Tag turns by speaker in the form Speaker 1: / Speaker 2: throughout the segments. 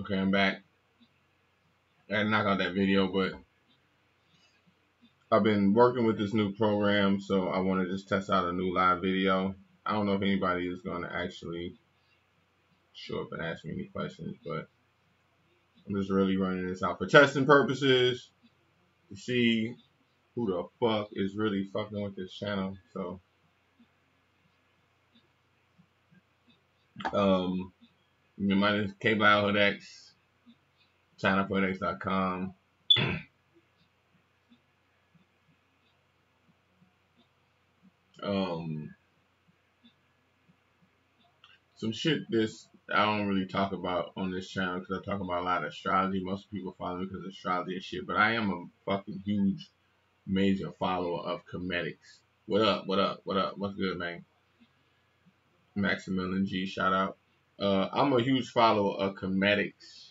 Speaker 1: Okay, I'm back. I had to knock out that video, but I've been working with this new program, so I want to just test out a new live video. I don't know if anybody is going to actually show up and ask me any questions, but I'm just really running this out for testing purposes to see who the fuck is really fucking with this channel. So, um, my name is K-Blao HoodX, signup@hoodx.com. Um, some shit this I don't really talk about on this channel because I talk about a lot of astrology. Most people follow me because of astrology and shit, but I am a fucking huge major follower of comedics. What up? What up? What up? What's good, man? Maximilian G, shout out. I'm a huge follower of comedics.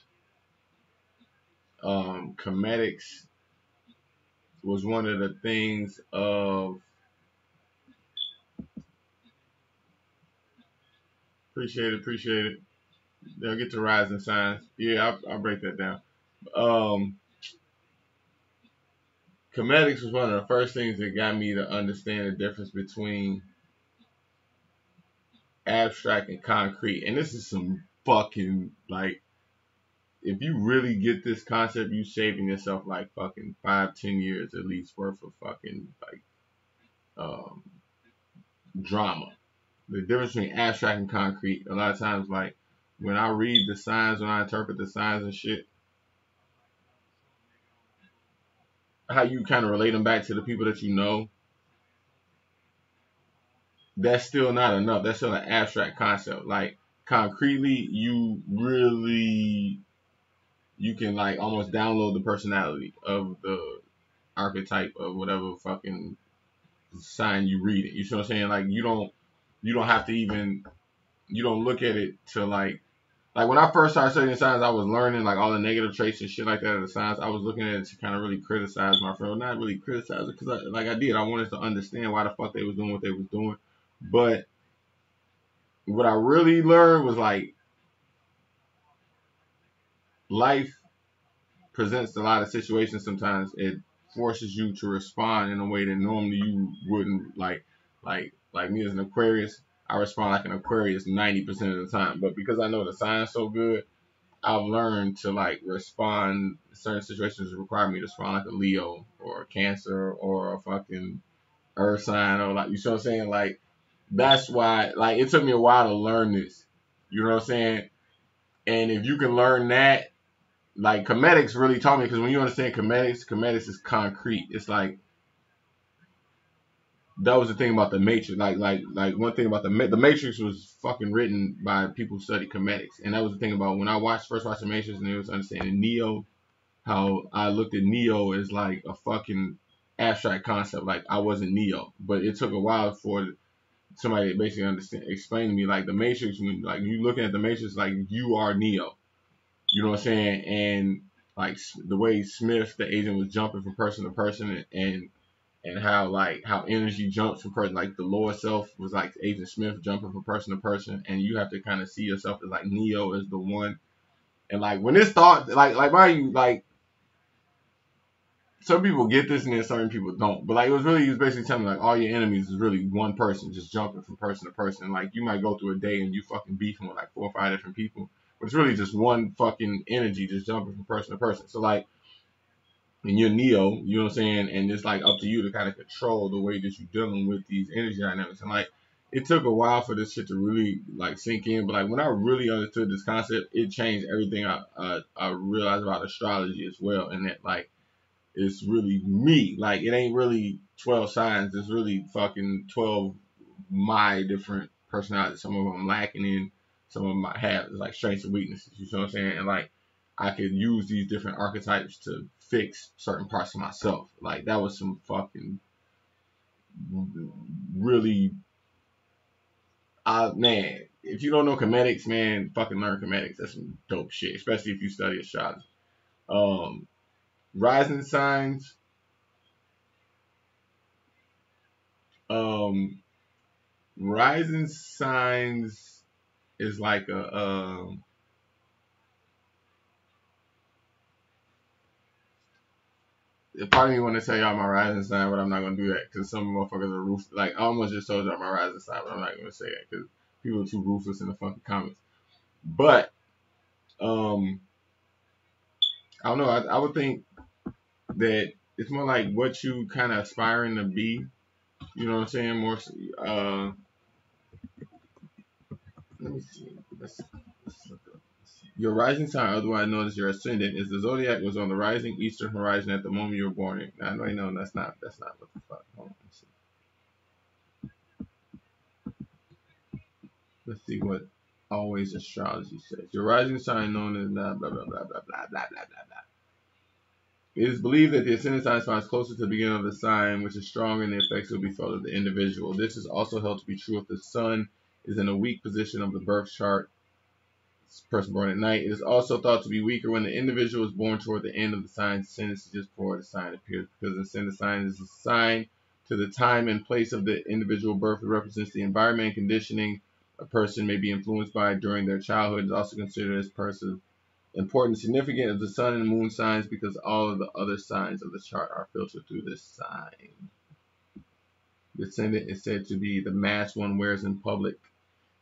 Speaker 1: Comedics was one of the things of appreciate it. They'll get to rising signs. Yeah, I'll break that down. Um, Comedics was one of the first things that got me to understand the difference between abstract and concrete. And this is some fucking, like, if you really get this concept, you saving yourself like fucking 5, 10 years at least worth of fucking like um, drama. The difference between abstract and concrete. A lot of times, like when I read the signs, when I interpret the signs and shit, how you kind of relate them back to the people that you know, that's still not enough. That's still an abstract concept. Like concretely, you can like almost download the personality of the archetype of whatever fucking sign you read it. You see what I'm saying? Like you don't have to even you don't look at it to like when I first started studying signs, I was learning like all the negative traits and shit like that of the signs. I was looking at it to kind of really criticize my friend. Not really criticize it because I did. I wanted to understand why the fuck they was doing what they was doing. But what I really learned was like life presents a lot of situations. Sometimes it forces you to respond in a way that normally you wouldn't. Like me as an Aquarius, I respond like an Aquarius 90% of the time. But because I know the signs so good, I've learned to like respond. Certain situations require me to respond like a Leo or a Cancer or a fucking Earth sign or like you see what I'm saying. Like that's why like it took me a while to learn this. You know what I'm saying? And if you can learn that, like comedics really taught me because when you understand comedics is concrete. It's like that was the thing about the Matrix. Like one thing about the Matrix was fucking written by people who study comedics, and that was the thing about when I first watched the Matrix and it was understanding Neo. How I looked at Neo as like a fucking abstract concept. Like I wasn't Neo, but it took a while for somebody to basically explain to me like the Matrix. When like you looking at the Matrix, like you are Neo. You know what I'm saying? And like the way Smith, the agent, was jumping from person to person, and how like how energy jumps from person, like the lower self was like Agent Smith jumping from person to person, and you have to kind of see yourself as like Neo as the one. And like when this thought, like mind you, like some people get this and then certain people don't. But like he was basically telling me like all your enemies is really one person just jumping from person to person. Like you might go through a day and you fucking beefing with like 4 or 5 different people, but it's really just one fucking energy just jumping from person to person. So like, and you're Neo, you know what I'm saying? And it's like up to you to kind of control the way that you're dealing with these energy dynamics. And like, it took a while for this shit to really like sink in. But like when I really understood this concept, it changed everything I realized about astrology as well. And that like it's really me. Like it ain't really 12 signs. It's really fucking 12 my different personalities. Some of them I'm lacking in. Some of them I have like strengths and weaknesses. You know what I'm saying? And like I could use these different archetypes to fix certain parts of myself. Like that was some fucking really man. If you don't know comedics, man, fucking learn comedics. That's some dope shit, especially if you study astrology. Um, Rising signs. Um, Rising signs is like a part of me want to tell y'all my rising sign, but I'm not gonna do that because some motherfuckers are ruthless. Like I almost just told y'all my rising sign, but I'm not gonna say that because people are too ruthless in the fucking comments. But I don't know. I would think that it's more like what you kind of aspiring to be. You know what I'm saying? More. Let me see. Let's look up. Your rising sign, otherwise known as your ascendant, is the zodiac was on the rising eastern horizon at the moment you were born. Now, I know that's not what the fuck. Hold on, let's see what always astrology says. Your rising sign known as blah blah blah blah blah blah blah blah blah. It is believed that the ascendant sign spawns closer to the beginning of the sign, which is stronger and the effects will be felt of the individual. This is also held to be true if the sun is in a weak position of the birth chart. Person born at night. It is also thought to be weaker when the individual is born toward the end of the sign's ascendant, just before the sign appears, because the ascendant sign is assigned to the time and place of the individual birth. It represents the environment and conditioning a person may be influenced by during their childhood. It is also considered as person important and significant of the sun and moon signs because all of the other signs of the chart are filtered through this sign. The ascendant is said to be the mask one wears in public.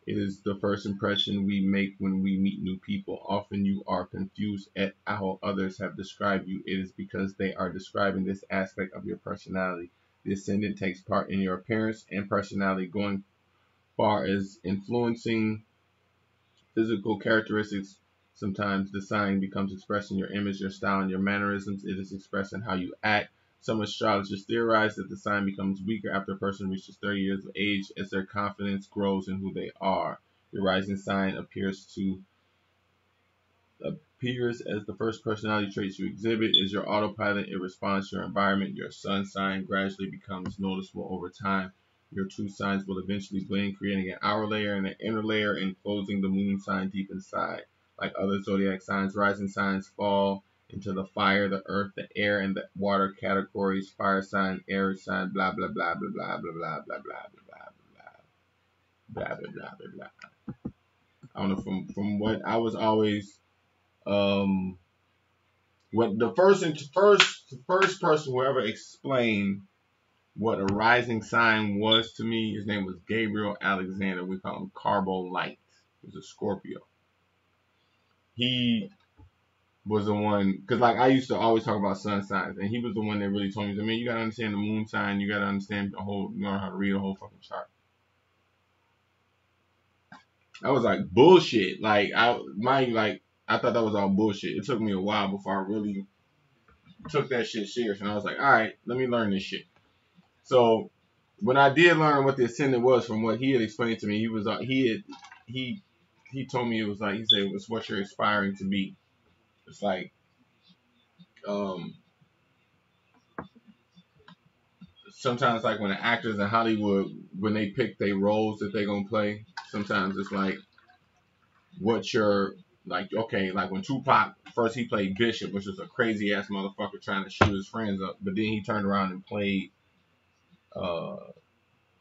Speaker 1: It is the first impression we make when we meet new people. Often you are confused at how others have described you. It is because they are describing this aspect of your personality. The ascendant takes part in your appearance and personality, going far as influencing physical characteristics. Sometimes the sign becomes expressed in your image, your style, and your mannerisms. It is expressed in how you act. Some astrologers theorize that the sign becomes weaker after a person reaches 30 years of age as their confidence grows in who they are. Your rising sign appears as the first personality traits you exhibit. Is your autopilot. It responds to your environment. Your sun sign gradually becomes noticeable over time. Your two signs will eventually blend, creating an outer layer and an inner layer, enclosing the moon sign deep inside. Like other zodiac signs, rising signs fall into the fire, the earth, the air, and the water categories. Fire sign, air sign, blah blah blah blah blah blah blah blah blah blah blah blah blah blah blah blah. I don't know from what I was always what the first person who ever explained what a rising sign was to me, his name was Gabriel Alexander. We call him Carbo Light. He was a Scorpio. He was the one, because like I used to always talk about sun signs, and he was the one that really told me, man, you gotta understand the moon sign, you gotta understand the whole, you know how to read a whole fucking chart. I was like bullshit. I thought that was all bullshit. It took me a while before I really took that shit serious, and I was like, all right, let me learn this shit. So when I did learn what the ascendant was from what he had explained to me, he told me it was like, he said it was what you're aspiring to be. It's like um sometimes like when the actors in Hollywood, when they pick their roles that they're gonna play, sometimes it's like what you're like, okay, like when Tupac first he played Bishop, which was a crazy ass motherfucker trying to shoot his friends up, but then he turned around and played uh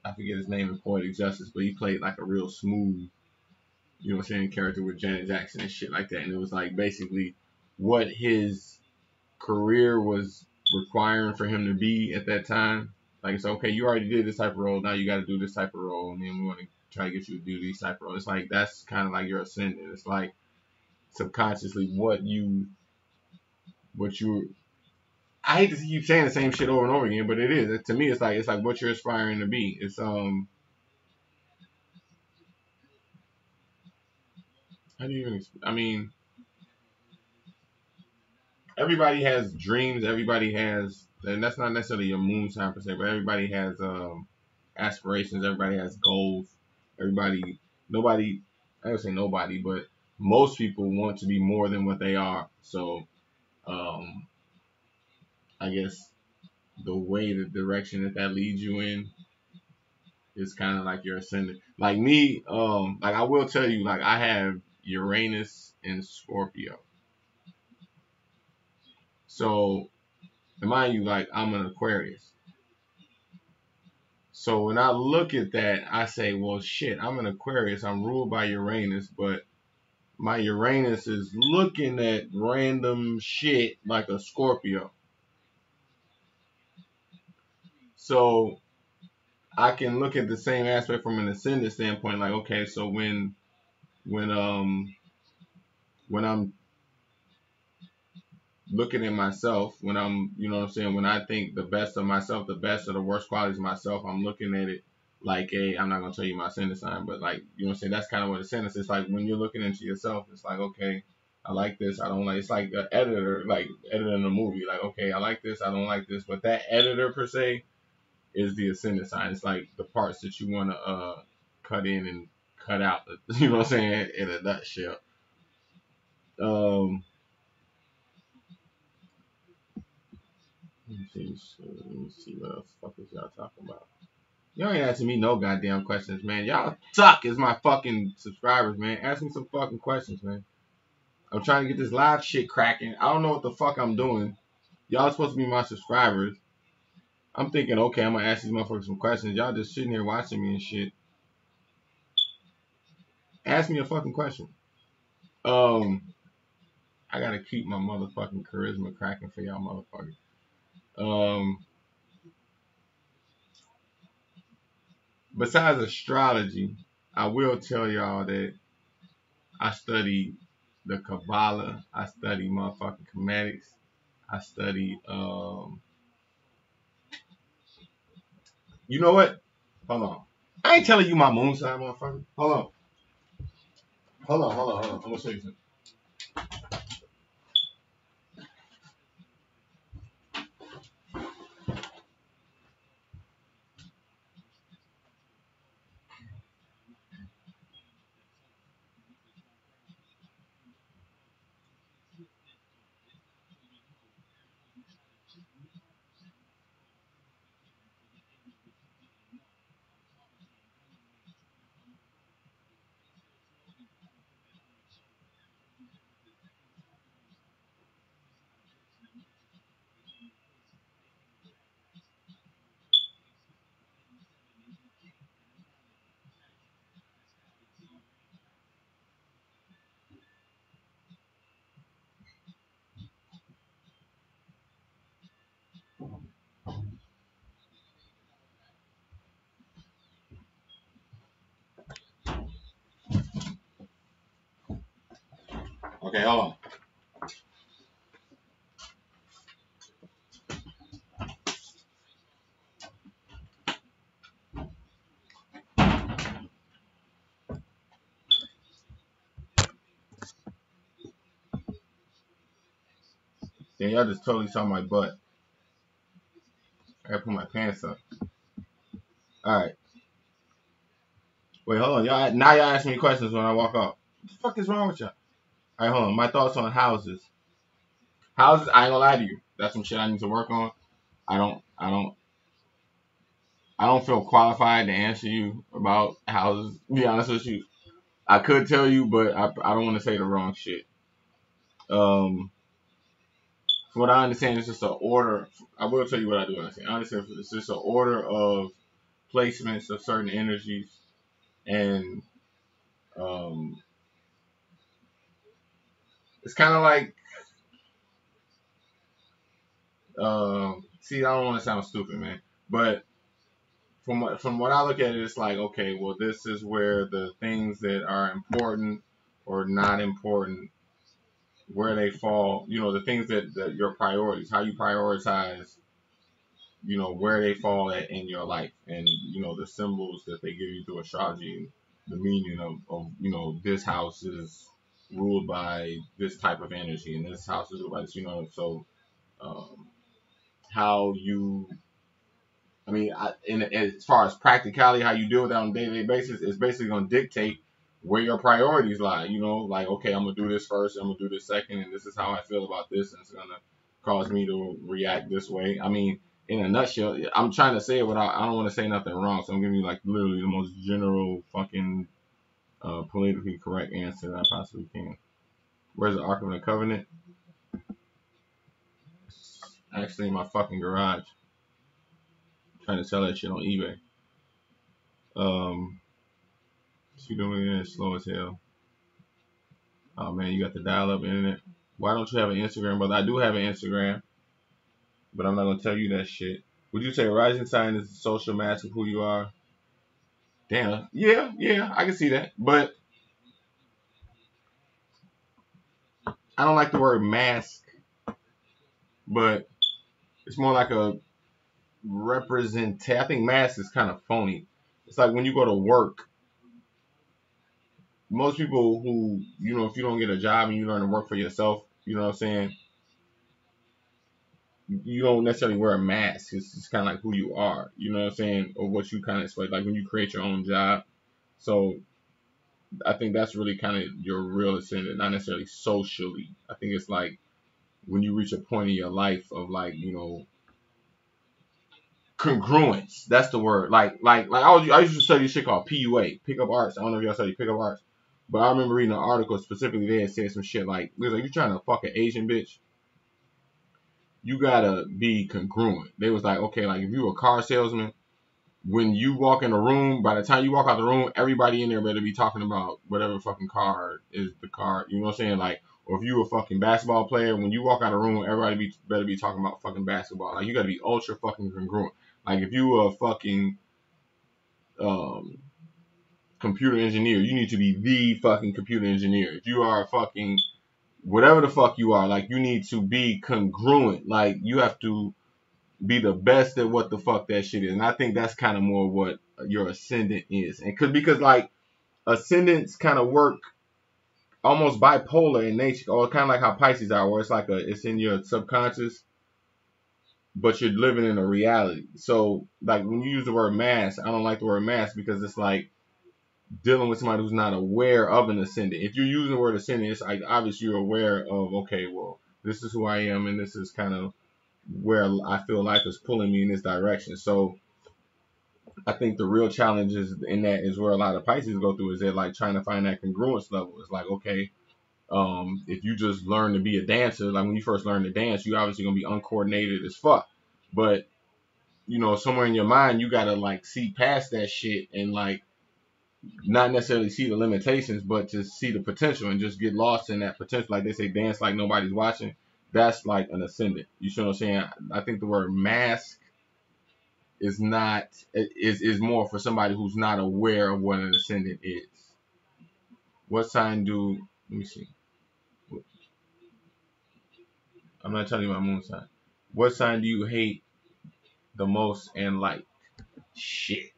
Speaker 1: I forget his name in Poetic Justice, but he played like a real smooth, you know what I'm saying, character with Janet Jackson and shit like that. And it was like basically what his career was requiring for him to be at that time. Like it's okay, you already did this type of role, now you gotta do this type of role, and then we wanna try to get you to do these type of roles. It's like that's kinda like your ascendant. It's like subconsciously what you I hate to keep saying the same shit over and over again, but it is. To me it's like what you're aspiring to be. It's how do you even I mean everybody has dreams. Everybody has, and that's not necessarily your moon sign per se, but everybody has aspirations. Everybody has goals. Everybody, nobody, I don't say nobody, but most people want to be more than what they are. So, um, I guess the direction that leads you in is kind of like your ascendant. Like me, like I will tell you, like I have Uranus in Scorpio. So, mind you, like I'm an Aquarius. So when I look at that, I say, well, shit, I'm an Aquarius. I'm ruled by Uranus, but my Uranus is looking at random shit like a Scorpio. So I can look at the same aspect from an ascendant standpoint, like, okay, so when when I'm looking at myself, when I'm, you know what I'm saying, when I think the best of myself, the best or the worst qualities of myself, I'm looking at it like I'm not gonna tell you my ascendant sign, but like, you know what I'm saying, that's kind of what ascendant is. Like when you're looking into yourself, it's like, okay, I like this, I don't like. It's like an editor, like editing a movie. Like, okay, I like this, I don't like this, but that editor per se is the ascendant sign. It's like the parts that you want to cut in and cut out. You know what I'm saying? In a nutshell. Um, let me see what else the fuck is y'all talking about. Y'all ain't asking me no goddamn questions, man. Y'all suck as my fucking subscribers, man. Ask me some fucking questions, man. I'm trying to get this live shit cracking. I don't know what the fuck I'm doing. Y'all supposed to be my subscribers. I'm thinking, okay, I'm gonna ask these motherfuckers some questions. Y'all just sitting here watching me and shit. Ask me a fucking question. Um, I gotta keep my motherfucking charisma cracking for y'all motherfuckers. Um, Besides astrology, I will tell y'all that I study the Kabbalah. I study motherfucking comedics. I study you know what? Hold on. I ain't telling you my moon sign, motherfucker. Hold on. Hold on. I'm gonna show you something. Okay, hold on. Then y'all just totally saw my butt. I gotta put my pants up. Alright. Wait, hold on. Y'all ask me questions when I walk off. What the fuck is wrong with y'all? Alright, hold on. My thoughts on houses. Houses, I ain't gonna lie to you. That's some shit I need to work on. I don't I don't I don't feel qualified to answer you about houses. To be honest with you, I could tell you, but I don't want to say the wrong shit. Um, from what I understand, it's just an order. I will tell you what I do understand. I understand it's just an order of placements of certain energies, and um, it's kind of like see, I don't want to sound stupid, man, but from what I look at it, it's like, okay, well, this is where the things that are important or not important, where they fall, the things that your priorities, how you prioritize, where they fall at in your life, and the symbols that they give you through astrology, the meaning of this house is ruled by this type of energy, and this house is ruled by this, so um, how you as far as practicality, how you deal with that on a day-to-day basis is basically going to dictate where your priorities lie. Like, okay, I'm going to do this first, I'm going to do this second, and this is how I feel about this, and it's going to cause me to react this way. I mean, in a nutshell, I'm trying to say it without, I don't want to say nothing wrong, so I'm giving you, like, literally the most general fucking politically correct answer that I possibly can. Where's the Ark of the Covenant? Actually, in my fucking garage. I'm trying to sell that shit on eBay. Um, She doing it slow as hell. Oh man, you got the dial up internet. Why don't you have an Instagram, brother? I do have an Instagram, but I'm not gonna tell you that shit. Would you say rising sign is the social mask of who you are? Damn. Yeah, yeah, I can see that. But I don't like the word mask, but it's more like a represent. I think mask is kind of phony. It's like when you go to work, most people who, if you don't get a job and you learn to work for yourself, you know what I'm saying? You don't necessarily wear a mask. It's just kind of like who you are, you know what I'm saying? Or what you kind of expect, like when you create your own job. So I think that's really kind of your real ascendant, not necessarily socially. I think it's like when you reach a point in your life of like, congruence. That's the word. I used to study shit called PUA, pickup arts. I don't know if y'all study pickup arts, but I remember reading an article specifically there that said some shit like, it was like, you trying to fuck an Asian bitch, you gotta be congruent. They was like, okay, like if you a car salesman, when you walk in a room, by the time you walk out the room, everybody in there better be talking about whatever fucking car is the car. You know what I'm saying? Like, or if you a fucking basketball player, when you walk out of the room, better be talking about fucking basketball. Like, you gotta be ultra fucking congruent. Like, if you a fucking um, computer engineer, you need to be the fucking computer engineer. If you are a fucking whatever the fuck you are, like, you need to be congruent. Like, you have to be the best at what the fuck that shit is. And I think that's kind of more what your ascendant is. And because like ascendants kind of work almost bipolar in nature, or kind of like how Pisces are, where it's in your subconscious, but you're living in a reality. So like when you use the word mask, I don't like the word mask because it's like dealing with somebody who's not aware of an ascendant. If you're using the word ascendant, it's like obviously you're aware of, okay, well, this is who I am and this is kind of where I feel life is pulling me in this direction. So I think the real challenge is in that is where a lot of Pisces go through is they're like trying to find that congruence level. It's like, okay, if you just learn to be a dancer, like when you first learn to dance, you obviously gonna be uncoordinated as fuck. But somewhere in your mind, you gotta like see past that shit and like not necessarily see the limitations, but just see the potential and just get lost in that potential. Like they say, dance like nobody's watching. That's like an ascendant. You see what I'm saying? I think the word mask is not is more for somebody who's not aware of what an ascendant is. What sign do let me see. I'm not telling you my moon sign. What sign do you hate the most and like? Shit.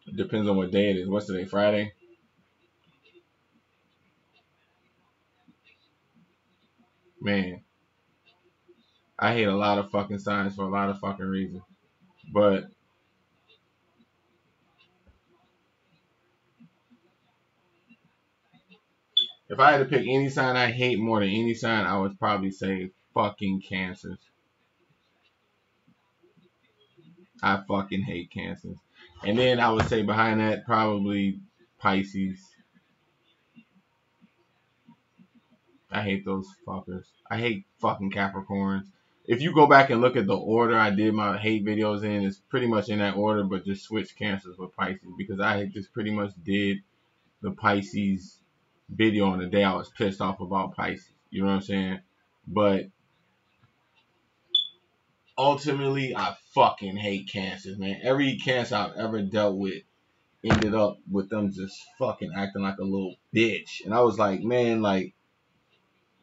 Speaker 1: It depends on what day it is. What's today? Friday? Man, I hate a lot of fucking signs for a lot of fucking reasons. But if I had to pick any sign I hate more than any sign, I would probably say fucking cancers. I fucking hate cancers. And then I would say behind that probably Pisces. I hate those fuckers. I hate fucking Capricorns. If you go back and look at the order I did my hate videos in, it's pretty much in that order, but just switch cancers with Pisces because I just pretty much did the Pisces video on the day I was pissed off about Pisces. You know what I'm saying? But ultimately, I fucking hate cancers, man. Every cancer I've ever dealt with ended up with them just fucking acting like a little bitch. And I was like, man, like,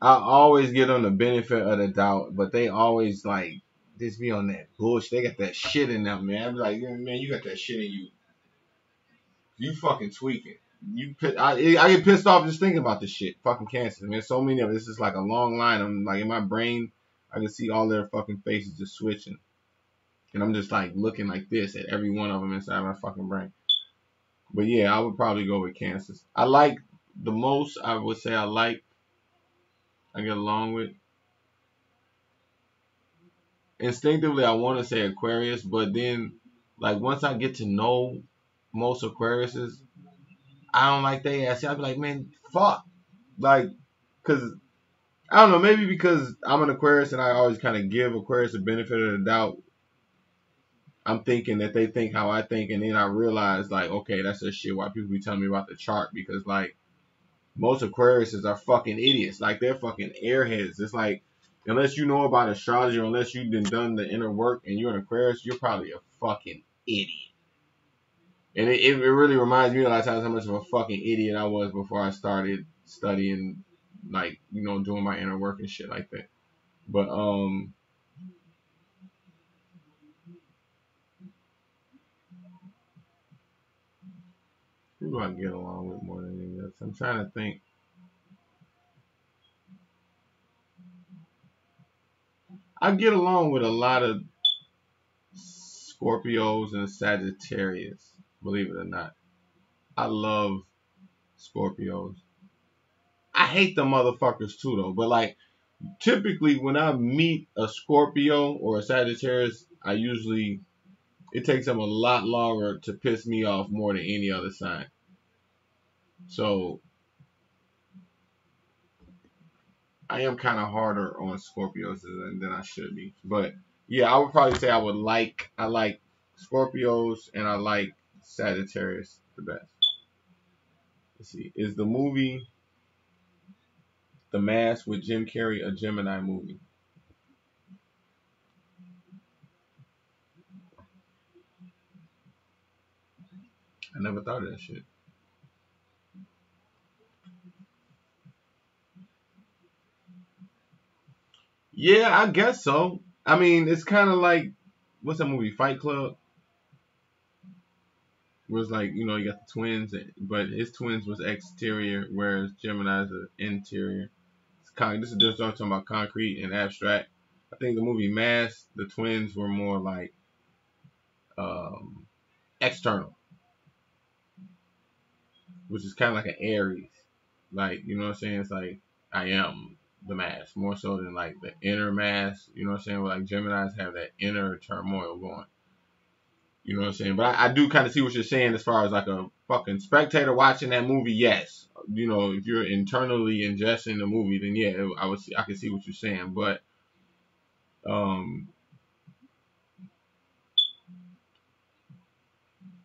Speaker 1: I always give them the benefit of the doubt, but they always like just be on that bullshit. They got that shit in them, man. I'm like, man, you got that shit in you. You fucking tweaking. I get pissed off just thinking about this shit. Fucking cancer, man. So many of it. This is like a long line. I'm like in my brain, I can see all their fucking faces just switching, and I'm just like looking like this at every one of them inside my fucking brain. But yeah, I would probably go with cancers. I like the most. I would say I get along with. Instinctively I want to say Aquarius, but then like once I get to know most Aquariuses, I don't like they ass. I'd be like, man, fuck, like, cause I don't know, maybe because I'm an Aquarius and I always kind of give Aquarius the benefit of the doubt. I'm thinking that they think how I think, and then I realize like, okay, that's the shit why people be telling me about the chart because like most Aquariuses are fucking idiots, like they're fucking airheads. It's like unless you know about astrology or unless you've done the inner work and you're an Aquarius, you're probably a fucking idiot. And it really reminds me a lot of times how much of a fucking idiot I was before I started studying, like, doing my inner work and shit like that. But who do I get along with more than any else? I'm trying to think. I get along with a lot of Scorpios and Sagittarius, believe it or not. I love Scorpios. I hate the motherfuckers too though, but like typically when I meet a Scorpio or a Sagittarius, it takes them a lot longer to piss me off more than any other sign. So I am kind of harder on Scorpios than I should be. But yeah, I would probably say I like Scorpios and I like Sagittarius the best. Let's see. Is the movie The Mask with Jim Carrey a Gemini movie? I never thought of that shit. Yeah, I guess so. I mean, it's kind of like what's that movie, Fight Club? Where it's like you got the twins, but his twins was exterior, whereas Gemini's are interior. This is just talking about concrete and abstract. I think the movie Mask, the twins were more like um, external, which is kind of like an Aries. Like, you know what I'm saying? It's like, I am the mask, more so than like the inner mask. You know what I'm saying? Where like Geminis have that inner turmoil going. You know what I'm saying? But I do kind of see what you're saying as far as like a fucking spectator watching that movie. Yes, if you're internally ingesting the movie, then yeah, I can see what you're saying. But um,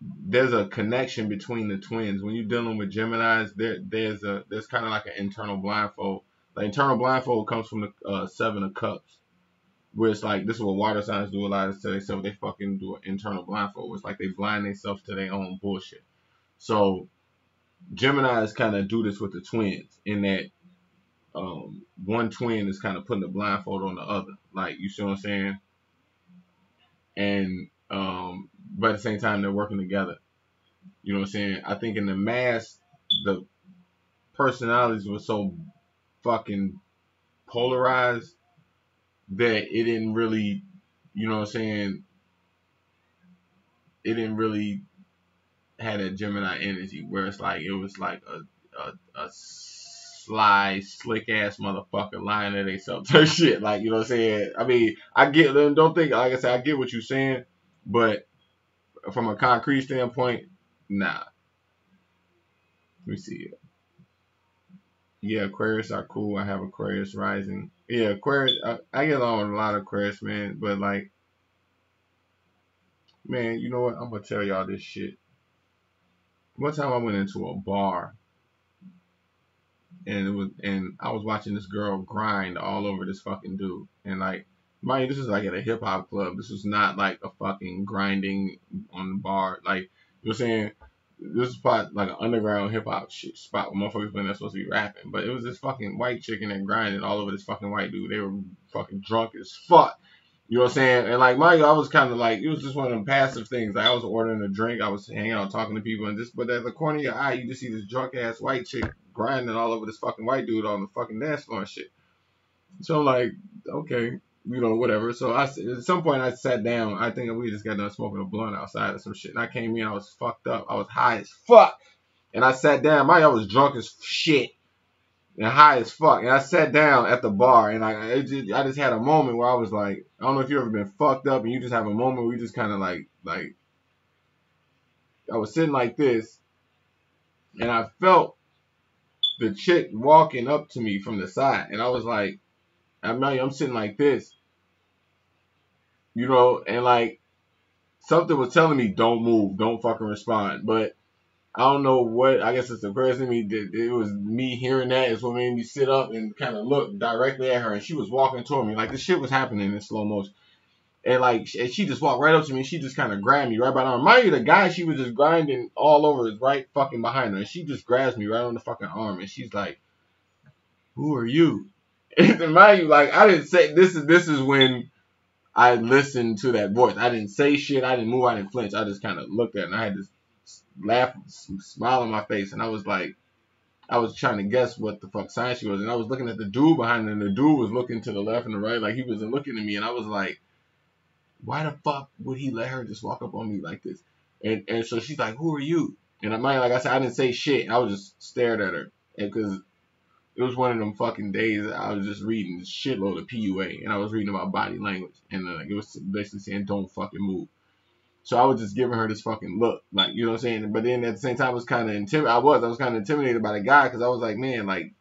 Speaker 1: there's a connection between the twins. When you're dealing with Geminis, there's kind of like an internal blindfold. The internal blindfold comes from the Seven of Cups, where it's like this is what water signs do a lot of to themselves. They fucking do an internal blindfold. It's like they blind themselves to their own bullshit. So Geminis kind of do this with the twins in that one twin is kind of putting the blindfold on the other. Like, you see what I'm saying? And but at the same time they're working together. You know what I'm saying? I think in the Mask, the personalities were so fucking polarized that it didn't really, you know what I'm saying? It didn't really had a Gemini energy where it's like it was like a sly, slick ass motherfucker lying to themselves to shit. Like, you know what I'm saying? I mean, I get them. Don't think like I said. I get what you're saying, but from a concrete standpoint, nah. Let me see. Yeah, Aquarius are cool. I have Aquarius rising. Yeah, Aquarius. I get along with a lot of Aquarius, man. But like, man, you know what? I'm gonna tell y'all this shit. One time I went into a bar and I was watching this girl grind all over this fucking dude. And like, mind you, this was like at a hip hop club. This was not like a fucking grinding on the bar. Like, you know what I'm saying? This spot like an underground hip hop shit spot where motherfuckers been there supposed to be rapping. But it was this fucking white chicken that grinded all over this fucking white dude. They were fucking drunk as fuck. You know what I'm saying? And like, mind you, I was kind of like, it was just one of them passive things. Like, I was ordering a drink, I was hanging out talking to people, and just, but at the corner of your eye, you just see this drunk ass white chick grinding all over this fucking white dude on the fucking dance floor and shit. So I'm like, okay, whatever. So at some point I sat down. I think we just got done smoking a blunt outside or some shit. And I came in, I was fucked up. I was high as fuck. And I sat down. I was drunk as shit and high as fuck. And I sat down at the bar and I just had a moment where I was like, I don't know if you ever been fucked up and you just have a moment where you just kind of like I was sitting like this and I felt the chick walking up to me from the side and I was like, I'm sitting like this, and like something was telling me don't move, don't fucking respond. But I don't know what. I guess it's the person me. It was me hearing that is what made me sit up and kind of look directly at her, and she was walking toward me like this shit was happening in slow motion. And like, and she just walked right up to me. And she just kind of grabbed me right by the arm. Mind you, the guy she was just grinding all over is right fucking behind her, and she just grabs me right on the fucking arm, and she's like, "Who are you?" And mind you, like I didn't say this is when I listened to that voice. I didn't say shit. I didn't move. I didn't flinch. I just kind of looked at it, and I had this laugh, smile on my face, and I was like, I was trying to guess what the fuck sign she was, and I was looking at the dude behind her, and the dude was looking to the left and the right, like he wasn't looking at me, and I was like, why the fuck would he let her just walk up on me like this? And so she's like, who are you? And I might, like I said, I didn't say shit. I was just stared at her, because it was one of them fucking days that I was just reading this shitload of PUA, and I was reading about body language, and it was basically saying don't fucking move. So I was just giving her this fucking look, like, you know what I'm saying? But then at the same time, I was kind of intimidated. I was kind of intimidated by the guy, because I was like, man, like,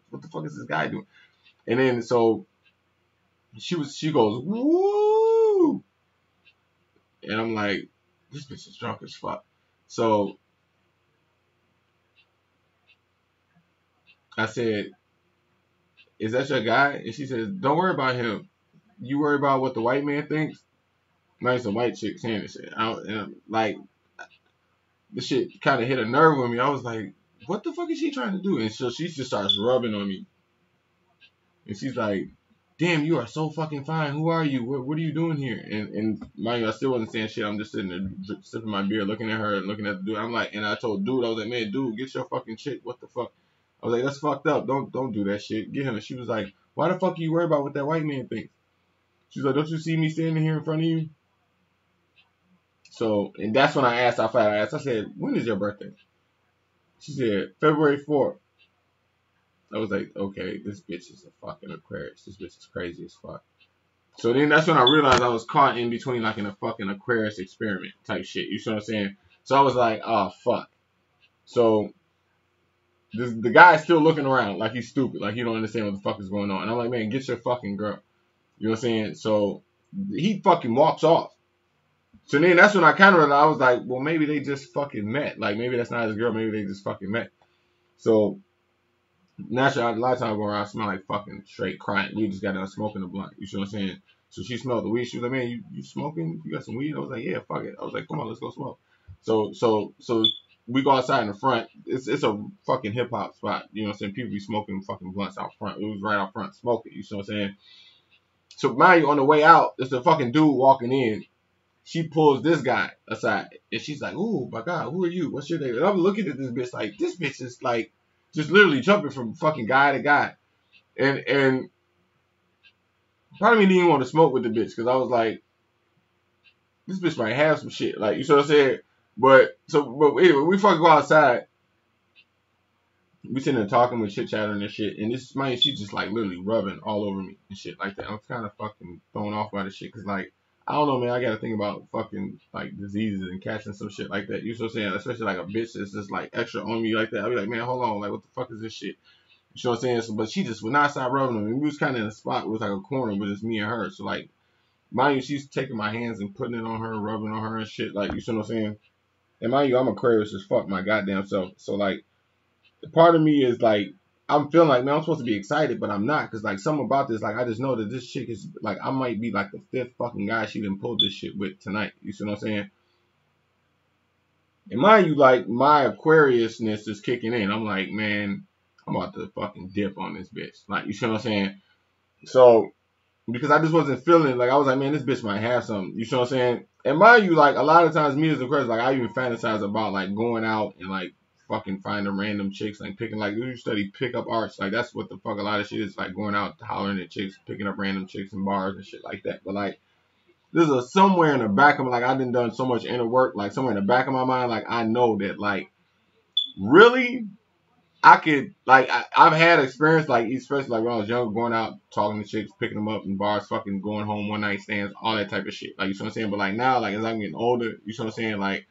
Speaker 1: what the fuck is this guy doing? And then so she goes, woo, and I'm like, this bitch is drunk as fuck. So I said, is that your guy? And she says, don't worry about him. You worry about what the white man thinks. Nice, a white chick saying this shit. Like, the shit kind of hit a nerve with me. I was like, what the fuck is she trying to do? And so she just starts rubbing on me. And she's like, damn, you are so fucking fine. Who are you? What are you doing here? And mind you, I still wasn't saying shit. I'm just sitting there sipping my beer, looking at her and looking at the dude. I'm like, and I told dude, I was like, man, dude, get your fucking chick. What the fuck? I was like, that's fucked up. Don't do that shit. Get him. And she was like, why the fuck are you worried about what that white man thinks? She's like, don't you see me standing here in front of you? So, and that's when I asked, I said, when is your birthday? She said, February 4th. I was like, okay, this bitch is a fucking Aquarius. This bitch is crazy as fuck. So then that's when I realized I was caught in between like in a fucking Aquarius experiment type shit. You see what I'm saying? So I was like, oh fuck. So the guy's still looking around like he's stupid, like he don't understand what the fuck is going on. And I'm like, man, get your fucking girl. You know what I'm saying? So he fucking walks off. So then that's when I kind of realized, I was like, well, maybe they just fucking met. Like maybe that's not his girl. Maybe they just fucking met. So naturally, a lot of times I go around, I smell like fucking straight crying. We just got done smoking a blunt. You see what I'm saying? So she smelled the weed. She was like, man, you smoking? You got some weed? I was like, yeah, fuck it. I was like, come on, let's go smoke. So we go outside in the front. It's a fucking hip hop spot. You know what I'm saying? People be smoking fucking blunts out front. It was right out front smoking. You see what I'm saying? So mind you, on the way out, there's a fucking dude walking in. She pulls this guy aside, and she's like, "Ooh, my God, who are you? What's your name?" And I'm looking at this bitch like, this bitch is like, just literally jumping from fucking guy to guy, and part of me didn't even want to smoke with the bitch because I was like, this bitch might have some shit, like you know what I'm saying. But anyway, we fucking go outside. We sitting there talking with chit chattering and shit, and this man, she just like literally rubbing all over me and shit like that. I'm kind of fucking thrown off by the shit because like, I don't know, man. I gotta think about fucking like diseases and catching some shit like that. You know what I'm saying? Especially like a bitch that's just like extra on me like that. I'll be like, man, hold on, like what the fuck is this shit? You know what I'm saying? So, but she just would not stop rubbing on me. We was kind of in a spot. It was like a corner with just me and her. So like, mind you, she's taking my hands and putting it on her, rubbing on her and shit. Like, you see what I'm saying? And mind you, I'm Aquarius as fuck my goddamn self. So like, part of me is like, I'm feeling like, man, I'm supposed to be excited, but I'm not, because like something about this, like I just know that this chick is like, I might be like the fifth fucking guy she done pulled this shit with tonight. You see what I'm saying? And mind you, like my Aquariusness is kicking in. I'm like, man, I'm about to fucking dip on this bitch. Like, you see what I'm saying? So because I just wasn't feeling it, like I was like, man, this bitch might have something. You see what I'm saying? And mind you, like a lot of times me as a Aquarius, like I even fantasize about like going out and like fucking finding random chicks, like picking, like you study pickup arts, like that's what the fuck a lot of shit is, like going out hollering at chicks, picking up random chicks in bars and shit like that. But like there's a somewhere in the back of me, like I done so much inner work, like somewhere in the back of my mind, like I know that like really I could, like, I've had experience, like, especially like when I was young, going out, talking to chicks, picking them up in bars, fucking going home one night stands, all that type of shit. Like, you know what I'm saying? But like now, like as I'm getting older, you know what I'm saying? Like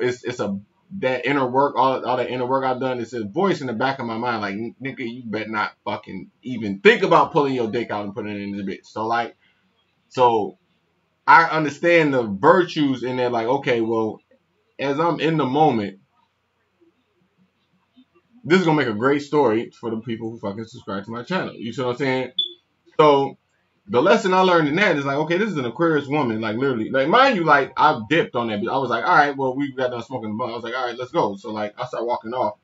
Speaker 1: it's a that inner work, all that inner work I've done. It's a voice in the back of my mind, like, nigga, you better not fucking even think about pulling your dick out and putting it in this bitch. So like, so I understand the virtues in there. Like, okay, well, as I'm in the moment. this is gonna make a great story for the people who fucking subscribe to my channel. You see what I'm saying? So the lesson I learned in that is like, okay, this is an Aquarius woman, like literally, like mind you, like I dipped on that. I was like, all right, well we got done smoking the blunt. I was like, all right, let's go. So like I started walking off.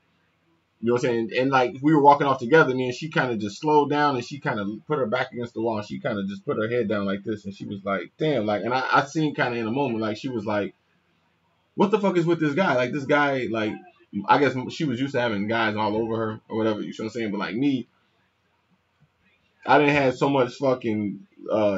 Speaker 1: You know what I'm saying? And like we were walking off together, me and she kind of just slowed down and she kind of put her back against the wall and she kind of just put her head down like this and she was like, damn, like, and I seen kind of in a moment like she was like, what the fuck is with this guy? Like this guy, like I guess she was used to having guys all over her or whatever. You know what I'm saying? But like me, I didn't have so much fucking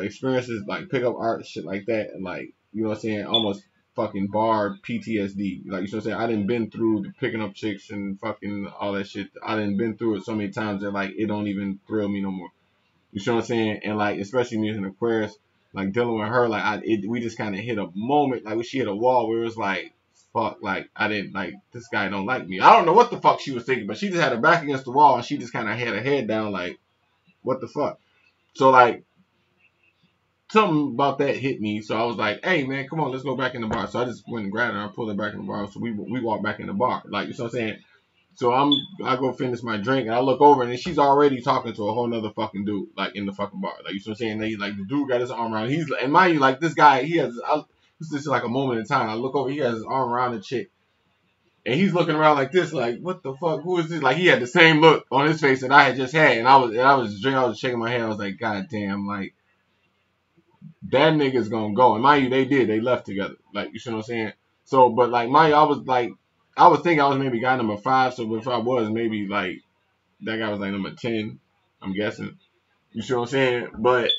Speaker 1: experiences like pick up art shit like that and like you know what I'm saying, almost fucking bar PTSD. Like you know what I'm saying, I didn't been through the picking up chicks and fucking all that shit. I didn't been through it so many times that like it don't even thrill me no more. You know what I'm saying? And like especially me as an Aquarius, like dealing with her, like we just kind of hit a moment like when she hit a wall where it was like fuck, like I didn't like this guy don't like me. I don't know what the fuck she was thinking, but she just had her back against the wall and she just kind of had her head down like what the fuck. So like something about that hit me. So I was like, hey man, come on, let's go back in the bar. So I just went and grabbed her. I pulled her back in the bar. So we walked back in the bar. Like you know what I'm saying? So I go finish my drink and I look over and then she's already talking to a whole nother fucking dude, like in the fucking bar. Like you know what I'm saying? They like the dude got his arm around. He's and mind you, like this guy, this is like a moment in time. I look over, he has his arm around the chick. And he's looking around like this, like, what the fuck? Who is this? Like he had the same look on his face that I had just had. And I was shaking my head. I was like, God damn, like that nigga's gonna go. And mind you, they did. They left together. Like, you see what I'm saying? So, but like, mind you, I was thinking I was maybe guy number 5. So if I was, maybe like, that guy was like number 10, I'm guessing. You see what I'm saying? But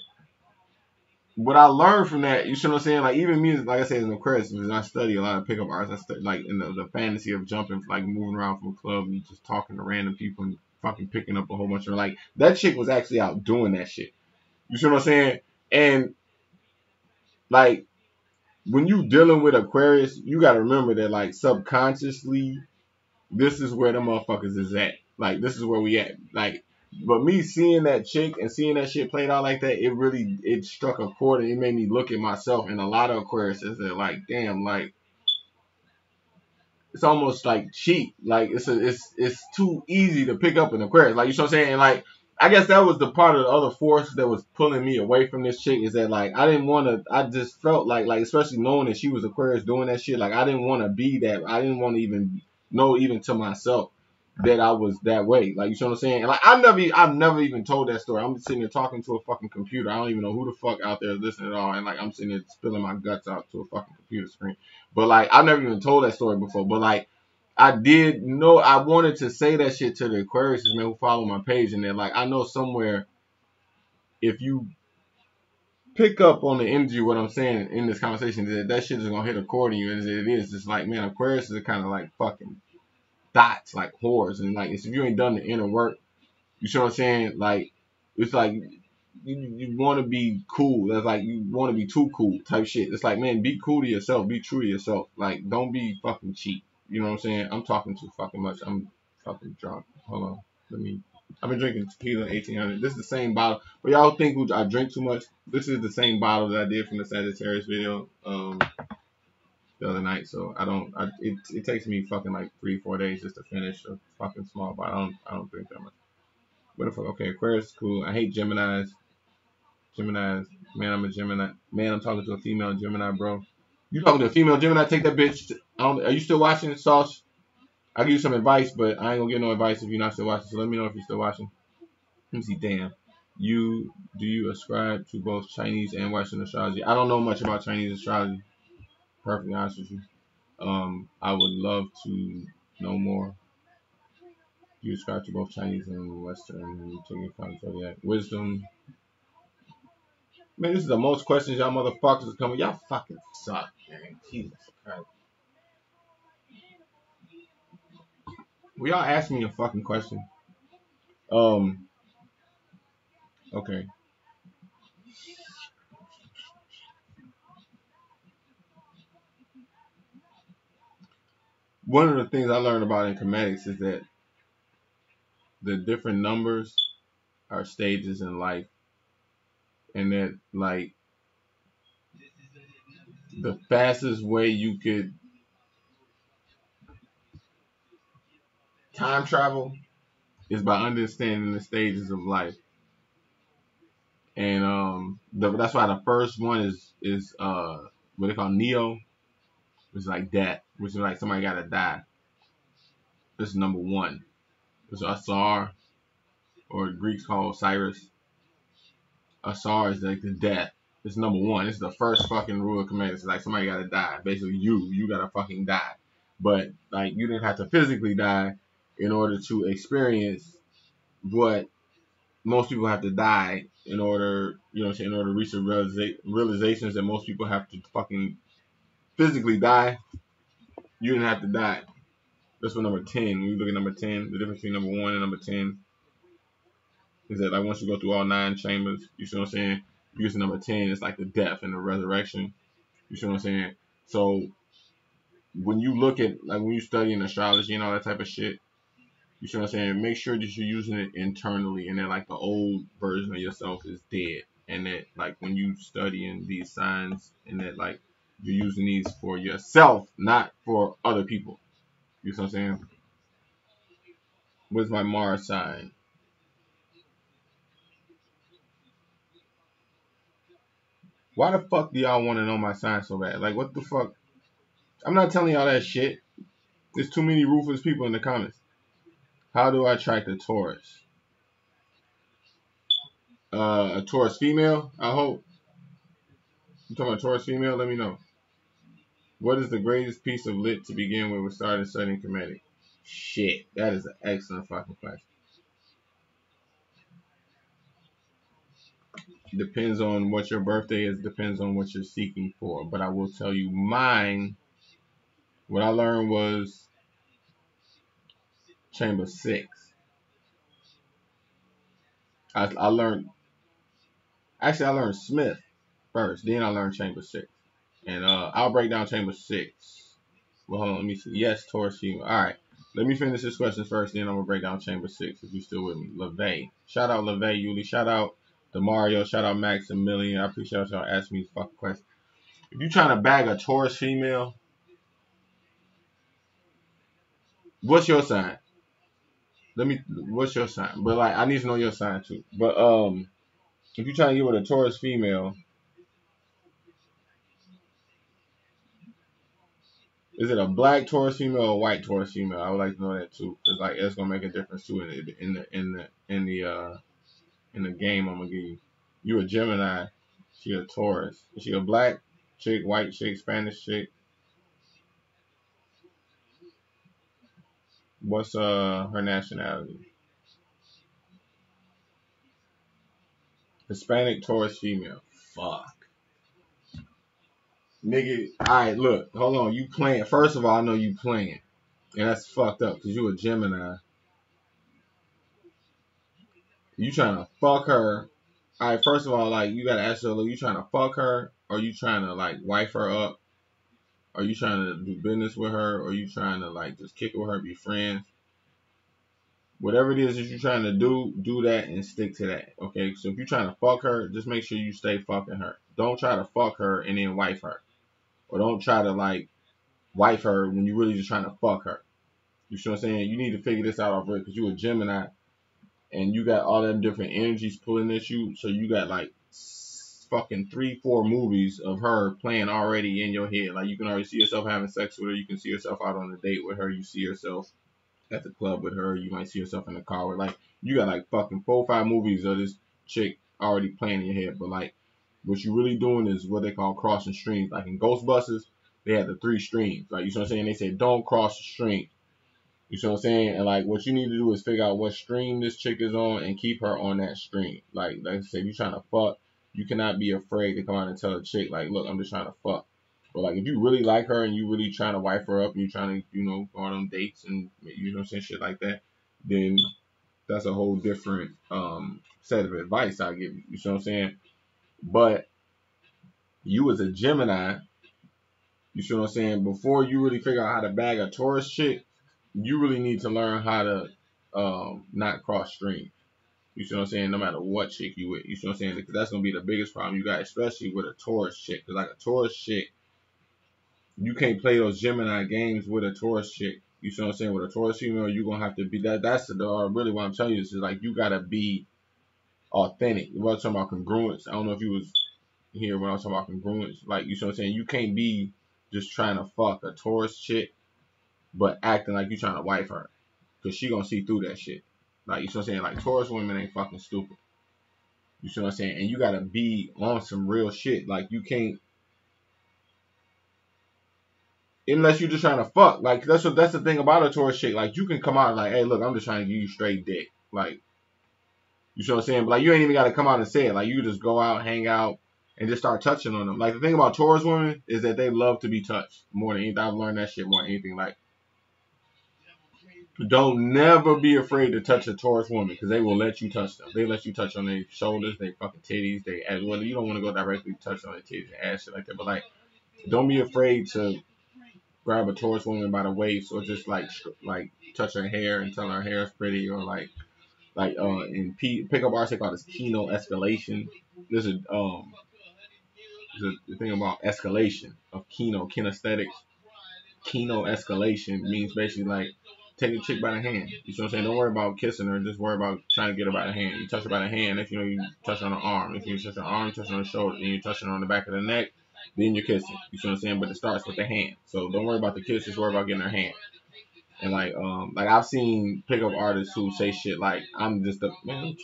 Speaker 1: what I learned from that, you see what I'm saying? Like, even me, like I said, as an Aquarius, because I study a lot of pickup arts. I study, like, in the fantasy of jumping, like, moving around from a club and just talking to random people and fucking picking up a whole bunch of, like, that chick was actually out doing that shit. You see what I'm saying? And, like, when you dealing with Aquarius, you gotta remember that like subconsciously, this is where the motherfuckers is at. Like this is where we at. Like, but me seeing that chick and seeing that shit played out like that, it struck a chord and it made me look at myself and a lot of Aquarius that like, damn, like it's almost like cheap. Like it's too easy to pick up an Aquarius. Like you know what I'm saying? And like I guess that was the part of the other force that was pulling me away from this chick is that like I didn't want to. I just felt like especially knowing that she was Aquarius doing that shit. Like I didn't want to be that. I didn't want to even know even to myself that I was that way. Like you know what I'm saying? And like I've never even told that story. I'm sitting there talking to a fucking computer. I don't even know who the fuck out there is listening at all. And like I'm sitting there spilling my guts out to a fucking computer screen. But like I've never even told that story before. But like I did know I wanted to say that shit to the Aquarius man who follow my page and they're like, I know somewhere if you pick up on the energy what I'm saying in this conversation that shit is gonna hit a chord in you as it is. It's like man, Aquarius is kind of like fucking dots, like whores, and like if you ain't done the inner work, you see what I'm saying? Like it's like you want to be cool. That's like you want to be too cool type shit. It's like man, be cool to yourself, be true to yourself. Like don't be fucking cheap. You know what I'm saying? I'm talking too fucking much. I'm fucking drunk. Hold on. Let me. I've been drinking tequila 1800. This is the same bottle. But y'all think I drink too much? This is the same bottle that I did from the Sagittarius video the other night. So I don't. It takes me fucking like 3-4 days just to finish a fucking small bottle. I don't drink that much. What the fuck? Okay, Aquarius is cool. I hate Geminis. Geminis. Man, I'm a Gemini. Man, I'm talking to a female Gemini, bro. You talking to a female Gemini? Take that bitch. Are you still watching, Sauce? I'll give you some advice, but I ain't gonna give no advice if you're not still watching. So let me know if you're still watching. Let me see. Damn. Do you ascribe to both Chinese and Western astrology? I don't know much about Chinese astrology. Perfectly honest with you. I would love to know more. Do you ascribe to both Chinese and Western? Taking account of that wisdom. Man, this is the most questions y'all motherfuckers are coming. Y'all fucking suck, man. Jesus Christ. Will y'all ask me a fucking question? Um, okay. One of the things I learned about in comedics is that the different numbers are stages in life, and that like the fastest way you could time travel is by understanding the stages of life. And that's why the first one is what they call Neo, which is like death, which is like somebody gotta die. This is number one. It's Asar, or Greeks call Cyrus. Asar is like the death. It's number one. It's the first fucking rule of command. It's like somebody gotta die. Basically, you gotta fucking die. But like you didn't have to physically die in order to experience what most people have to die in order, in order to reach the realizations that most people have to fucking physically die. You didn't have to die. That's what number 10. When you look at number 10, the difference between number 1 and number 10 is that like once you go through all 9 chambers, you see what I'm saying? You get to number 10, it's like the death and the resurrection. You see what I'm saying? So when you look at, like when you study in astrology and all that type of shit, you see what I'm saying? Make sure that you're using it internally and that like the old version of yourself is dead. And that like when you studying these signs and that like you're using these for yourself, not for other people. You see what I'm saying? What's my Mars sign? Why the fuck do y'all want to know my sign so bad? Like what the fuck? I'm not telling y'all that shit. There's too many ruthless people in the comments. How do I attract a Taurus? A Taurus female, I hope. You talking about Taurus female? Let me know. What is the greatest piece of lit to begin with starting studying Kemetic? Shit, that is an excellent fucking question. Depends on what your birthday is, depends on what you're seeking for. But I will tell you mine, what I learned was Chamber 6. I learned, actually I learned Smith first, then I learned Chamber 6. And I'll break down Chamber 6. Well, hold on, let me see. Yes, Taurus female. All right. Let me finish this question first, then I'm going to break down Chamber 6 if you're still with me. LeVay. Shout out LeVay, Yuli. Shout out Demario. Shout out Maximilian. I appreciate y'all asking me these fucking questions. If you're trying to bag a Taurus female, what's your sign? What's your sign? But, like, I need to know your sign, too. But, if you're trying to get with a Taurus female, is it a black Taurus female or a white Taurus female? I would like to know that, too. Because, like, it's going to make a difference, too, in the game I'm gonna give you. You a Gemini, she a Taurus. Is she a black chick, white chick, Spanish chick? What's her nationality? Hispanic Taurus female. Fuck. Nigga, alright, look, hold on. You playing. First of all, I know you playing. And that's fucked up because you a Gemini. You trying to fuck her. Alright, first of all, like, you gotta ask her, look, you trying to fuck her? Or you trying to, like, wife her up? Are you trying to do business with her? Or you trying to, like, just kick it with her, be friends? Whatever it is that you're trying to do that and stick to that. Okay, so if you're trying to fuck her, just make sure you stay fucking her. Don't try to fuck her and then wife her. Or don't try to, like, wife her when you're really just trying to fuck her. You see what I'm saying? You need to figure this out already because you're a Gemini and you got all them different energies pulling at you. So you got like fucking 3-4 movies of her playing already in your head. Like you can already see yourself having sex with her. You can see yourself out on a date with her. You see yourself at the club with her. You might see yourself in the car with, like, you got like fucking 4 or 5 movies of this chick already playing in your head. But like what you really doing is what they call crossing streams. Like in Ghostbusters, they had the 3 streams. Like, you know what I'm saying? They said don't cross the stream. You see what I'm saying? And like what you need to do is figure out what stream this chick is on and keep her on that stream. Like I said, if you're trying to fuck, you cannot be afraid to come out and tell a chick, like, look, I'm just trying to fuck. But like if you really like her and you really trying to wife her up and you trying to, go on dates and, you know what I'm saying, shit like that, then that's a whole different set of advice I'll give you. You see what I'm saying? But you as a Gemini, you see what I'm saying, before you really figure out how to bag a Taurus chick, you really need to learn how to not cross streams. You see what I'm saying? No matter what chick you with. You see what I'm saying? Because that's going to be the biggest problem you got, especially with a Taurus chick. Because like a Taurus chick, you can't play those Gemini games with a Taurus chick. You see what I'm saying? With a Taurus female, you're gonna have to be that. That's really what I'm telling you is like you gotta be authentic. We're talking about congruence. I don't know if you was here when I was talking about congruence. Like, you know what I'm saying? You can't be just trying to fuck a Taurus chick, but acting like you trying to wife her. Because she gonna see through that shit. Like, you know what I'm saying? Like, Taurus women ain't fucking stupid. You see what I'm saying? And you gotta be on some real shit. Like, you can't, unless you're just trying to fuck. Like, that's the thing about a Taurus chick. Like, you can come out like, hey, look, I'm just trying to give you straight dick. Like, you see what I'm saying? But like, you ain't even gotta come out and say it. Like, you just go out, hang out, and just start touching on them. Like, the thing about Taurus women is that they love to be touched more than anything. I've learned that shit more than anything. Like, don't never be afraid to touch a Taurus woman because they will let you touch them. They let you touch on their shoulders, their fucking titties, they ass. Well, you don't want to go directly touch on their titties and ass shit like that. But like, don't be afraid to grab a Taurus woman by the waist or just like touch her hair and tell her hair is pretty or in pickup artists they call this kino escalation. There's a thing about escalation of kinesthetics. Kino escalation means basically like take a chick by the hand. You know what I'm saying? Don't worry about kissing her. Just worry about trying to get her by the hand. You touch her by the hand. If you know you touch her on the arm. If you touch her arm, touch her on the shoulder. Then you touch her on the back of the neck. Then you're kissing. You know what I'm saying? But it starts with the hand. So don't worry about the kiss. Just worry about getting her hand. And like I've seen pickup artists who say shit like I'm just a man.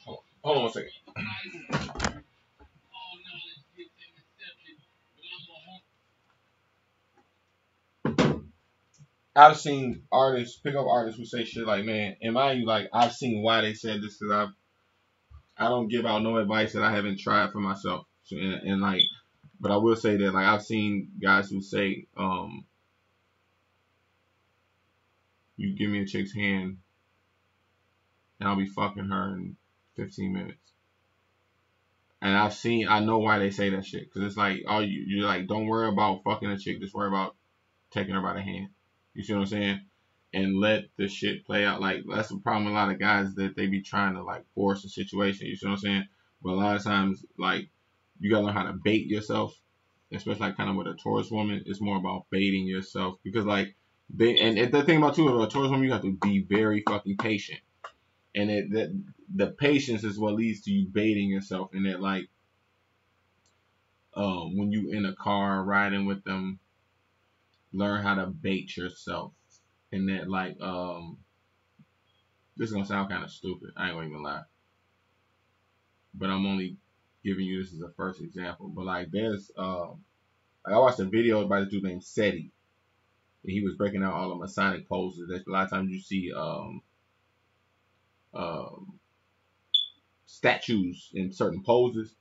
Speaker 1: Hold on 1 second. I've seen pickup artists who say shit like, man, and mind you, like, I've seen why they said this because I don't give out no advice that I haven't tried for myself. So, and like, but I will say that, like, I've seen guys who say, you give me a chick's hand and I'll be fucking her in 15 minutes. And I know why they say that shit. Because it's like, you're like, don't worry about fucking a chick, just worry about taking her by the hand. You see what I'm saying? And let the shit play out. Like, that's the problem with a lot of guys that they be trying to, like, force a situation. You see what I'm saying? But a lot of times, like, you gotta learn how to bait yourself. Especially, like, kind of with a Taurus woman. It's more about baiting yourself. Because, like, and the thing about, too, with a Taurus woman, you have to be very fucking patient. And the patience is what leads to you baiting yourself. And that, like, when you in a car riding with them, learn how to bait yourself. And that, like, this is gonna sound kind of stupid. I ain't gonna even lie. But I'm only giving you this as a first example. But like, there's I watched a video by this dude named Seti. And he was breaking out all the Masonic poses. There's a lot of times you see statues in certain poses.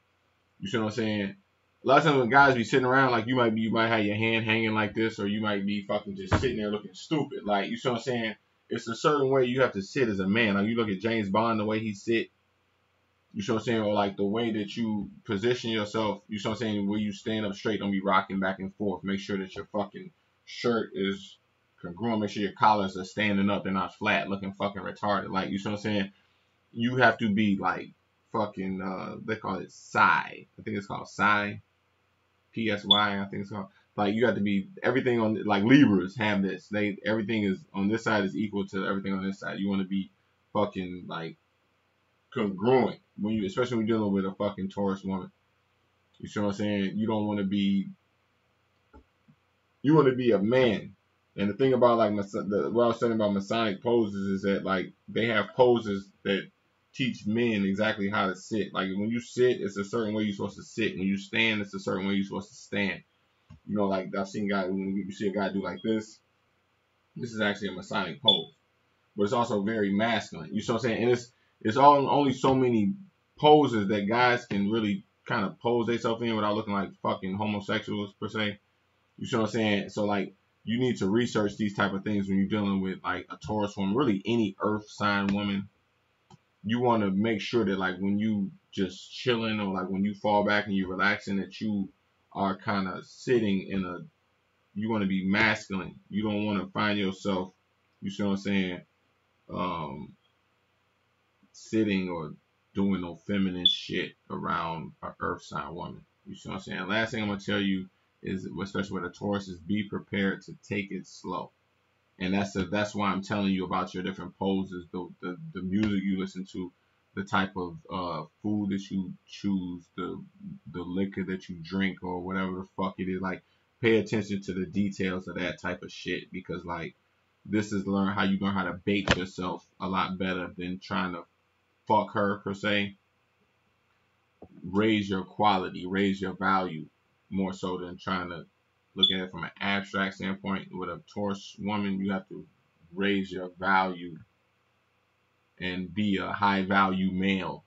Speaker 1: You see what I'm saying? A lot of times when guys be sitting around, like you might have your hand hanging like this, or you might be fucking just sitting there looking stupid. Like, you see what I'm saying? It's a certain way you have to sit as a man. Like, you look at James Bond, the way he sit. You see what I'm saying? Or like the way that you position yourself. You see what I'm saying? Where you stand up straight, don't be rocking back and forth. Make sure that your fucking shirt is congruent. Make sure your collars are standing up. They're not flat, looking fucking retarded. Like, you see what I'm saying? You have to be like fucking they call it psi. I think it's called psi. PSY, I think it's called. Like, you have to be everything on, like, Libras have this. Everything is on this side is equal to everything on this side. You want to be fucking like congruent especially when you're dealing with a fucking Taurus woman. You see what I'm saying? You don't want to be. You want to be a man. And the thing about like what I was saying about Masonic poses is that, like, they have poses that teach men exactly how to sit. Like, when you sit, it's a certain way you're supposed to sit. When you stand, it's a certain way you're supposed to stand. You know, like, I've seen guys, when you see a guy do like this is actually a Masonic pose. But it's also very masculine. You see what I'm saying? And it's only so many poses that guys can really kind of pose themselves in without looking like fucking homosexuals per se. You see what I'm saying? So, like, you need to research these type of things when you're dealing with, like, a Taurus woman, really any earth sign woman. You want to make sure that, like, when you just chilling or, like, when you fall back and you're relaxing, that you are kind of sitting you want to be masculine. You don't want to find yourself, you see what I'm saying, sitting or doing no feminine shit around an earth sign woman. You see what I'm saying? Last thing I'm going to tell you is, especially with a Taurus, is be prepared to take it slow. And that's why I'm telling you about your different poses, the music you listen to, the type of food that you choose, the liquor that you drink or whatever the fuck it is. Like, pay attention to the details of that type of shit, because like this is how you learn how to bait yourself a lot better than trying to fuck her per se. Raise your quality, raise your value more so than trying to look at it from an abstract standpoint. With a Taurus woman, you have to raise your value and be a high value male.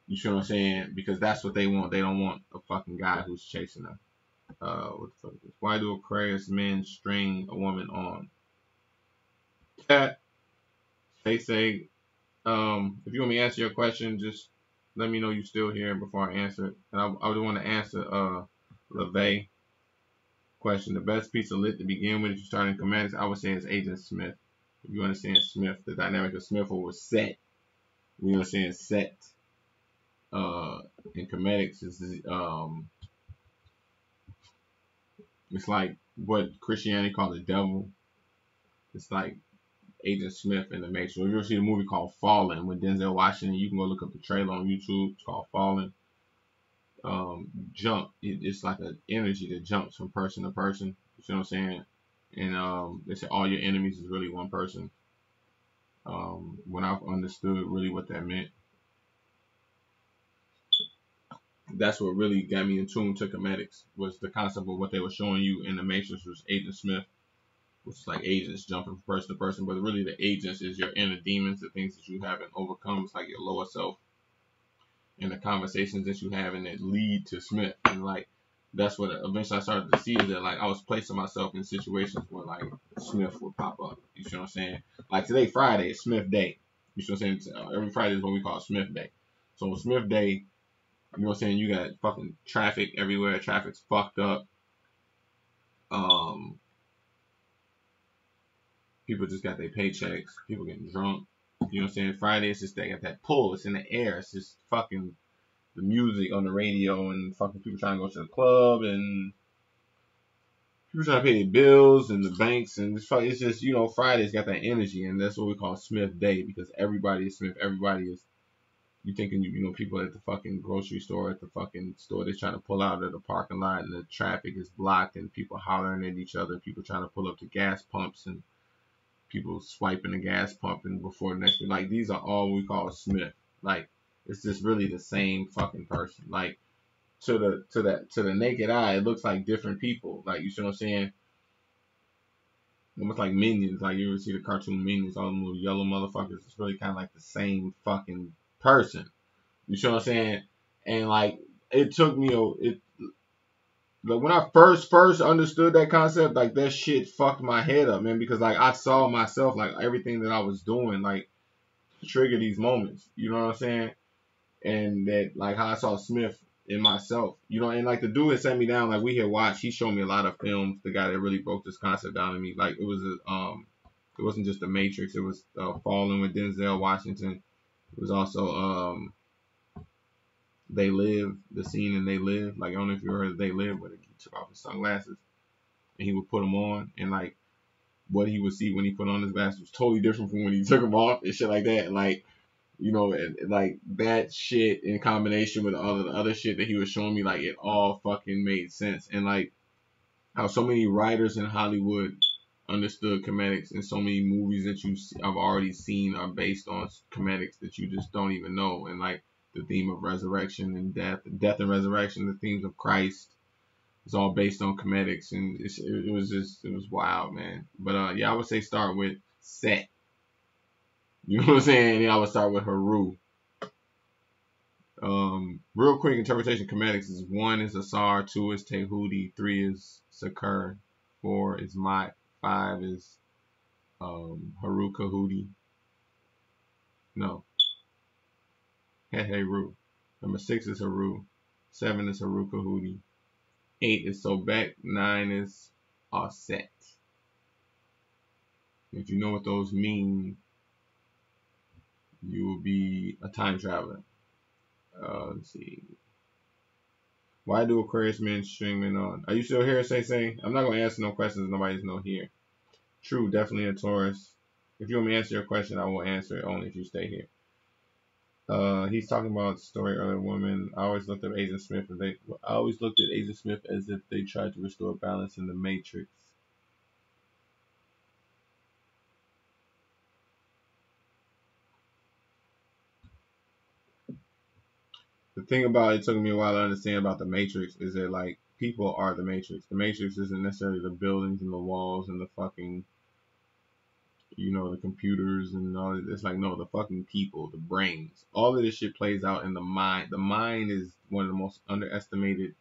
Speaker 1: You see what I'm saying? Because that's what they want. They don't want a fucking guy who's chasing them. What the fuck is this? Why do Aquarius men string a woman on? They say, if you want me to answer your question, just let me know you still here before I answer it. And I would want to answer LeVay question. The best piece of lit to begin with if you start in Comedics, I would say is Agent Smith. If you understand Smith, the dynamic of Smith was set. We understand set. In Comedics is it's like what Christianity called the devil. It's like Agent Smith in the Matrix. If you ever see a movie called Fallen with Denzel Washington, you can go look up the trailer on YouTube. It's called Fallen. It's like an energy that jumps from person to person. You see what I'm saying? And they say all your enemies is really one person. When I've understood really what that meant, that's what really got me in tune to Comedics, was the concept of what they were showing you in the Matrix was Agent Smith, which is like agents jumping from person to person, but really the agents is your inner demons, the things that you haven't overcome. It's like your lower self and the conversations that you have and that lead to Smith. And like that's what eventually I started to see, is that like I was placing myself in situations where like Smith would pop up. You see what I'm saying? Like today, Friday, is Smith Day. You see what I'm saying? Every Friday is what we call Smith Day. So Smith Day, you know what I'm saying? You got fucking traffic everywhere. Traffic's fucked up. People just got their paychecks. People getting drunk. You know what I'm saying? Friday, it's just they got that pull. It's in the air. It's just fucking the music on the radio and fucking people trying to go to the club and people trying to pay their bills and the banks and it's just, you know, Friday's got that energy, and that's what we call Smith Day, because everybody is Smith. Everybody is, you thinking, you know, people at the fucking grocery store, at the fucking store, they're trying to pull out of the parking lot and the traffic is blocked and people hollering at each other, people trying to pull up to gas pumps and people swiping the gas pump and before the next, like these are all we call Smith. Like it's just really the same fucking person. Like to the naked eye, it looks like different people. Like, you see what I'm saying? Almost like Minions. Like you ever see the cartoon Minions, all them little yellow motherfuckers. It's really kind of like the same fucking person. You see what I'm saying? And like it took me like when I first understood that concept, like that shit fucked my head up, man, because like I saw myself, like everything that I was doing, like trigger these moments. You know what I'm saying? And that like how I saw Smith in myself, you know, and like the dude that sat me down, like we had watched, he showed me a lot of films. The guy that really broke this concept down to me, like it was it wasn't just The Matrix, it was Fallen with Denzel Washington. It was also They Live, the scene in They Live. Like I don't know if you heard of They Live, but he took off his sunglasses and he would put them on, and like what he would see when he put on his glasses was totally different from when he took them off and shit like that. Like, you know, and like that shit in combination with all of the other shit that he was showing me, like it all fucking made sense. And like how so many writers in Hollywood understood comedics, and so many movies that I've already seen are based on comedics that you just don't even know. And like the theme of resurrection and death and resurrection, the themes of Christ, it's all based on comedics, and it was wild, man. But yeah, I would say start with Set. You know what I'm saying? And I would start with Haru. Real quick interpretation comedics is 1 is Asar, 2 is Tehuti, 3 is Sakur, 4 is Mat, 5 is Haru Kahudi. No, Heheru. Number 6 is Haru. 7 is Haru Kahudi. 8 is Sobek. 9 is Aset. If you know what those mean, you will be a time traveler. Let's see. Why do Aquarius men string men on? Are you still here, Say? I'm not going to answer no questions. Nobody's no here. True, definitely a Taurus. If you want me to answer your question, I will answer it only if you stay here. He's talking about story earlier woman. I always looked at Agent Smith as if they tried to restore balance in the Matrix. The thing about it took me a while to understand about the Matrix is that like people are the Matrix. The Matrix isn't necessarily the buildings and the walls and the fucking the computers and all that. It's like no, the fucking people, the brains. All of this shit plays out in the mind. The mind is one of the most underestimated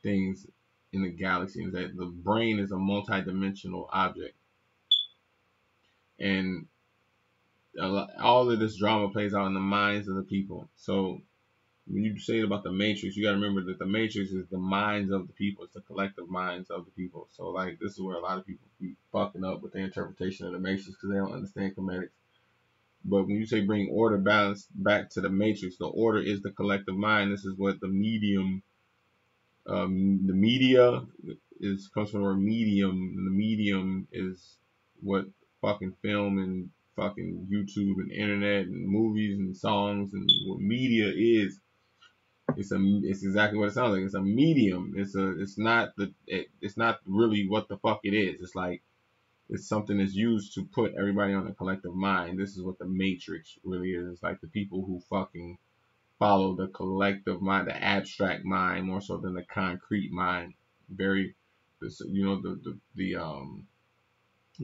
Speaker 1: things in the galaxy. Is that the brain is a multi-dimensional object, and all of this drama plays out in the minds of the people. So when you say about the Matrix, you got to remember that the Matrix is the minds of the people. It's the collective minds of the people. So like this is where a lot of people be fucking up with their interpretation of the Matrix because they don't understand comedics. But when you say bring order balance back to the Matrix, the order is the collective mind. This is what the media is comes from the word medium, and the medium is what fucking film and fucking YouTube and internet and movies and songs and what media is. It's exactly what it sounds like. It's a medium. It's not really what the fuck it is. It's like it's something that's used to put everybody on a collective mind. This is what the Matrix really is. It's like the people who fucking follow the collective mind, the abstract mind, more so than the concrete mind. Very, the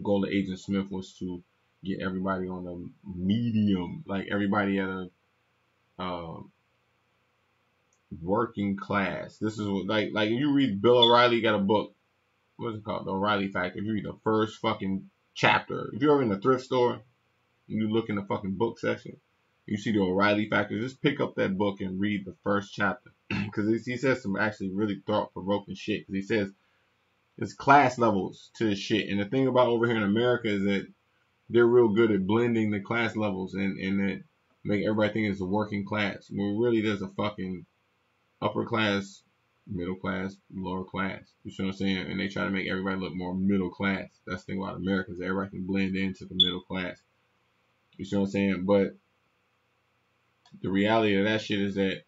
Speaker 1: goal of Agent Smith was to get everybody on a medium, like everybody at a uh, working class. This is what like if you read Bill O'Reilly got a book. What's it called? The O'Reilly Factor. If you read the first fucking chapter, if you're ever in the thrift store and you look in the fucking book section, you see the O'Reilly Factor. Just pick up that book and read the first chapter because he says some actually really thought-provoking shit. Because he says it's class levels to this shit, and the thing about over here in America is that they're real good at blending the class levels and that make everybody think it's a working class. When really there's a fucking upper class, middle class, lower class. You see what I'm saying? And they try to make everybody look more middle class. That's the thing about Americans. Everybody can blend into the middle class. You see what I'm saying? But the reality of that shit is that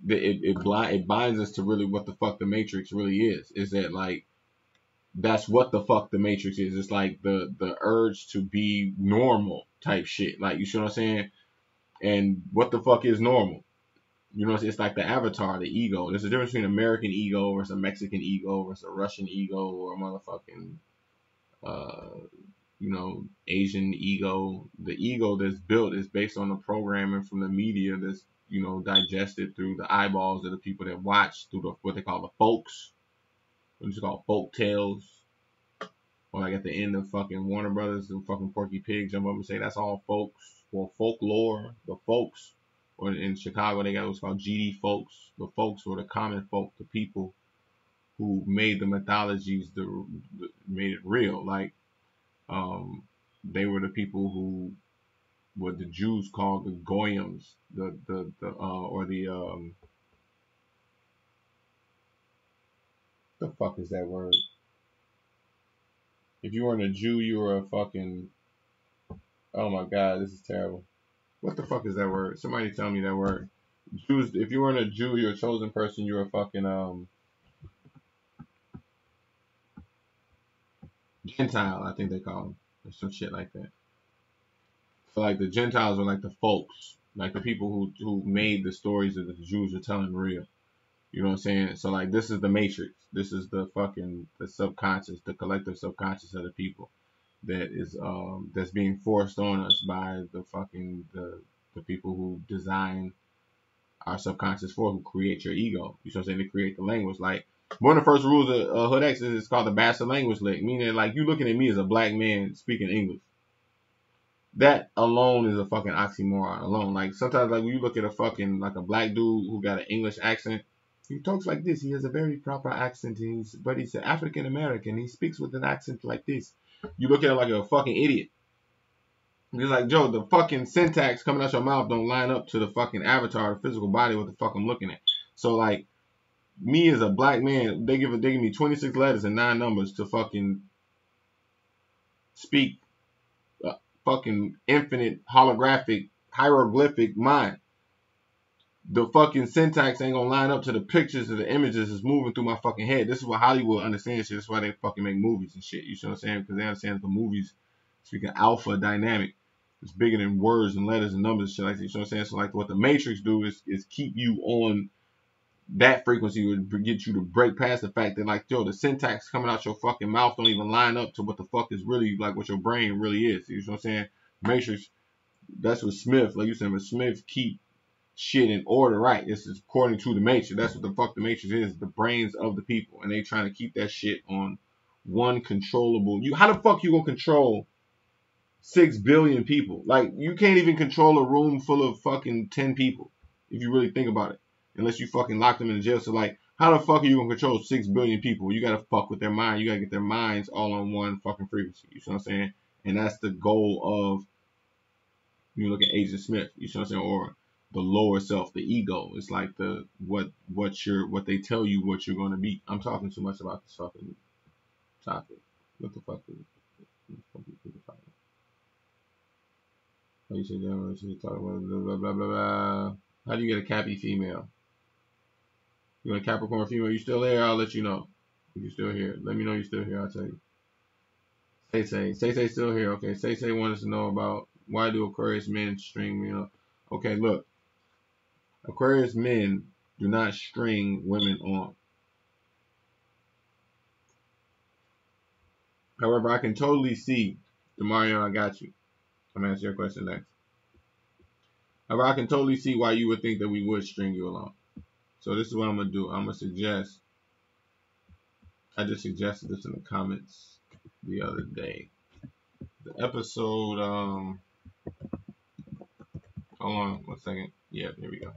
Speaker 1: it binds us to really what the fuck the Matrix really is. Is that like that's what the fuck the Matrix is. It's like the urge to be normal type shit. Like you see what I'm saying? And what the fuck is normal? You know, it's like the avatar, the ego. There's a difference between American ego versus a Mexican ego versus a Russian ego or a motherfucking, Asian ego. The ego that's built is based on the programming from the media that's, digested through the eyeballs of the people that watch through what they call the folks. What is it called? Folk tales. Or like at the end of fucking Warner Brothers, the fucking Porky Pig jump up and say that's all folks or folklore. The folks, or in Chicago they got what's called GD folks. The folks or the common folk, the people who made the mythologies, made it real. Like they were the people who what the Jews called the goyim, the fuck is that word? If you weren't a Jew, you were a fucking. Oh my god, this is terrible. What the fuck is that word? Somebody tell me that word. Jews. If you weren't a Jew, you're a chosen person. You're a fucking Gentile. I think they call them or some shit like that. So like the Gentiles are like the folks, like the people who made the stories that the Jews are telling real. You know what I'm saying? So like this is the Matrix. This is the subconscious, the collective subconscious of the people that is that's being forced on us by the people who design our subconscious who create your ego. You know what I'm saying? They create the language. Like one of the first rules of Hood X is it's called the bastard language lick, meaning like you looking at me as a black man speaking English. That alone is a fucking oxymoron alone. Like sometimes like when you look at a fucking like a black dude who got an English accent, he talks like this. He has a very proper accent, but he's African American. He speaks with an accent like this. You look at him like a fucking idiot. He's like, Joe, the fucking syntax coming out your mouth don't line up to the fucking avatar, the physical body, what the fuck I'm looking at. So like, me as a black man, they give me 26 letters and 9 numbers to fucking speak a fucking infinite holographic hieroglyphic mind. The fucking syntax ain't gonna line up to the pictures of the images that's moving through my fucking head. This is what Hollywood understands shit. That's why they fucking make movies and shit. You see what I'm saying? Because they understand that the movies speaking alpha dynamic. It's bigger than words and letters and numbers and shit like that. You know what I'm saying? So like what the Matrix do is keep you on that frequency, would get you to break past the fact that like, yo, the syntax coming out your fucking mouth don't even line up to what the fuck is really like what your brain really is. You know what I'm saying? Matrix, that's what Smith, like you said, but Smith keep shit in order, right? This is according to the Matrix. That's what the fuck the Matrix is, the brains of the people. And they trying to keep that shit on one controllable. How the fuck you gonna control 6 billion people? Like, you can't even control a room full of fucking 10 people, if you really think about it. Unless you fucking lock them in jail. So, like, how the fuck are you gonna control 6 billion people? You gotta fuck with their mind. You gotta get their minds all on one fucking frequency. You see what I'm saying? And that's the goal of, you look at Agent Smith. You see what I'm saying? Or the lower self, the ego. It's like the what they tell you what you're gonna be. I'm talking too much about this fucking topic. What the fuck is it? You should talk about blah, blah, blah, blah. How do you get a Cappy female? You want a Capricorn female? You still there? I'll let you know. If you're still here, let me know you're still here. I'll tell you. Say still here. Okay. Say wants to know about why do Aquarius men string me up. Okay, look. Aquarius men do not string women on. However, I can totally see, Demario, I got you. I'm gonna answer your question next. However, I can totally see why you would think that we would string you along. So this is what I'm gonna do. I'm gonna suggest. I just suggested this in the comments the other day. The episode. Hold on 1 second. Yeah, here we go.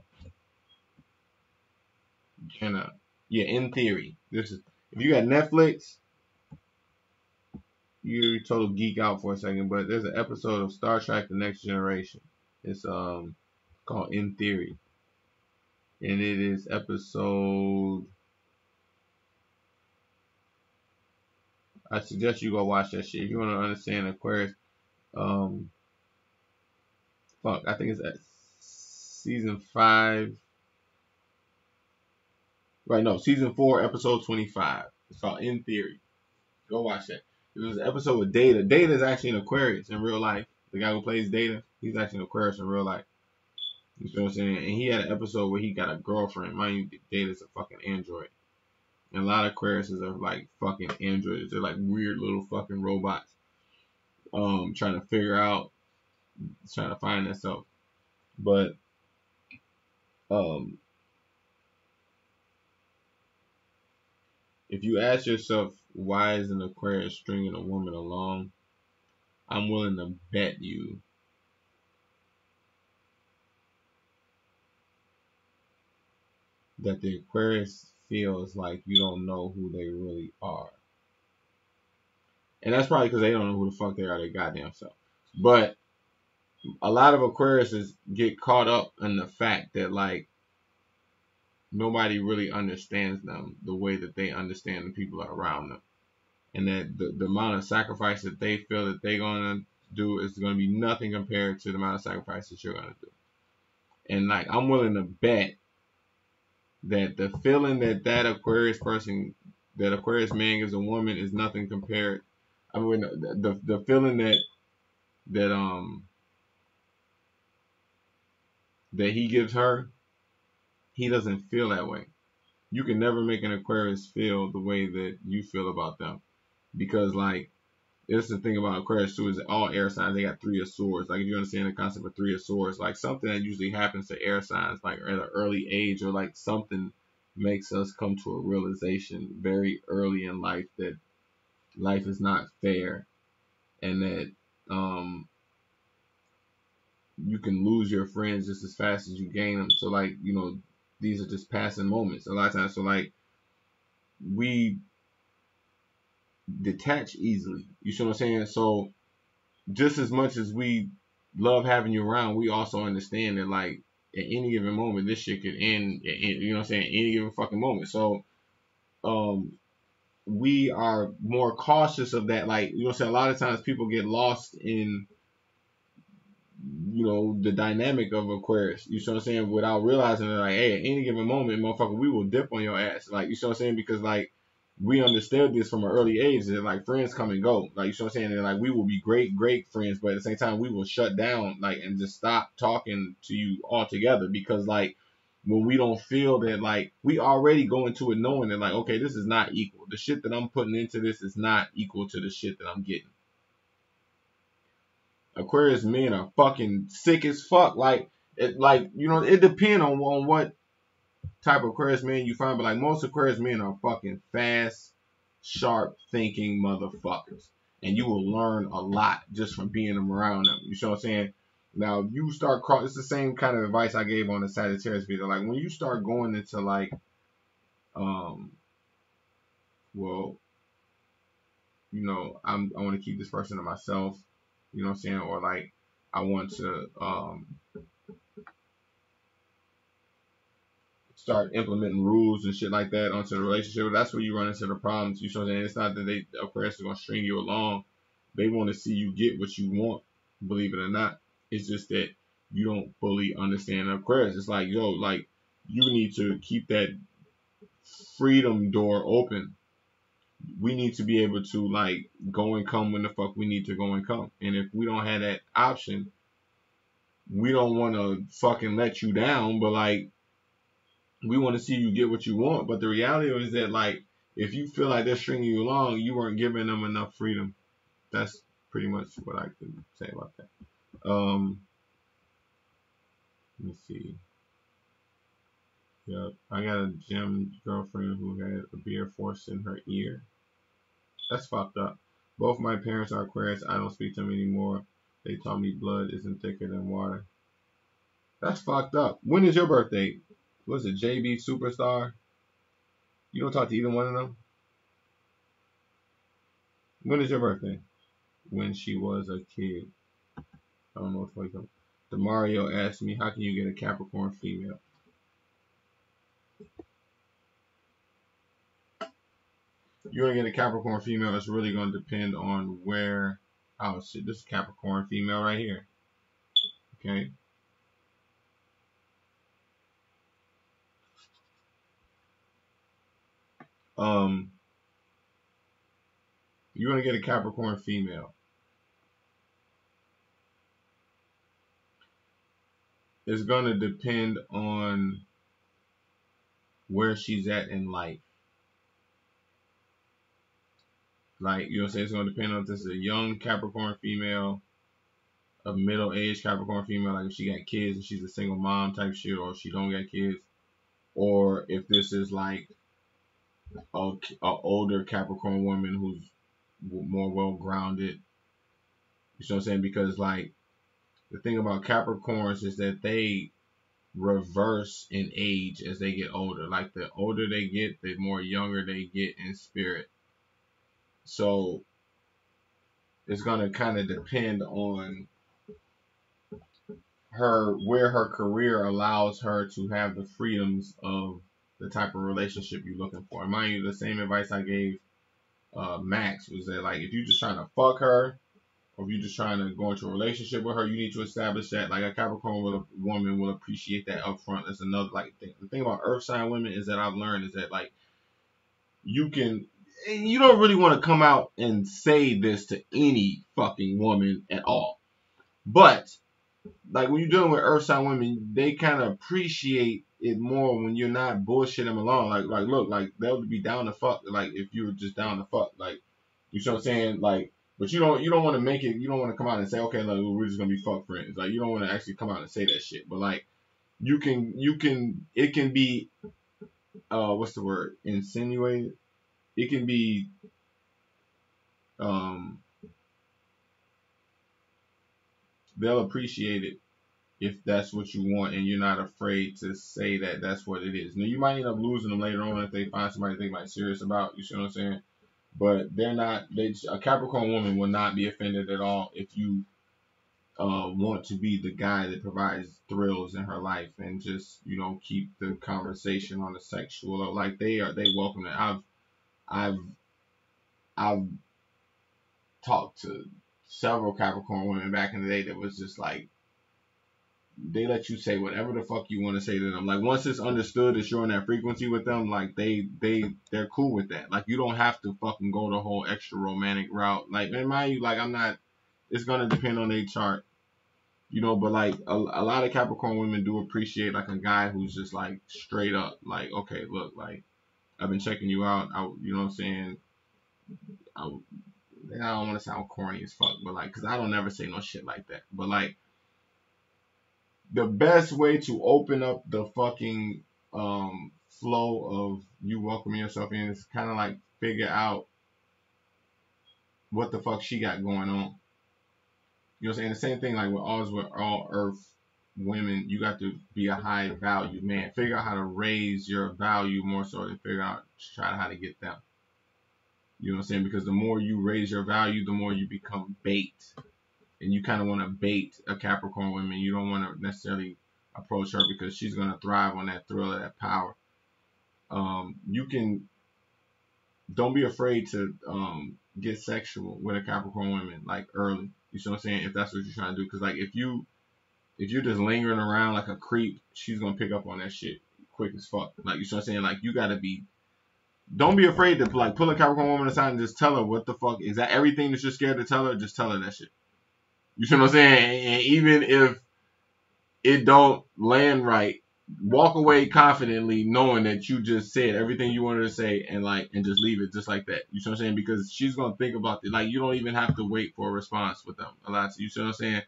Speaker 1: Jenna. Yeah, in theory, this is if you got Netflix. You total geek out for a second, but there's an episode of Star Trek: The Next Generation. It's called In Theory, and it is episode. I suggest you go watch that shit if you want to understand Aquarius. I think it's at season 5. Right, no, season 4, episode 25. It's called In Theory. Go watch that. It was an episode with Data. Data is actually an Aquarius in real life. The guy who plays Data, he's actually an Aquarius in real life. You know what I'm saying? And he had an episode where he got a girlfriend. Mind you, Data's a fucking android. And a lot of Aquariuses are like fucking androids. They're like weird little fucking robots. Trying to find themselves. But if you ask yourself why is an Aquarius stringing a woman along, I'm willing to bet you that the Aquarius feels like you don't know who they really are. And that's probably because they don't know who the fuck they are, their goddamn self. But a lot of Aquariuses get caught up in the fact that like nobody really understands them the way that they understand the people around them. And that the amount of sacrifice that they feel that they're going to do is going to be nothing compared to the amount of sacrifice that you're going to do. And like, I'm willing to bet that the feeling that Aquarius person, that Aquarius man gives a woman is nothing compared. I mean, the feeling that he gives her, he doesn't feel that way. You can never make an Aquarius feel the way that you feel about them. Because like, this is the thing about Aquarius too, is that all air signs, they got 3 of swords. Like if you understand the concept of 3 of swords, like something that usually happens to air signs, like at an early age, or like something makes us come to a realization very early in life that life is not fair, and that you can lose your friends just as fast as you gain them. So like, you know, these are just passing moments a lot of times. So like, we detach easily. You see what I'm saying? So just as much as we love having you around, we also understand that like at any given moment this shit could end. You know what I'm saying? Any given fucking moment. So we are more cautious of that. Like, you know what I'm saying? A lot of times people get lost in, you know, the dynamic of Aquarius. You see what I'm saying? Without realizing that, like, hey, at any given moment, motherfucker, we will dip on your ass. Like, you see what I'm saying? Because, like, we understood this from an early age that, like, friends come and go. Like, you see what I'm saying? And, like, we will be great friends, but at the same time, we will shut down, like, and just stop talking to you altogether because, like, when we don't feel that, like, we already go into it knowing that, like, okay, this is not equal. The shit that I'm putting into this is not equal to the shit that I'm getting. Aquarius men are fucking sick as fuck. Like it, like, you know, it depends on what type of Aquarius man you find, but like most Aquarius men are fucking fast, sharp thinking motherfuckers, and you will learn a lot just from being around them. You know what I'm saying? Now you start cross. It's the same kind of advice I gave on the Sagittarius video. Like when you start going into like, um, well, you know, I want to keep this person to myself. You know what I'm saying? Or like I want to start implementing rules and shit like that onto the relationship. That's where you run into the problems. You know what I'm saying? It's not that they Aquarius is gonna string you along. They want to see you get what you want, believe it or not. It's just that you don't fully understand Aquarius. It's like, yo, like you need to keep that freedom door open. We need to be able to like go and come when the fuck we need to go and come. And if we don't have that option, we don't want to fucking let you down, but like we want to see you get what you want. But the reality is that like if you feel like they're stringing you along, you weren't giving them enough freedom. That's pretty much what I can say about that. Let me see. Yep, I got a gym girlfriend who had a beer forced in her ear. That's fucked up. Both my parents are Aquarius. I don't speak to them anymore. They taught me blood isn't thicker than water. That's fucked up. When is your birthday? Was it JB Superstar? You don't talk to either one of them? When is your birthday? When she was a kid. I don't know if like Demario asked me, how can you get a Capricorn female? You're gonna get a Capricorn female. That's really gonna depend on where. Oh shit, this is Capricorn female right here. Okay. You're gonna get a Capricorn female. It's gonna depend on where she's at in life. Like, you know what I'm saying? It's gonna depend on if this is a young Capricorn female, a middle-aged Capricorn female, like if she got kids and she's a single mom type shit, or if she don't got kids, or if this is like a older Capricorn woman who's more well-grounded. You know what I'm saying? Because like the thing about Capricorns is that they reverse in age as they get older. Like the older they get, the more younger they get in spirit. So it's gonna kind of depend on her where her career allows her to have the freedoms of the type of relationship you're looking for. And mind you, the same advice I gave Max was that like if you're just trying to fuck her, or if you're just trying to go into a relationship with her, you need to establish that like a Capricorn woman will appreciate that upfront. That's another like thing. The thing about Earth sign women is that I've learned is that like you don't really want to come out and say this to any fucking woman at all. But like when you're dealing with Earth sign women, they kind of appreciate it more when you're not bullshitting them along. Like look, like they'll be down to fuck. Like if you were just down to fuck, like you know what I'm saying, like. But you don't want to make it. You don't want to come out and say, okay, look, we're just gonna be fuck friends. Like you don't want to actually come out and say that shit. But like you can. It can be what's the word? Insinuated. It can be um they'll appreciate it if that's what you want and you're not afraid to say that that's what it is. Now you might end up losing them later on if they find somebody they might serious about. You see what I'm saying? But they're not. A Capricorn woman will not be offended at all if you want to be the guy that provides thrills in her life and just keep the conversation on the sexual. Like they welcome it. I've I've talked to several Capricorn women back in the day that was just like, they let you say whatever the fuck you want to say to them. Like once it's understood that you're on that frequency with them, like they're cool with that. Like you don't have to fucking go the whole extra romantic route. Like, and mind you, like I'm not. It's gonna depend on their chart, you know. But like a lot of Capricorn women do appreciate like a guy who's just like straight up, like, okay, look, like I've been checking you out. You know what I'm saying? I, I don't want to sound corny as fuck, but like, cause I don't ever say no shit like that. But like the best way to open up the fucking flow of you welcoming yourself in is kind of like figure out what the fuck she got going on. You know what I'm saying? The same thing like with all Earth women, you got to be a high value man. Figure out how to raise your value more so than figure out try how to get them. You know what I'm saying? Because the more you raise your value, the more you become bait. And you kind of want to bait a Capricorn woman. You don't want to necessarily approach her because she's going to thrive on that thrill of that power. You can, don't be afraid to get sexual with a Capricorn woman like early. You see what I'm saying? If that's what you're trying to do. Because like if you're just lingering around like a creep, she's going to pick up on that shit quick as fuck. Like, you see what I'm saying? Like you got to be, don't be afraid to like pull a Capricorn woman aside and just tell her what the fuck is that everything that you're scared to tell her. Just tell her that shit. You see what I'm saying? And even if it don't land right, walk away confidently knowing that you just said everything you wanted to say and just leave it just like that. You see what I'm saying? Because she's gonna think about it. Like you don't even have to wait for a response with them a lot. You see what I'm saying?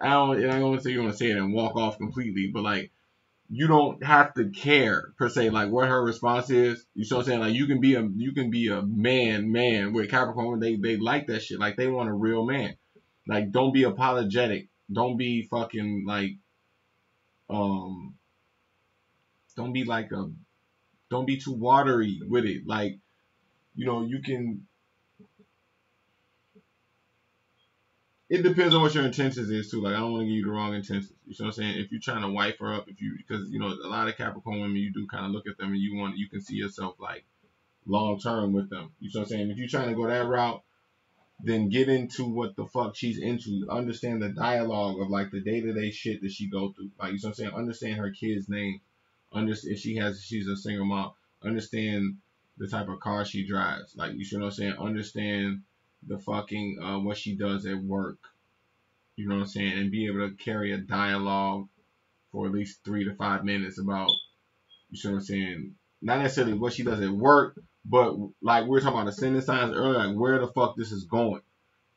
Speaker 1: I don't want to say you want to say it and walk off completely, but like you don't have to care per se like what her response is. You see what I'm saying? Like you can be a man with Capricorn. They like that shit. Like they want a real man. Like don't be apologetic. Don't be fucking like um don't be like a don't be too watery with it. Like, you know, you can, it depends on what your intentions is too. Like I don't want to give you the wrong intentions. You know what I'm saying? If you're trying to wife her up, because you know a lot of Capricorn women, you do kind of look at them and you can see yourself like long term with them. You know what I'm saying? If you're trying to go that route, then get into what the fuck she's into. Understand the dialogue of like the day-to-day shit that she go through. Like, you know what I'm saying? Understand her kid's name. Understand if she's a single mom. Understand the type of car she drives. Like, you know what I'm saying? Understand the fucking what she does at work. You know what I'm saying? And be able to carry a dialogue for at least 3 to 5 minutes about, you know what I'm saying? Not necessarily what she does at work, but like we were talking about ascendant signs earlier, like where the fuck this is going.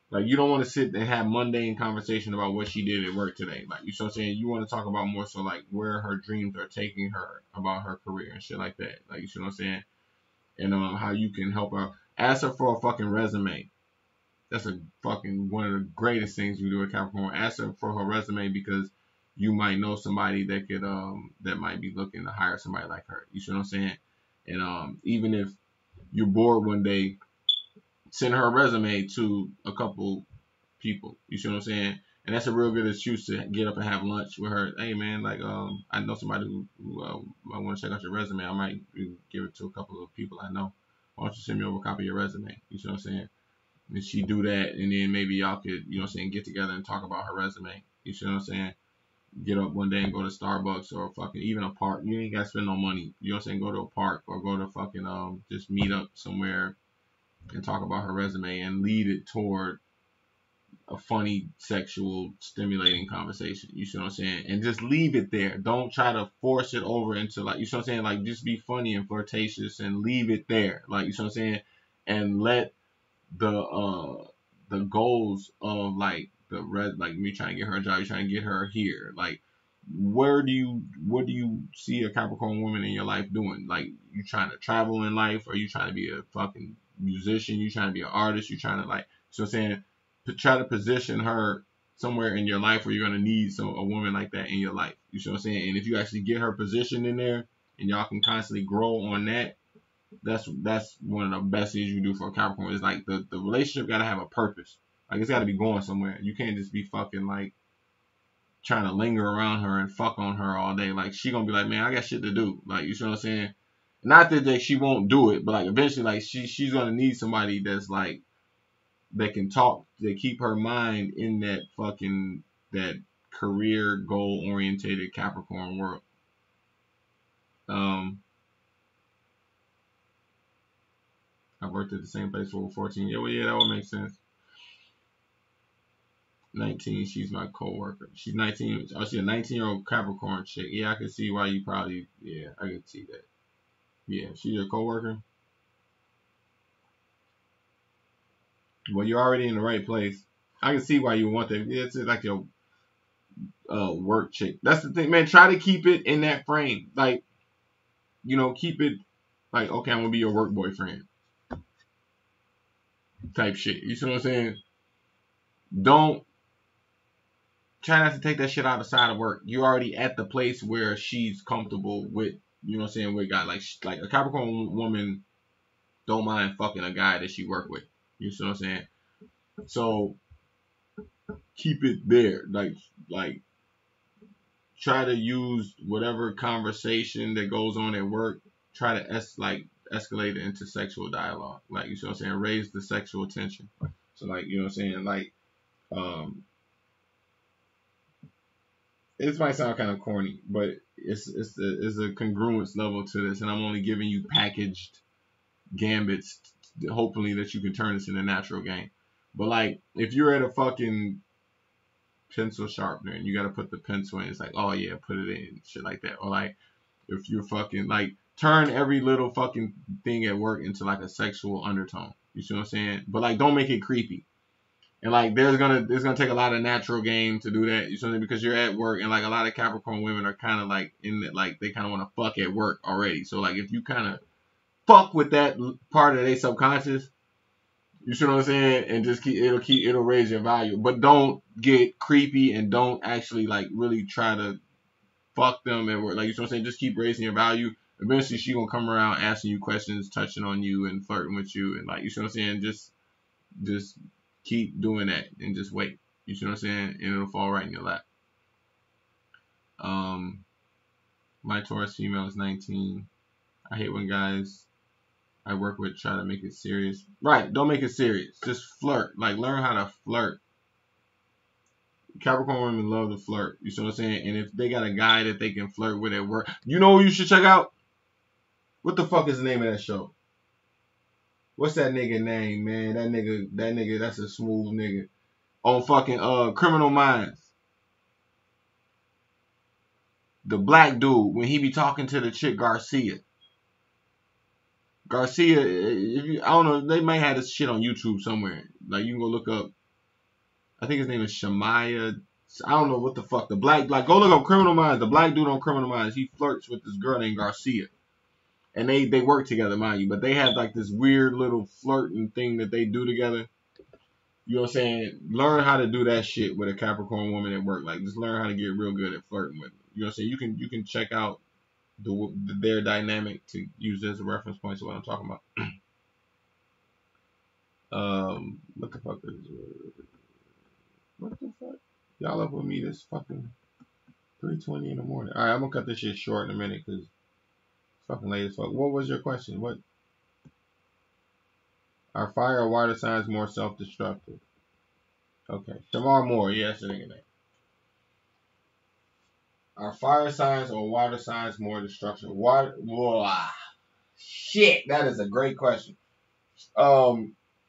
Speaker 1: Like you don't want to sit and have mundane conversation about what she did at work today. Like, you know what I'm saying? You want to talk about more so like where her dreams are taking her about her career and shit like that. Like, you know what I'm saying? And how you can help her. Ask her for a fucking resume. That's a fucking one of the greatest things we do at Capricorn. Ask her for her resume because you might know somebody that could that might be looking to hire somebody like her. You see what I'm saying? And even if you're bored one day, send her a resume to a couple people. You see what I'm saying? And that's a real good excuse to get up and have lunch with her. Hey man, like I know somebody who I want to check out your resume. I might give it to a couple of people I know. Why don't you send me over a copy of your resume? You see what I'm saying? And she do that, and then maybe y'all could, you know what I'm saying, get together and talk about her resume. You see what I'm saying? Get up one day and go to Starbucks or fucking even a park. You ain't gotta spend no money. You know what I'm saying? Go to a park or go to fucking just meet up somewhere and talk about her resume and lead it toward a funny, sexual, stimulating conversation. You see what I'm saying? And just leave it there. Don't try to force it over into like, you see what I'm saying? Like just be funny and flirtatious and leave it there. Like, you see what I'm saying? And let the goals of like like me trying to get her a job, you trying to get her here. Like what do you see a Capricorn woman in your life doing? Like you trying to travel in life, or you trying to be a fucking musician, you trying to be an artist, you trying to like, so I'm saying try to position her somewhere in your life where you're gonna need a woman like that in your life. You see what I'm saying? And if you actually get her positioned in there and y'all can constantly grow on that, that's one of the best things you do for a Capricorn. It's like the relationship gotta have a purpose. Like it's gotta be going somewhere. You can't just be fucking like trying to linger around her and fuck on her all day. Like she gonna be like, man, I got shit to do. Like, you see what I'm saying? Not that she won't do it, but like eventually, like she's gonna need somebody that's like that can talk, that keep her mind in that fucking that career goal orientated Capricorn world. Um, I've worked at the same place for over 14 years. Well, yeah, that would make sense. 19, she's my coworker. She's 19. Oh, she's a 19-year-old Capricorn chick. Yeah, I can see why you probably. Yeah, I can see that. Yeah, she's your coworker. Well, you're already in the right place. I can see why you want that. Yeah, it's like your work chick. That's the thing, man. Try to keep it in that frame. Like, keep it like, okay, I'm gonna be your work boyfriend type shit. You see what I'm saying? Don't try not to take that shit outside of work. You're already at the place where she's comfortable with, you know what I'm saying, with guy. Like a Capricorn woman don't mind fucking a guy that she work with. You see what I'm saying? So keep it there. Like try to use whatever conversation that goes on at work, try to escalate it into sexual dialogue. Like, you see what I'm saying? Raise the sexual tension. So like, you know what I'm saying? Like, um, this might sound kind of corny, but it's a congruence level to this, and I'm only giving you packaged gambits, hopefully that you can turn this into a natural game. But like, if you're at a fucking pencil sharpener and you got to put the pencil in, it's like, oh yeah, put it in, shit like that. Or like, if you're fucking like, turn every little fucking thing at work into like a sexual undertone. You see what I'm saying? But like, don't make it creepy. And like, there's gonna take a lot of natural game to do that. You know, because you're at work, and like a lot of Capricorn women are kind of like in that, like they kind of want to fuck at work already. So like, if you kind of fuck with that part of their subconscious, you see what I'm saying, and just it'll raise your value. But don't get creepy and don't actually like really try to fuck them at work. Like, you know what I'm saying, just keep raising your value. Eventually, she gonna come around asking you questions, touching on you, and flirting with you, and like, you see what I'm saying, just keep doing that and just wait. You see what I'm saying? And it'll fall right in your lap. Um, my Taurus female is 19. I hate when guys I work with try to make it serious. Right, don't make it serious. Just flirt. Like, learn how to flirt. Capricorn women love to flirt. You see what I'm saying? And if they got a guy that they can flirt with at work, you know who you should check out? What the fuck is the name of that show? What's that nigga name, man? That nigga, that's a smooth nigga. On fucking Criminal Minds. The black dude, when he be talking to the chick Garcia. Garcia, I don't know, they might have this shit on YouTube somewhere. Like, you can go look up, I think his name is Shamaya. I don't know what the fuck. The black, like, go look up Criminal Minds. The black dude on Criminal Minds, he flirts with this girl named Garcia. And they work together, mind you. But they have like this weird little flirting thing that they do together. You know what I'm saying? Learn how to do that shit with a Capricorn woman at work. Like, just learn how to get real good at flirting with them. You know what I'm saying? You can check out their dynamic to use as a reference point to what I'm talking about. What the fuck is what the fuck? Y'all up with me this fucking 3:20 in the morning. All right, I'm gonna cut this shit short in a minute because it's fucking late as fuck. What was your question? What are fire or water signs more self-destructive? Okay, Shamar Moore. Yeah, that's the nigga name. Are fire signs or water signs more destructive? Water. Whoa, shit, that is a great question.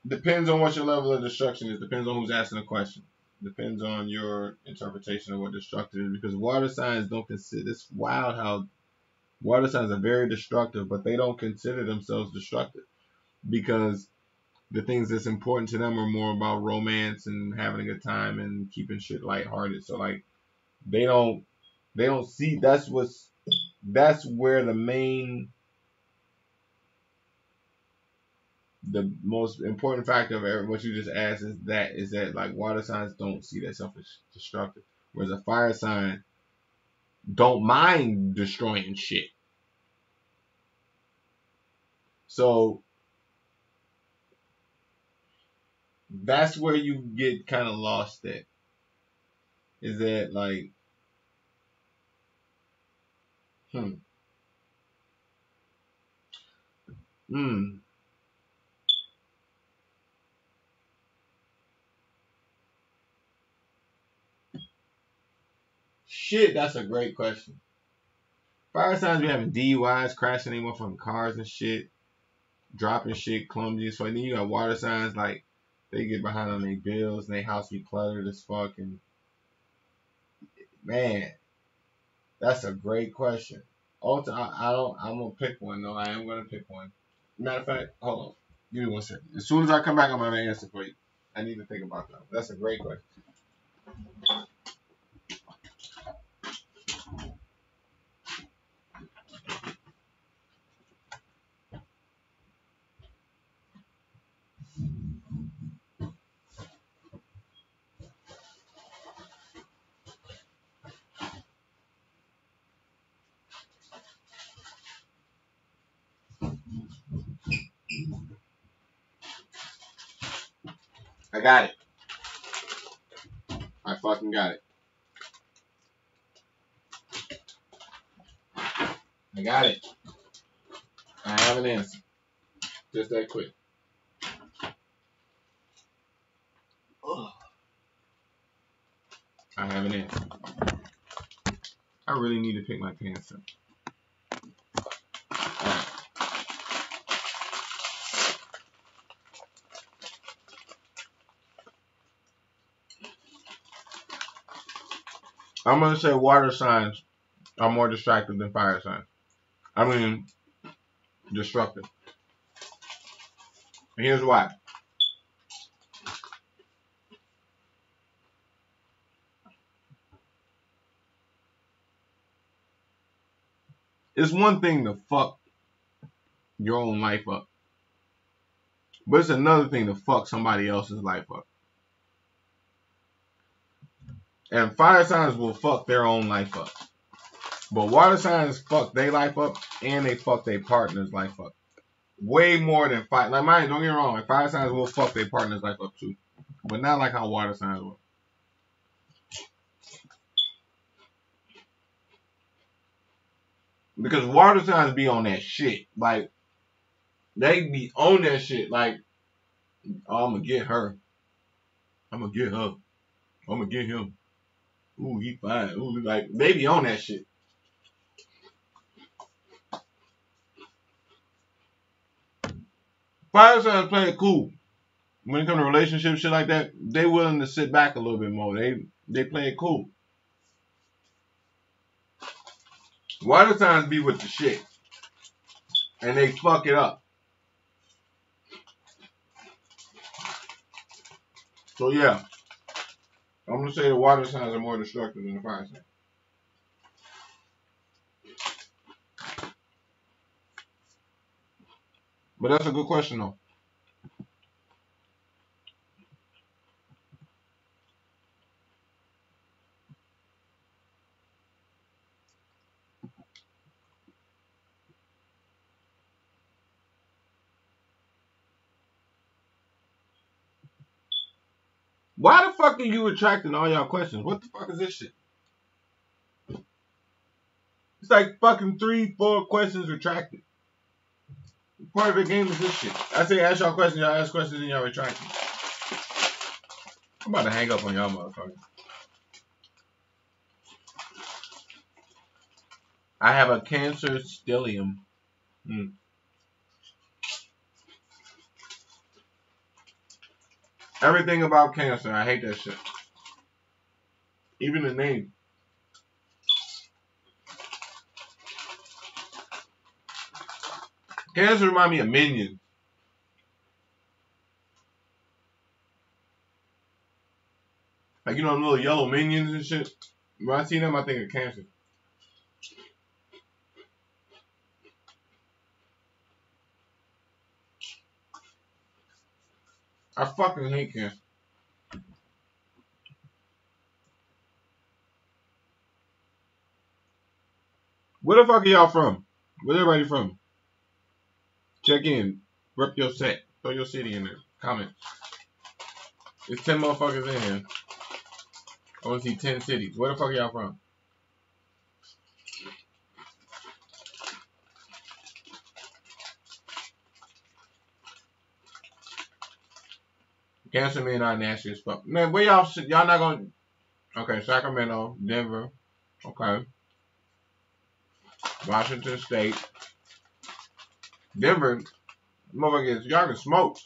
Speaker 1: Depends on what your level of destruction is. Depends on who's asking the question. Depends on your interpretation of what destructive is. Because water signs don't consider. It's wild how water signs are very destructive, but they don't consider themselves destructive because the things that's important to them are more about romance and having a good time and keeping shit lighthearted. So like they don't see that's where the most important factor of what you just asked is that like water signs don't see that self-destructive, whereas a fire sign don't mind destroying shit. So that's where you get kind of lost at. Is that like, Hmm. Shit, that's a great question. Fire signs be having DUIs, crashing their motherfucking cars and shit, dropping shit clumsy. So then you got water signs like they get behind on their bills and their house be cluttered as fuck. And man, that's a great question. I don't. I'm gonna pick one though. I am gonna pick one. Matter of fact, hold on. Give me one second. As soon as I come back, I'm gonna answer for you. I need to think about that. That's a great question. I got it. I fucking got it. I got it. I have an answer. Just that quick. Ugh. I have an answer. I really need to pick my pants up. Alright. I'm gonna say water signs are more distractive than fire signs. I mean, destructive. And here's why. It's one thing to fuck your own life up, but it's another thing to fuck somebody else's life up. And fire signs will fuck their own life up. But water signs fuck their life up and they fuck their partner's life up. Way more than fire. Like mine, don't get me wrong, like fire signs will fuck their partner's life up too. But not like how water signs will. Because water signs be on that shit. Like, they be on that shit. Like, oh, I'm gonna get her. I'm gonna get her. I'm gonna get him. Ooh, he fine. Ooh, like, they be on that shit. Fire signs play it cool. When it comes to relationships, shit like that, they willing to sit back a little bit more. They play it cool. Water signs be with the shit. And they fuck it up. So yeah, I'm gonna say the water signs are more destructive than the fire signs. But that's a good question though. Why the fuck are you attracting all y'all questions? What the fuck is this shit? It's like fucking 3, 4 questions retracted. Part of the game is this shit. I say ask y'all questions, y'all ask questions, and y'all retract them. I'm about to hang up on y'all motherfuckers. I have a cancer stellium. Everything about cancer, I hate that shit. Even the name. Cancer remind me of Minions. Like, you know, them little yellow Minions and shit. When I see them, I think of cancer. I fucking hate cancer. Where the fuck are y'all from? Where everybody from? Check in. Rep your set. Throw your city in there. Comment. There's 10 motherfuckers in here. I want to see 10 cities. Where the fuck are y'all from? Cancer men are nasty as fuck. Man, where y'all not gonna. Okay, Sacramento, Denver. Okay. Washington State. Denver, motherfuckers, y'all can smoke.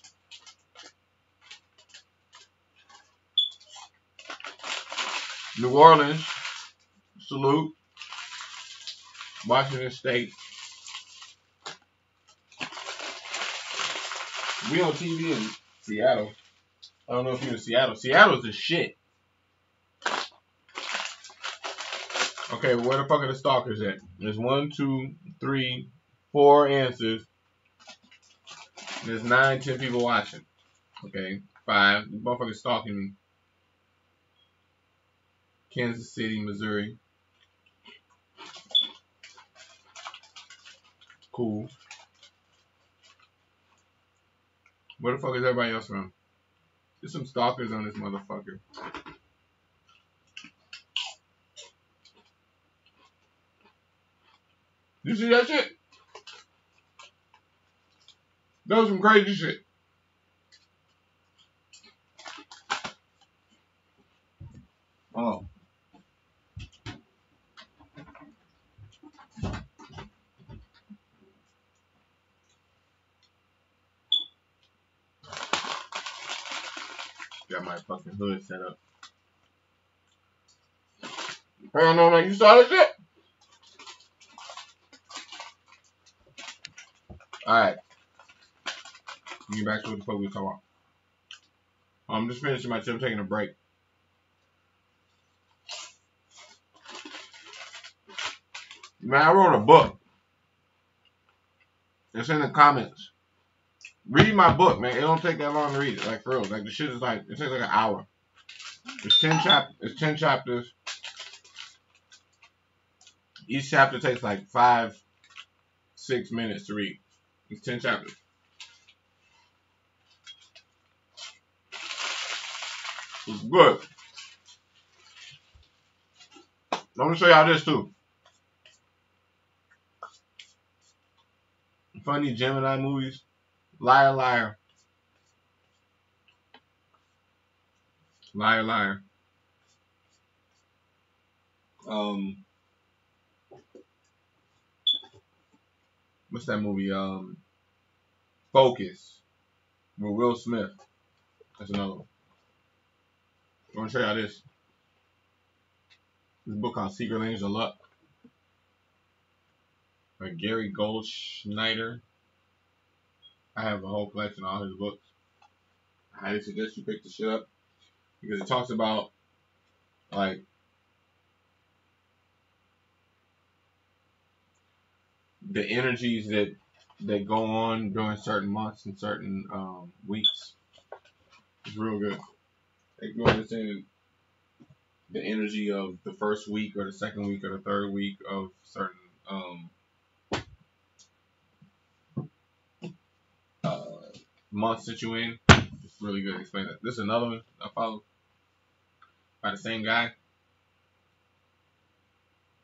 Speaker 1: New Orleans, salute. Washington State. We on TV in Seattle. I don't know if you're in Seattle. Seattle's the shit. Okay, where the fuck are the stalkers at? There's 1, 2, 3, 4 answers. There's 9, 10 people watching. Okay, 5. The motherfuckers stalking me. Kansas City, Missouri. Cool. Where the fuck is everybody else from? There's some stalkers on this motherfucker. You see that shit? That was some crazy shit. Oh. Got my fucking hood set up. Hell no, man. You saw that shit? Alright. Get back to what the fuck we talking about. I'm just finishing my chip, taking a break. Man, I wrote a book. It's in the comments. Read my book, man. It don't take that long to read it. Like, for real. Like, the shit is like, it takes like an hour. It's 10 chapters. Each chapter takes like 5-6 minutes to read. It's 10 chapters. It's good. I'm gonna show y'all this too. Funny Gemini movies. Liar, liar. Liar, liar. What's that movie? Focus. With Will Smith. That's another one. I'm gonna show y'all this. This book called Secret Language of Luck by Gary Goldschneider. I have a whole collection of all his books. I highly suggest you pick the shit up because it talks about like the energies that go on during certain months and certain weeks. It's real good. Like you understand the energy of the first week or the second week or the third week of certain months that you're in. It's really good to explain that. This is another one I follow by the same guy,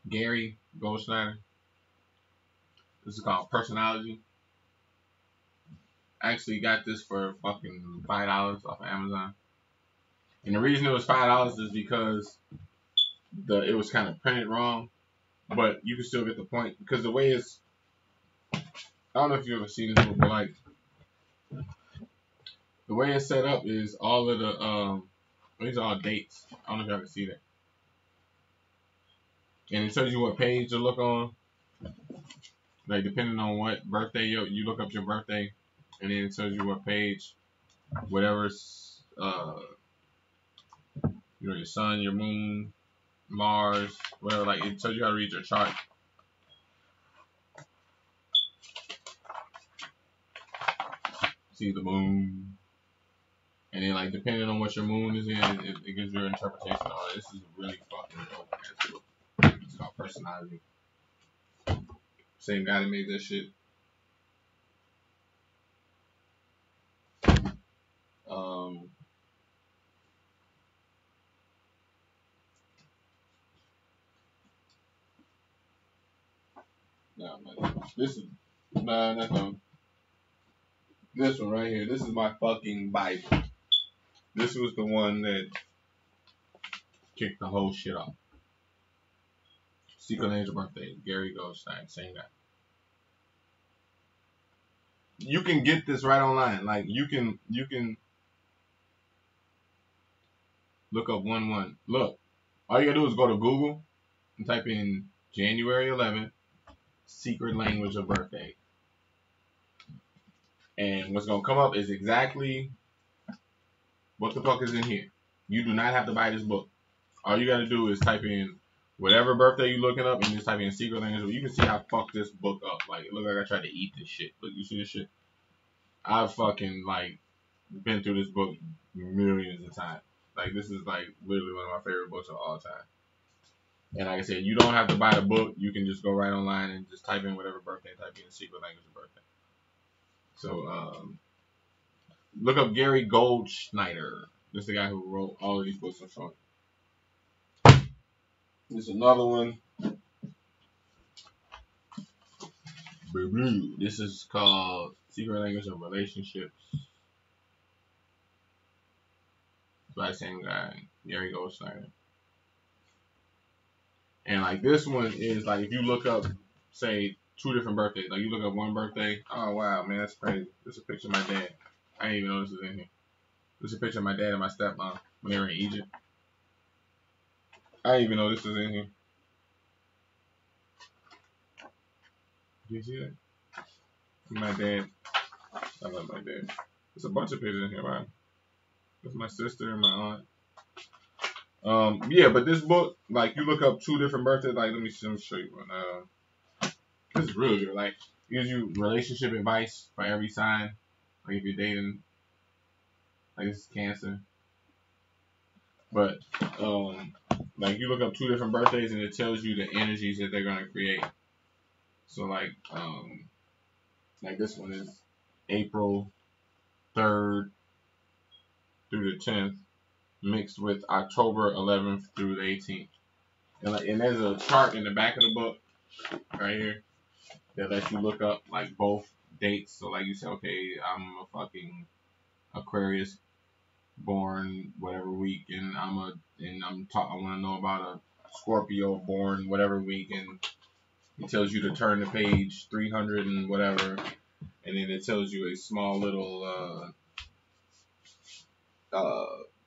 Speaker 1: Gary Goldschneider. This is called Personality. I actually got this for fucking $5 off of Amazon. And the reason it was $5 is because it was kind of printed wrong, but you can still get the point because the way it's. I don't know if you've ever seen this book, but like the way it's set up is all of the these are all dates. I don't know if y'all can see that, and it tells you what page to look on. Like depending on what birthday you look up your birthday, and then it tells you what page, whatever's your sun, your moon, Mars, whatever. Like it tells you how to read your chart. See the moon, and then like depending on what your moon is in, it gives your interpretation on it. This is a really fucking dope ass book. It's called Personality. Same guy that made that shit. No, man. This is that's one. This one right here. This is my fucking Bible. This was the one that kicked the whole shit off. Secret Angel Birthday, Gary Goldstein, same guy. You can get this right online. Like you can look up 1-1. Look, all you gotta do is go to Google and type in January 11th, secret language of birthday. And what's gonna come up is exactly what the fuck is in here. You do not have to buy this book. All you gotta do is type in whatever birthday you're looking up and just type in secret language. You can see how fucked this book up. Like it looks like I tried to eat this shit. Look, you see this shit? I've fucking like been through this book millions of times. Like this is like literally one of my favorite books of all time. And like I said, you don't have to buy the book. You can just go right online and just type in whatever birthday, type in secret language of birthday. So look up Gary Goldschneider. This is the guy who wrote all of these books on short. This is another one. This is called Secret Language of Relationships. By the same guy, Gary Goldstein. And like this one is like if you look up, say, 2 different birthdays. Like you look up one birthday. Oh wow, man, that's crazy. This is a picture of my dad. I didn't even know this was in here. This is a picture of my dad and my stepmom when they were in Egypt. I didn't even know this was in here. Do you see that? My dad. I love my dad. There's a bunch of pictures in here, right? That's my sister and my aunt. Yeah, but this book, like, you look up 2 different birthdays. Like, let me show you one. This is really good. Like, it gives you relationship advice for every sign. Like, if you're dating, like, this is Cancer. But, like, you look up 2 different birthdays and it tells you the energies that they're gonna create. So, like this one is April 3rd through the 10th, mixed with October 11th through the 18th. And there's a chart in the back of the book right here that lets you look up like both dates. So like you say, okay, I'm a fucking Aquarius born whatever week, and I want to know about a Scorpio born whatever week, and it tells you to turn to page 300 and whatever, and then it tells you a small little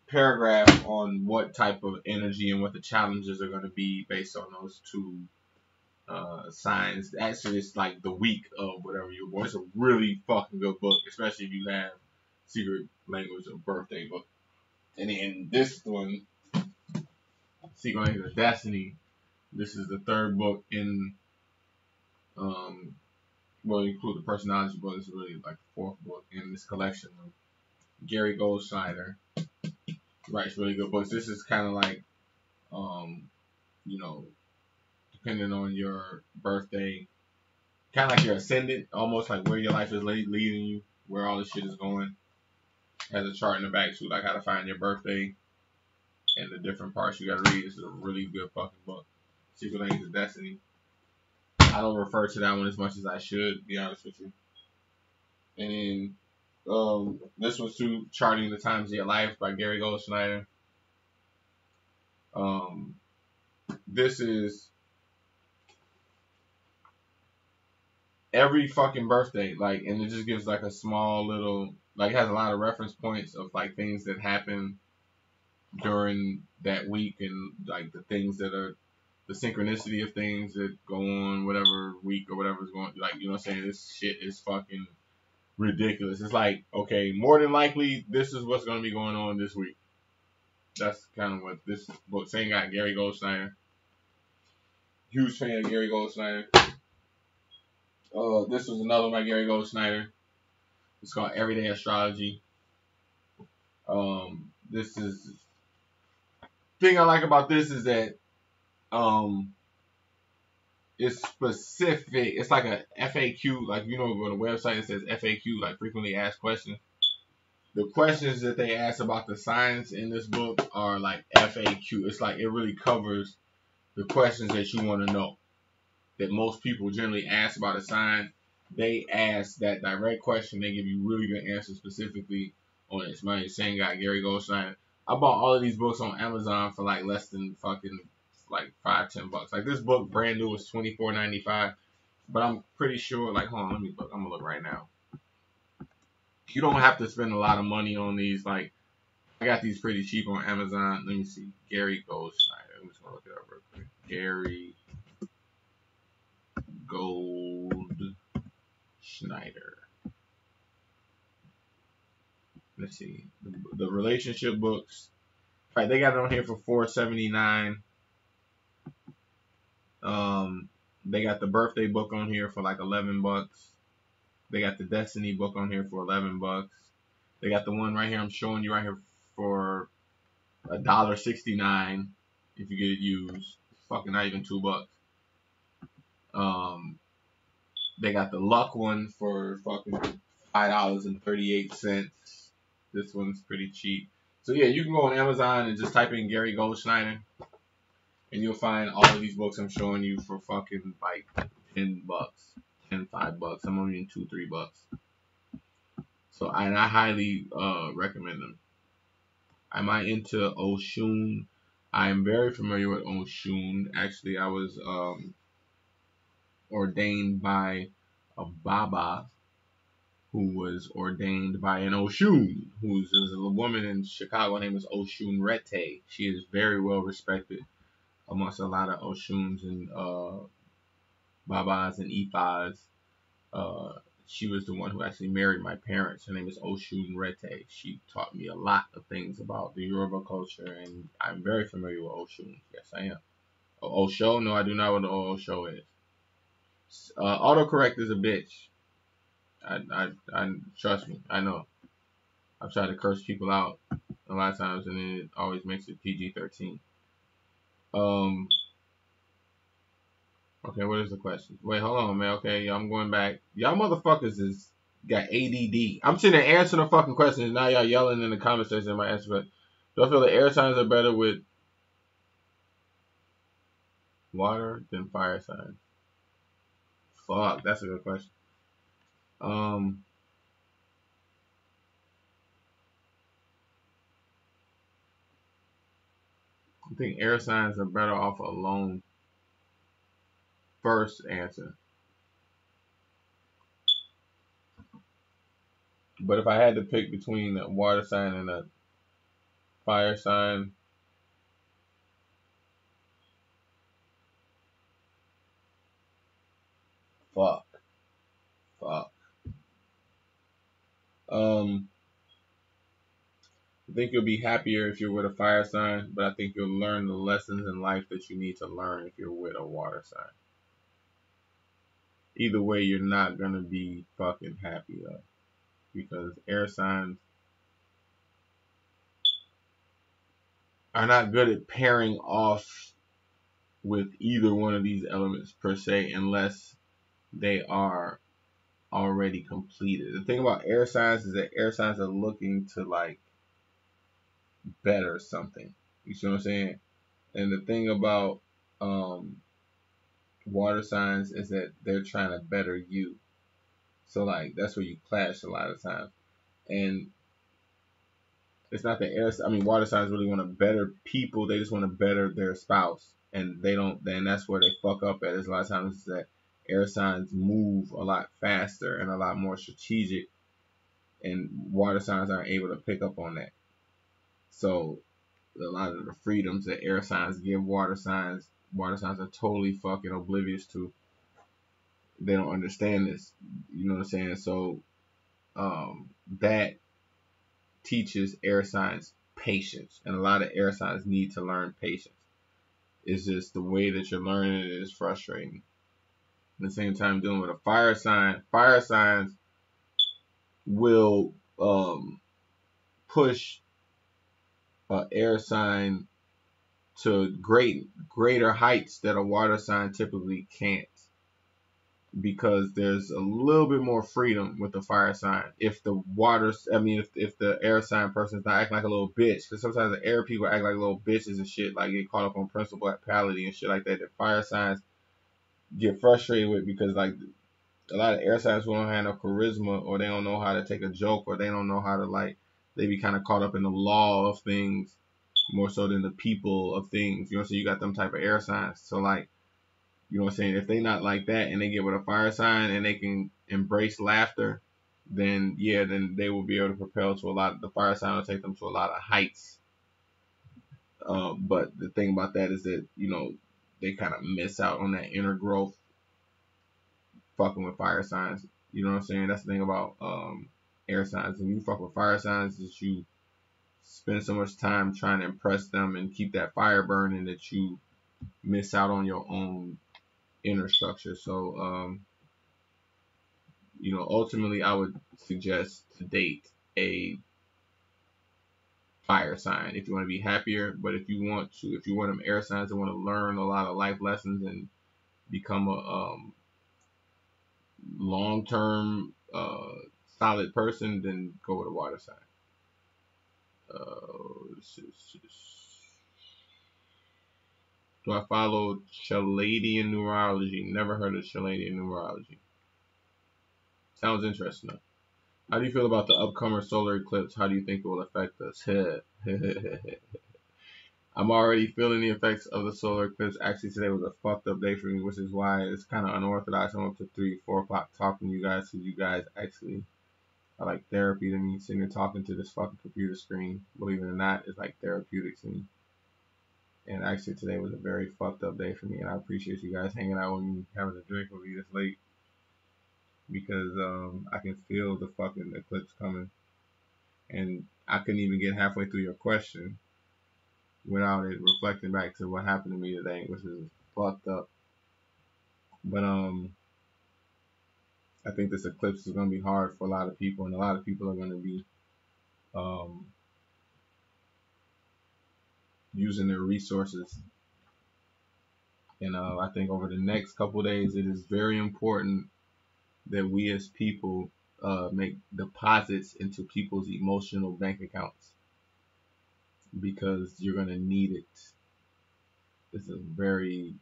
Speaker 1: paragraph on what type of energy and what the challenges are going to be based on those 2 signs. Actually, it's like the week of whatever you were born. It's a really fucking good book, especially if you have Secret Language of Birthday book. And then this one, Secret Language of Destiny, this is the 3rd book in well, include the personality book. It's really like the 4th book in this collection of Gary Goldschneider. Writes really good books. This is kind of like, you know, depending on your birthday, kind of like your ascendant, almost like where your life is leading you, where all this shit is going. Has a chart in the back too, like how to find your birthday and the different parts you gotta read. This is a really good fucking book. Secret Language of Destiny. I don't refer to that one as much as I should, to be honest with you. And then this one's too, Charting the Times of Your Life by Gary Goldschneider. This is every fucking birthday, like, and it just gives like a small little, like, it has a lot of reference points of like things that happen during that week, and like the things that are the synchronicity of things that go on whatever week or whatever's going, like, you know what I'm saying? This shit is fucking ridiculous. It's like, okay, more than likely this is what's gonna be going on this week. That's kind of what this book. Same guy, Gary Goldschneider. Huge fan of Gary Goldschneider. This was another one by Gary Goldschneider. It's called Everyday Astrology. This is thing I like about this is that it's specific. It's like a FAQ, like, you know, on the website it says FAQ, like frequently asked questions. The questions that they ask about the signs in this book are like FAQ. It's like it really covers the questions that you want to know, that most people generally ask about a sign. They ask that direct question. They give you really good answers specifically on it. My same guy, Gary Goldstein. I bought all of these books on Amazon for like less than fucking like $5-10. Like this book brand new was $24.95. But I'm pretty sure, like, hold on, let me look. I'm gonna look right now. You don't have to spend a lot of money on these. Like, I got these pretty cheap on Amazon. Let me see. Gary Goldstein. I'm just gonna look it up real quick. Gary Goldschneider. Let's see. The relationship books. All right, they got it on here for $4.79. They got the birthday book on here for like $11. They got the Destiny book on here for $11. They got the one right here I'm showing you right here for $1.69 if you get it used. It's fucking not even $2. They got the Luck one for fucking $5.38. This one's pretty cheap. So yeah, you can go on Amazon and just type in Gary Goldschneider, and you'll find all of these books I'm showing you for fucking like $10, $5. Some of them even $2-3. So I highly recommend them. Am I into Oshun? I am very familiar with Oshun. Actually, I was ordained by a Baba who was ordained by an Oshun, who's a woman in Chicago. Her name is Oshun Rete. She is very well respected amongst a lot of Oshuns and Babas and Ifas. She was the one who actually married my parents. Her name is Oshun Rete. She taught me a lot of things about the Yoruba culture, and I'm very familiar with Oshun. Yes, I am. Osho? No, I do not know what Osho is. Autocorrect is a bitch. I trust me. I know. I've tried to curse people out a lot of times, and then it always makes it PG-13. Okay, what is the question? Wait, hold on, man. Okay, I'm going back. Y'all motherfuckers is got ADD. I'm sitting there answering the fucking questions. Now y'all yelling in the comment section in my answer. But do I feel the air signs are better with water than fire signs? Fuck, that's a good question. I think air signs are better off alone. First answer. But if I had to pick between a water sign and a fire sign, fuck. I think you'll be happier if you're with a fire sign, but I think you'll learn the lessons in life that you need to learn if you're with a water sign. Either way, you're not gonna be fucking happy though, because air signs are not good at pairing off with either one of these elements per se, unless they are already completed. The thing about air signs is that air signs are looking to like better something. You see what I'm saying? And the thing about water signs is that they're trying to better you. So like that's where you clash a lot of times. And it's not that water signs really want to better people. They just want to better their spouse, and they don't. Then that's where they fuck up at. Is a lot of times is that air signs move a lot faster and a lot more strategic, and water signs aren't able to pick up on that. So a lot of the freedoms that air signs give water signs are totally fucking oblivious to. They don't understand this. You know what I'm saying? So that teaches air signs patience, and a lot of air signs need to learn patience. It's just the way that you're learning it is frustrating. At the same time, dealing with a fire signs will push an air sign to greater heights that a water sign typically can't, because there's a little bit more freedom with the fire sign. If the if the air sign person's not acting like a little bitch, because sometimes the air people act like little bitches and shit, like get caught up on principality and shit like that. That fire signs get frustrated with, because like a lot of air signs who don't have no charisma, or they don't know how to take a joke, or they don't know how to like they be kind of caught up in the law of things more so than the people of things. You know, so you got them type of air signs. So like, you know what I'm saying? If they not like that and they get with a fire sign and they can embrace laughter, then yeah, then they will be able to propel to a lot. The fire sign will take them to a lot of heights. But the thing about that is that, you know, they kind of miss out on that inner growth fucking with fire signs. You know what I'm saying? That's the thing about air signs. When you fuck with fire signs, is you spend so much time trying to impress them and keep that fire burning that you miss out on your own inner structure. So, you know, ultimately, I would suggest to date a fire sign if you want to be happier. But if you want to, if you want them air signs and want to learn a lot of life lessons and become a long-term solid person, then go with a water sign. Do I follow Chaladian numerology? Never heard of Chaladian numerology. Sounds interesting though. How do you feel about the upcoming solar eclipse? How do you think it will affect us? I'm already feeling the effects of the solar eclipse. Actually, today was a fucked up day for me, which is why it's kind of unorthodox. I'm up to 3, 4 o'clock talking to you guys, because you guys actually are like therapy to me. Sitting here talking to this fucking computer screen, believe it or not, is like therapeutic to me. And actually, today was a very fucked up day for me, and I appreciate you guys hanging out with me, having a drink with me this late, because I can feel the fucking eclipse coming, and I couldn't even get halfway through your question without it reflecting back to what happened to me today, which is fucked up. But I think this eclipse is gonna be hard for a lot of people, and a lot of people are gonna be um, using their resources. And I think over the next couple of days, it is very important that we as people make deposits into people's emotional bank accounts, because you're gonna need it. It's a very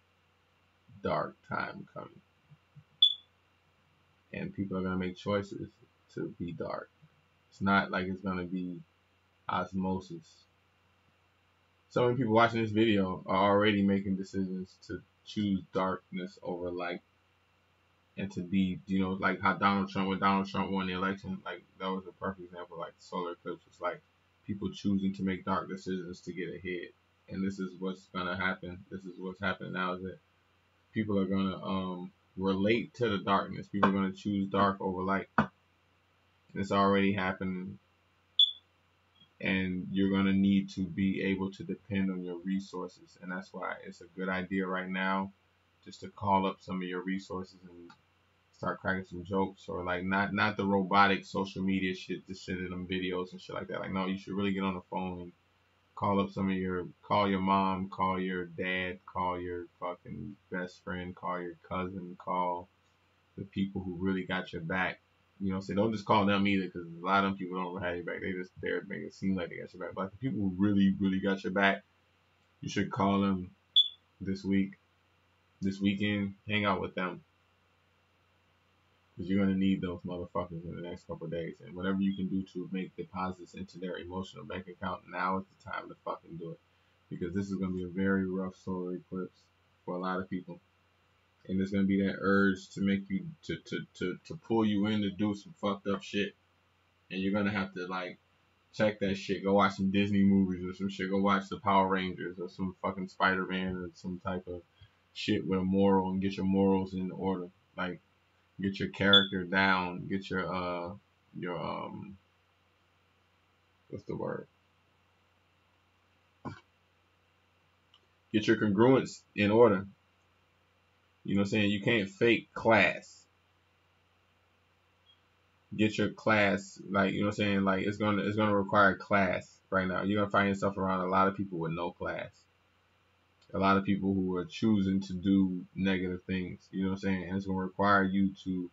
Speaker 1: dark time coming, and people are gonna make choices to be dark. It's not like it's gonna be osmosis. So many people watching this video are already making decisions to choose darkness over light, and to be, you know, like how when Donald Trump won the election, like that was a perfect example. Like the solar eclipse was like people choosing to make dark decisions to get ahead. And this is what's gonna happen. This is what's happening now, is that people are gonna relate to the darkness. People are gonna choose dark over light. And it's already happening. And you're gonna need to be able to depend on your resources. And that's why it's a good idea right now just to call up some of your resources and start cracking some jokes, or like not the robotic social media shit, just sending them videos and shit like that. Like, no, you should really get on the phone and call up call your mom, call your dad, call your fucking best friend, call your cousin, call the people who really got your back. You know, so don't just call them either, because a lot of them people don't have your back. They just there to make it seem like they got your back. But like the people who really, really got your back, you should call them this weekend, hang out with them, because you're gonna need those motherfuckers in the next couple of days. And whatever you can do to make deposits into their emotional bank account, now is the time to fucking do it, because this is gonna be a very rough solar eclipse for a lot of people. And there's gonna be that urge to make you to pull you in to do some fucked up shit. And you're gonna have to like check that shit. Go watch some Disney movies or some shit. Go watch the Power Rangers or some fucking Spider-Man or some type of shit with a moral, and get your morals in order. Like, get your character down. Get your what's the word? Get your congruence in order. You know what I'm saying? You can't fake class. Get your class, like, you know what I'm saying? Like, it's gonna require class right now. You're gonna find yourself around a lot of people with no class. A lot of people who are choosing to do negative things. You know what I'm saying? And it's gonna require you to,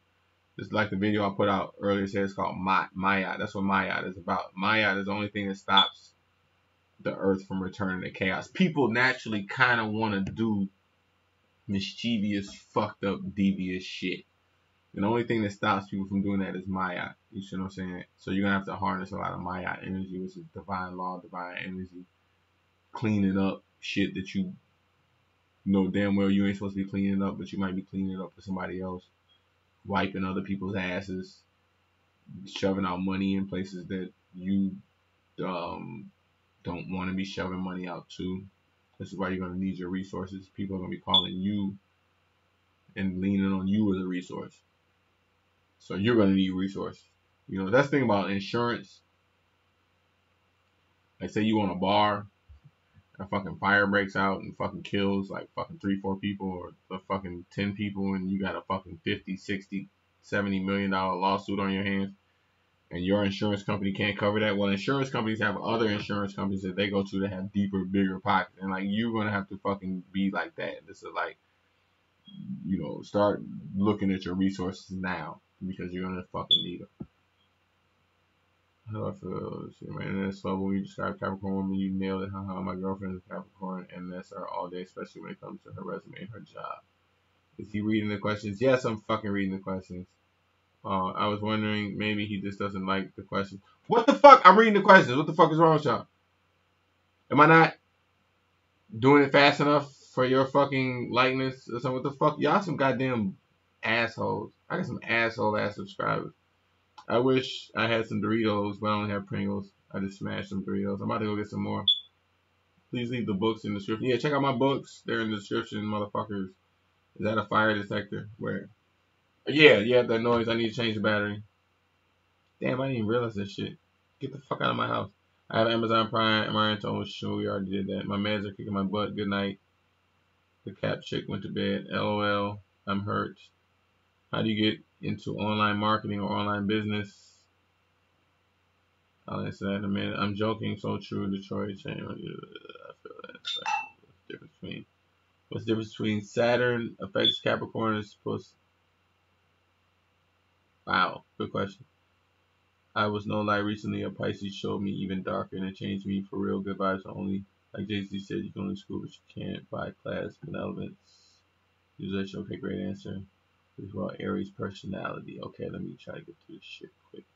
Speaker 1: just like the video I put out earlier said, it's called Maya. That's what Maya is about. Maya is the only thing that stops the earth from returning to chaos. People naturally kind of want to do mischievous, fucked up, devious shit. And the only thing that stops people from doing that is Maya. You see what I'm saying? So you're gonna have to harness a lot of Maya energy, which is divine law, divine energy, cleaning up shit that you know damn well you ain't supposed to be cleaning up, but you might be cleaning it up for somebody else, wiping other people's asses, shoving out money in places that you um, don't want to be shoving money out to. This is why you're gonna need your resources. People are gonna be calling you and leaning on you as a resource. So you're gonna need resources. You know, that's the thing about insurance. Like say you own a bar, a fucking fire breaks out and fucking kills like fucking 3, 4 people or the fucking 10 people and you got a fucking 50, 60, $70 million lawsuit on your hands and your insurance company can't cover that. Well, insurance companies have other insurance companies that they go to that have deeper, bigger pockets. And like you're gonna have to fucking be like that. This is like, you know, start looking at your resources now because you're gonna fucking need them. How do I feel? See, man, that's slow when you describe Capricorn woman, you nailed it. Haha, my girlfriend is a Capricorn, and that's her all day, especially when it comes to her resume and her job. Is he reading the questions? Yes, I'm fucking reading the questions. I was wondering, maybe he just doesn't like the questions. What the fuck? I'm reading the questions. What the fuck is wrong with y'all? Am I not doing it fast enough for your fucking likeness or something? What the fuck? Y'all some goddamn assholes. I got some asshole ass subscribers. I wish I had some Doritos, but I only have Pringles. I just smashed some Doritos. I'm about to go get some more. Please leave the books in the description. Yeah, check out my books. They're in the description, motherfuckers. Is that a fire detector? Where? Yeah, that noise. I need to change the battery. Damn, I didn't even realize that shit. Get the fuck out of my house. I have Amazon Prime. Am I into sure we already did that. My meds are kicking my butt. Good night. The cap chick went to bed. LOL. I'm hurt. How do you get into online marketing or online business? I'll answer that in a minute. I'm joking. So true. Detroit chain. I feel that. What's the difference between Saturn affects Capricorn and supposed? Wow, good question. I was no lie recently. A Pisces showed me even darker, and it changed me for real. Good vibes only. Like Jay-Z said, you can only school, but you can't buy class benevolence. User, okay, great answer. This is about Aries personality. Okay, let me try to get through this shit quick.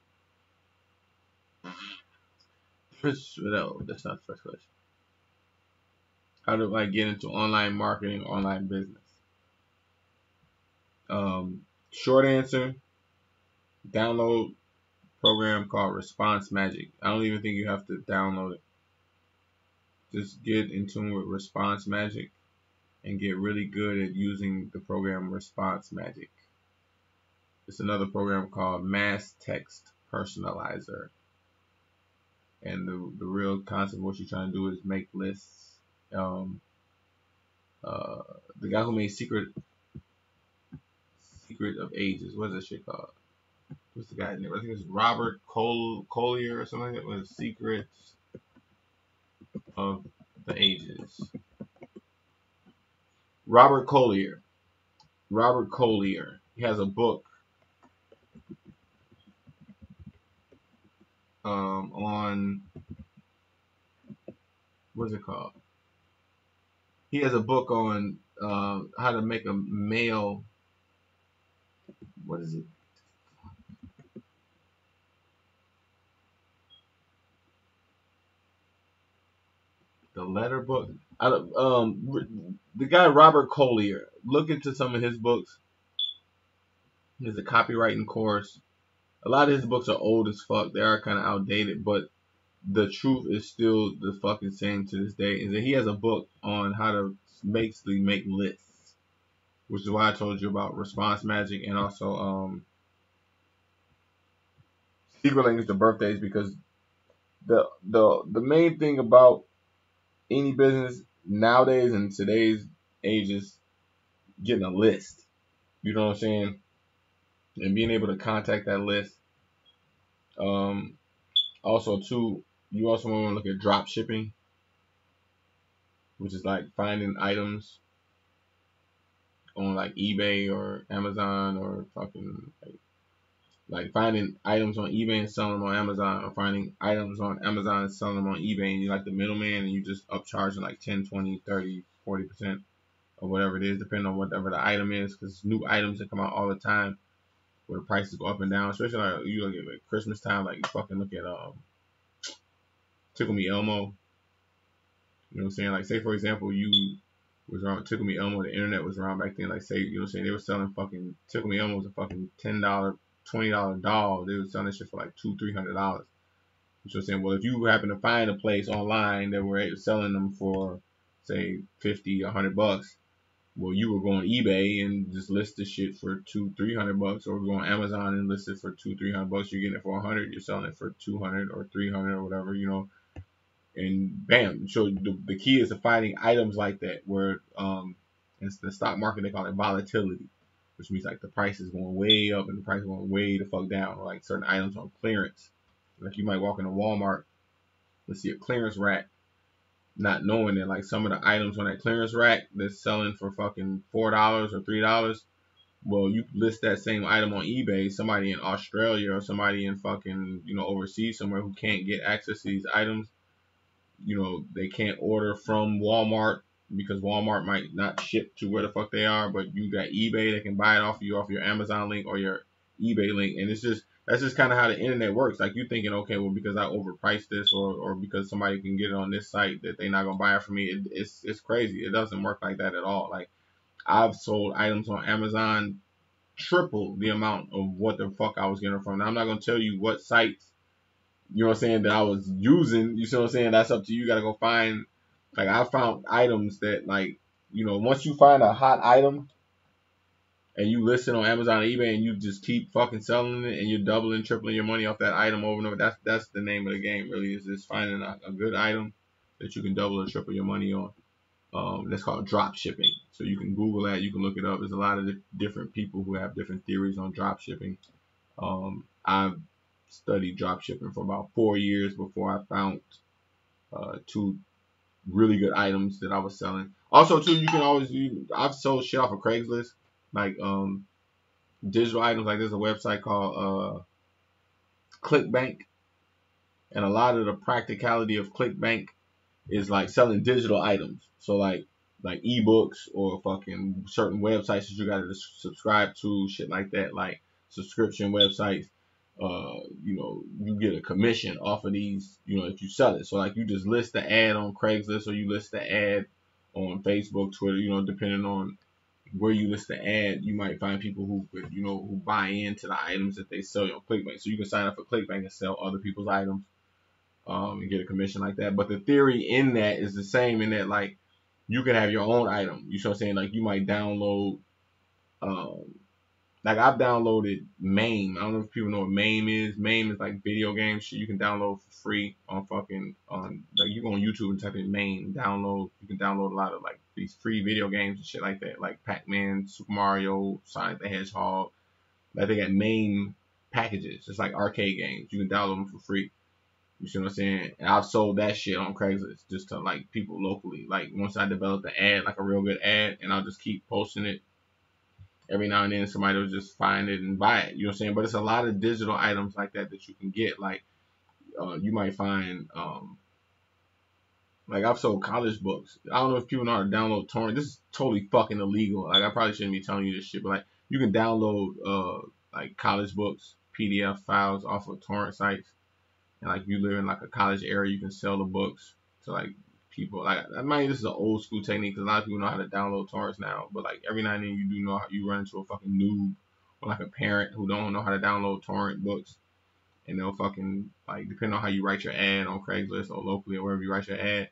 Speaker 1: No, that's not the first question. How do I get into online marketing, online business? Short answer, download program called Response Magic. I don't even think you have to download it. Just get in tune with Response Magic and get really good at using the program Response Magic. It's another program called Mass Text Personalizer. And the real concept of what you're trying to do is make lists. The guy who made Secret of Ages, what's that shit called? What's the guy's name? I think it's Robert Collier or something like that. Was Secrets of the Ages. Robert Collier. He has a book on what's it called? He has a book on how to make a mail. What is it? The letter book. The guy Robert Collier. Look into some of his books. There's a copywriting course. A lot of his books are old as fuck. They are kind of outdated, but the truth is still the fucking same to this day. Is that he has a book on how to basically make lists, which is why I told you about Response Magic and also secret language to birthdays, because the main thing about any business nowadays in today's age is getting a list. You know what I'm saying? And being able to contact that list. Also, too, you also want to look at drop shipping, which is like finding items on like eBay or Amazon or fucking like finding items on eBay and selling them on Amazon, or finding items on Amazon and selling them on eBay, and you're like the middleman and you just upcharging like 10, 20, 30, 40% or whatever it is, depending on whatever the item is, because new items that come out all the time. where the prices go up and down, especially like you look at like Christmas time, like you fucking look at Tickle Me Elmo. You know what I'm saying? Like say for example, you was around Tickle Me Elmo, the internet was around back then. Like say, you know what I'm saying? They were selling fucking Tickle Me Elmo was a fucking $10, $20 doll. They were selling this shit for like $200, $300. You know what I'm saying? Well, if you happen to find a place online that were selling them for say 50, $100, well, you were going eBay and just list the shit for $200, $300, or go on Amazon and list it for $200, $300. You're getting it for 100. You're selling it for 200 or 300 or whatever, you know. And bam. So the key is to finding items like that where in the stock market they call it volatility, which means like the price is going way up and the price is going way the fuck down, or like certain items on clearance. Like you might walk into Walmart and see a clearance rack, not knowing that like some of the items on that clearance rack that's selling for fucking $4 or $3. Well, you list that same item on eBay, somebody in Australia or somebody in fucking, you know, overseas somewhere who can't get access to these items, you know, they can't order from Walmart because Walmart might not ship to where the fuck they are, but you got eBay that can buy it off you off your Amazon link or your eBay link. And it's just, that's just kind of how the internet works. Like you thinking, okay, well, because I overpriced this or because somebody can get it on this site that they're not going to buy it from me. It's crazy. It doesn't work like that at all. Like I've sold items on Amazon triple the amount of what the fuck I was getting from. Now I'm not going to tell you what sites, you know what I'm saying, that I was using. You see what I'm saying? That's up to you. You gotta go find, like I found items that like, you know, once you find a hot item and you list it on Amazon or eBay and you just keep fucking selling it and you're doubling, tripling your money off that item over and over, that's the name of the game really, is just finding a good item that you can double or triple your money on. That's called drop shipping. So you can Google that, you can look it up. There's a lot of different people who have different theories on drop shipping. I've studied drop shipping for about 4 years before I found two really good items that I was selling. Also, too, you can always I've sold shit off of Craigslist, like digital items. Like there's a website called ClickBank, and a lot of the practicality of ClickBank is like selling digital items. So like ebooks or fucking certain websites that you gotta subscribe to, shit like that, like subscription websites. You know, you get a commission off of these, you know, if you sell it. So like you just list the ad on Craigslist or you list the ad on Facebook, Twitter, you know, depending on where you list the ad, you might find people who could, you know, who buy into the items that they sell on ClickBank. So you can sign up for ClickBank and sell other people's items, and get a commission like that. But the theory in that is the same, in that like you can have your own item. You know what I'm saying? Like you might download, um, like I've downloaded MAME. I don't know if people know what MAME is. MAME is like video game shit you can download for free on fucking on, like you go on YouTube and type in MAME, download. You can download a lot of like these free video games and shit like that, like Pac-Man, Super Mario, Sonic the Hedgehog. Like they got MAME packages. It's like arcade games. You can download them for free. You see what I'm saying? And I've sold that shit on Craigslist just to like people locally. Like once I develop the ad, like a real good ad, and I'll just keep posting it. Every now and then somebody will just find it and buy it. You know what I'm saying? But it's a lot of digital items like that that you can get. Like you might find, like I've sold college books. I don't know if people know how to download torrent. This is totally fucking illegal. Like I probably shouldn't be telling you this shit, but like you can download like college books, PDF files off of torrent sites. And like you live in like a college area, you can sell the books to like people. Like I mean, this is an old school technique because a lot of people know how to download torrents now. But like every now and then you do know how you run into a fucking noob or like a parent who don't know how to download torrent books, and they'll fucking, like, depending on how you write your ad on Craigslist or locally or wherever you write your ad,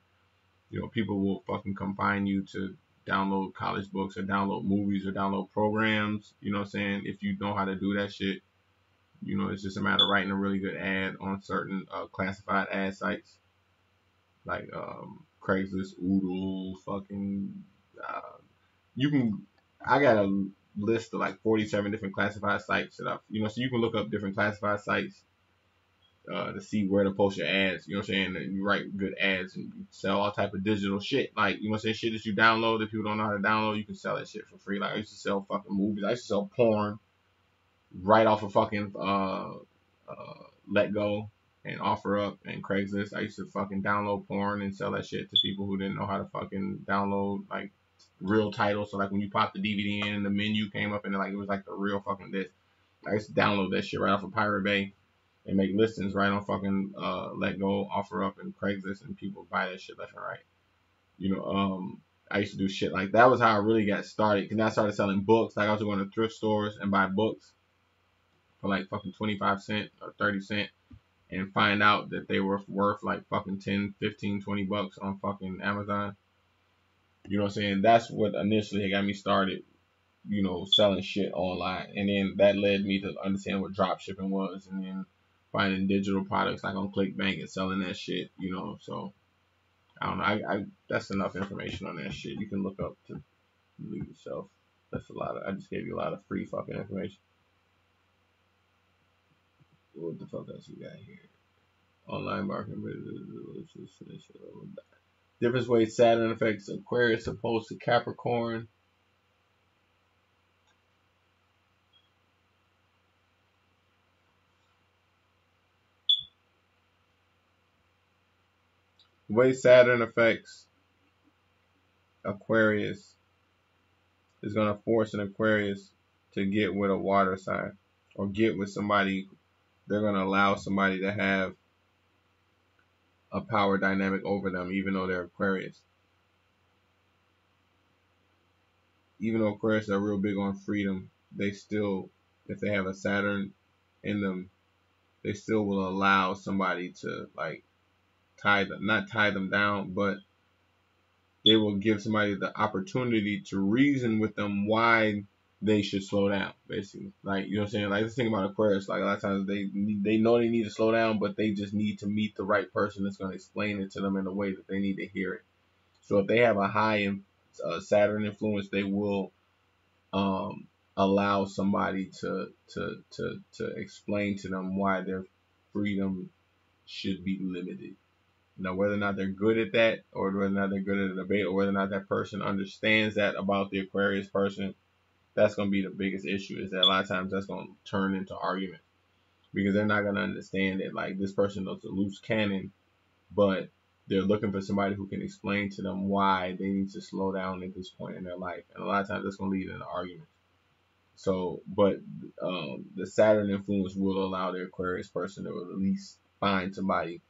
Speaker 1: you know, people will fucking come find you to download college books or download movies or download programs. You know what I'm saying? If you know how to do that shit. You know, it's just a matter of writing a really good ad on certain classified ad sites like Craigslist, Oodle, fucking. Uh, you can. I got a list of like 47 different classified sites that I've. You know, so you can look up different classified sites to see where to post your ads. You know what I'm saying? And you write good ads and you sell all type of digital shit. Like, you know what I'm saying? Shit that you download that people don't know how to download, you can sell that shit for free. Like I used to sell fucking movies. I used to sell porn right off of fucking Let Go and Offer Up and Craigslist. I used to fucking download porn and sell that shit to people who didn't know how to fucking download like real titles. So like when you pop the DVD in and the menu came up and like it was like the real fucking disc. I used to download that shit right off of Pirate Bay and make listings right on fucking Let Go, Offer Up, and Craigslist, and people buy that shit left and right. You know, I used to do shit like that. Was how I really got started. Cause then I started selling books. Like I was going to thrift stores and buy books for like fucking 25 cents or 30 cents, and find out that they were worth like fucking 10, 15, 20 bucks on fucking Amazon. You know what I'm saying? That's what initially got me started, you know, selling shit online. And then that led me to understand what drop shipping was, and then finding digital products like on ClickBank and selling that shit, you know. So I don't know. I that's enough information on that shit. You can look up to lead yourself. That's a lot of, I just gave you a lot of free fucking information. What the fuck else you got here? Online marketing. Different ways Saturn affects Aquarius opposed to Capricorn. The way Saturn affects Aquarius is going to force an Aquarius to get with a water sign or get with somebody. They're going to allow somebody to have a power dynamic over them, even though they're Aquarius. Even though Aquarius are real big on freedom, they still, if they have a Saturn in them, they still will allow somebody to like not tie them down, but they will give somebody the opportunity to reason with them why they should slow down, basically. Like, you know what I'm saying? Like, this thing about Aquarius, like a lot of times they know they need to slow down, but they just need to meet the right person that's going to explain it to them in a way that they need to hear it. So if they have a high Saturn influence, they will allow somebody to explain to them why their freedom should be limited. Now, whether or not they're good at that, or whether or not they're good at a debate, or whether or not that person understands that about the Aquarius person, that's going to be the biggest issue. Is that a lot of times that's going to turn into argument, because they're not going to understand that like this person is a loose cannon, but they're looking for somebody who can explain to them why they need to slow down at this point in their life, and a lot of times that's going to lead into argument. So, but the Saturn influence will allow the Aquarius person to at least find somebody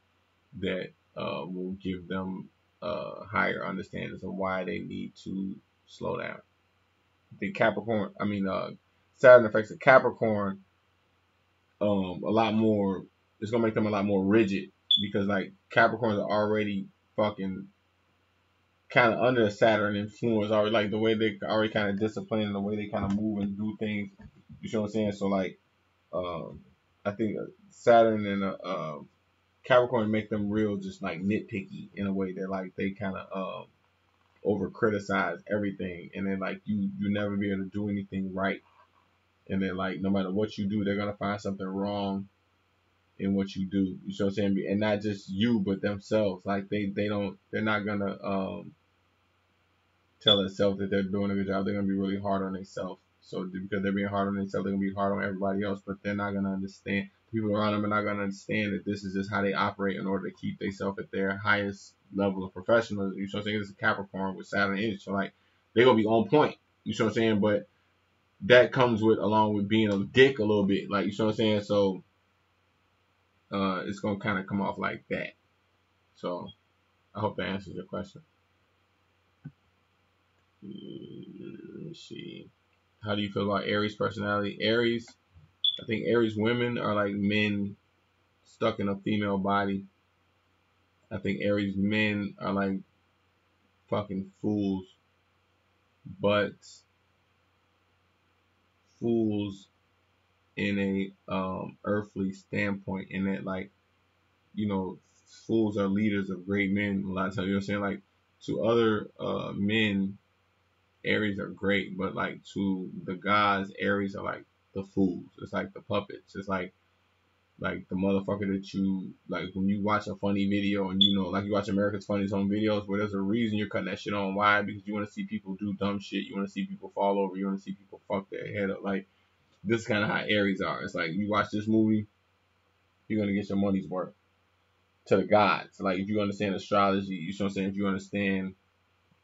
Speaker 1: that will give them higher understandings of why they need to slow down. The Capricorn, Saturn affects the Capricorn a lot more. It's gonna make them a lot more rigid, because like Capricorns are already fucking kind of under Saturn influence already, like the way they already kind of disciplined and the way they kind of move and do things. You know what I'm saying? So like, I think Saturn and Capricorn make them real, just like nitpicky in a way that like they kind of over criticize everything, and then like you never be able to do anything right, and then like no matter what you do, they're gonna find something wrong in what you do. You know what I'm saying? And not just you, but themselves. Like they're not gonna tell themselves that they're doing a good job. They're gonna be really hard on themselves. So because they're being hard on themselves, they're gonna be hard on everybody else. But they're not gonna understand. People around them are not gonna understand that this is just how they operate in order to keep themselves at their highest level of professionalism. You know what I'm saying? This is Capricorn with Saturn energy, so like they're gonna be on point. You know what I'm saying? But that comes with along with being a dick a little bit. Like, you know what I'm saying? So it's gonna kind of come off like that. So I hope that answers your question. Let me see. How do you feel about Aries personality? Aries, I think Aries women are like men stuck in a female body. I think Aries men are like fucking fools, but fools in a earthly standpoint, in that like, you know, fools are leaders of great men a lot of times. You know what I'm saying? Like, to other men, Aries are great, but like to the gods, Aries are like the fools. It's like the puppets. It's like the motherfucker that you like when you watch a funny video, and you know, like you watch America's Funniest Home Videos, where there's a reason you're cutting that shit on. Why? Because you want to see people do dumb shit. You want to see people fall over. You want to see people fuck their head up. Like, this is kind of how Aries are. It's like, you watch this movie, you're gonna get your money's worth. To the gods, like if you understand astrology, you know what I'm saying. If you understand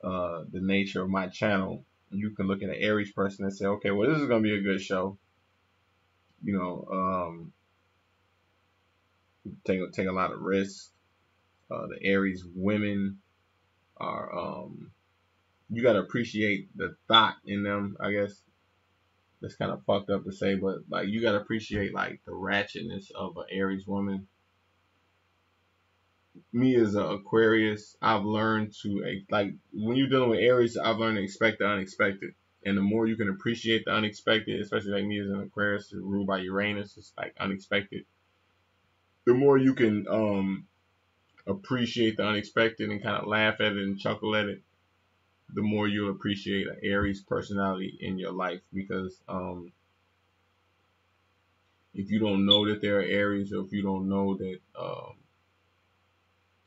Speaker 1: the nature of my channel, you can look at an Aries person and say, okay, well, this is gonna be a good show. You know, take a lot of risks. The Aries women are you gotta appreciate the thought in them. I guess that's kind of fucked up to say, but like you gotta appreciate like the ratchetness of an Aries woman. Me as an Aquarius, I've learned to like when you're dealing with Aries, I've learned to expect the unexpected. And the more you can appreciate the unexpected, especially like me as an Aquarius, ruled by Uranus, it's like unexpected. The more you can appreciate the unexpected and kind of laugh at it and chuckle at it, the more you'll appreciate an Aries personality in your life. Because if you don't know that they're Aries, or if you don't know that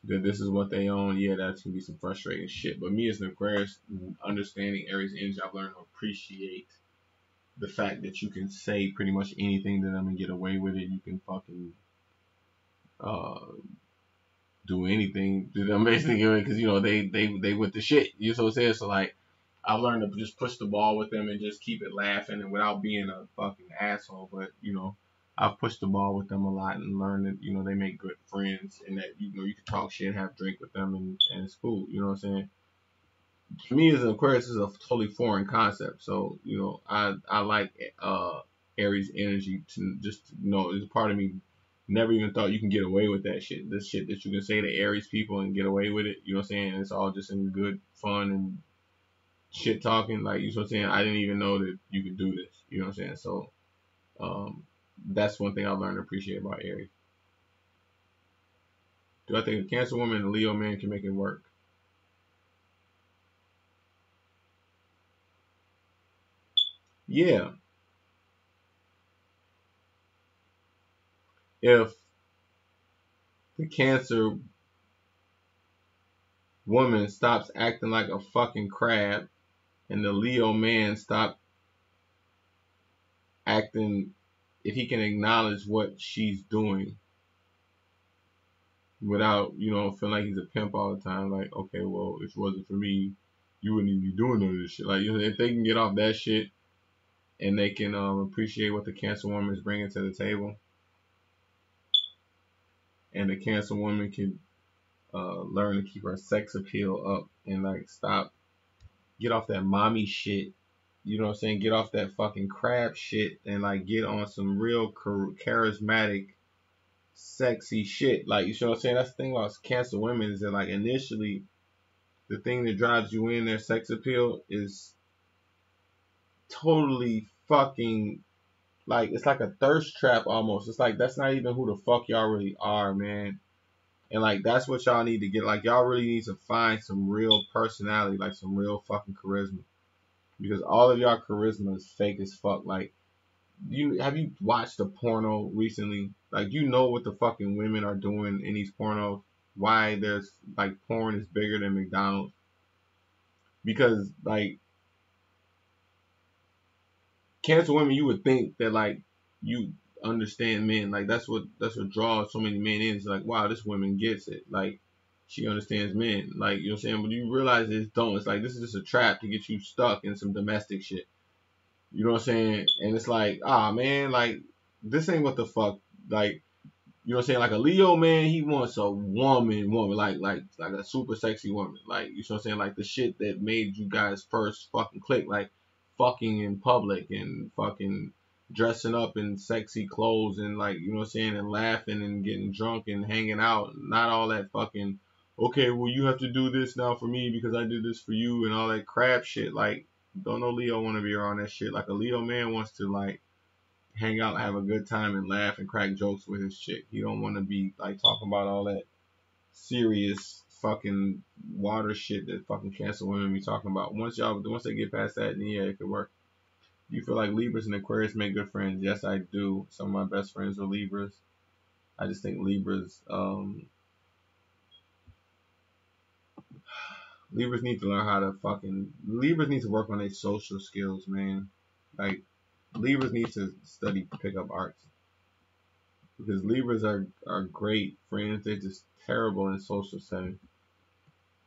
Speaker 1: this is what they own, yeah, that's gonna be some frustrating shit. But me as an Aquarius, understanding Aries energy, I've learned to appreciate the fact that you can say pretty much anything to them and get away with it. You can fucking uh, do anything to them basically because you know they with the shit. You know what I'm saying? So like I've learned to just push the ball with them and just keep it laughing and without being a fucking asshole. But you know, I've pushed the ball with them a lot and learned that you know they make good friends and that you know you can talk shit, have drink with them and it's cool. You know what I'm saying? To me as an Aquarius is a totally foreign concept. So you know I like Aries energy to just know there's a part of me never even thought you can get away with that shit. This shit that you can say to Aries people and get away with it. You know what I'm saying? It's all just in good fun and shit talking. Like you know what I'm saying? I didn't even know that you could do this. You know what I'm saying? So um, that's one thing I learned to appreciate about Aries. Do I think a Cancer woman and a Leo man can make it work? Yeah. If the Cancer woman stops acting like a fucking crab and the Leo man stop acting, if he can acknowledge what she's doing without, you know, feeling like he's a pimp all the time. Like, okay, well, if it wasn't for me, you wouldn't even be doing none of this shit. Like, you know, if they can get off that shit and they can appreciate what the Cancer woman is bringing to the table, and the Cancer woman can learn to keep her sex appeal up and like stop, get off that mommy shit. You know what I'm saying? Get off that fucking crab shit and like get on some real charismatic, sexy shit. Like you know what I'm saying? That's the thing about Cancer women is that like initially the thing that drives you in their sex appeal is totally fucking like it's like a thirst trap almost. It's like that's not even who the fuck y'all really are, man. And like that's what y'all need to get. Like y'all really need to find some real personality, like some real fucking charisma. Because all of y'all charisma is fake as fuck. Like you have you watched a porno recently? Like you know what the fucking women are doing in these pornos? Why there's like porn is bigger than McDonald's? Because like Cancer women, you would think that like you understand men. Like that's what draws so many men in. It's like wow, this woman gets it. Like she understands men. Like you know what I'm saying. But you realize it's don't. It's like this is just a trap to get you stuck in some domestic shit. You know what I'm saying? And it's like ah man, like this ain't what the fuck. Like you know what I'm saying? Like a Leo man, he wants a woman, like a super sexy woman. Like you know what I'm saying? Like the shit that made you guys first fucking click, like fucking in public and fucking dressing up in sexy clothes and like you know what I'm saying and laughing and getting drunk and hanging out. Not all that fucking okay, well you have to do this now for me because I did this for you and all that crap shit. Like don't no Leo wanna be around that shit. Like a Leo man wants to like hang out, have a good time, and laugh and crack jokes with his chick. He don't want to be like talking about all that serious fucking water shit that fucking Cancer women be talking about. Once they get past that, then yeah, it could work. You feel like Libras and Aquarius make good friends? Yes, I do. Some of my best friends are Libras. I just think Libras need to learn how to fucking Libras need to work on their social skills, man. Like Libras need to study pickup arts. Because Libras are great friends. They're just terrible in social setting.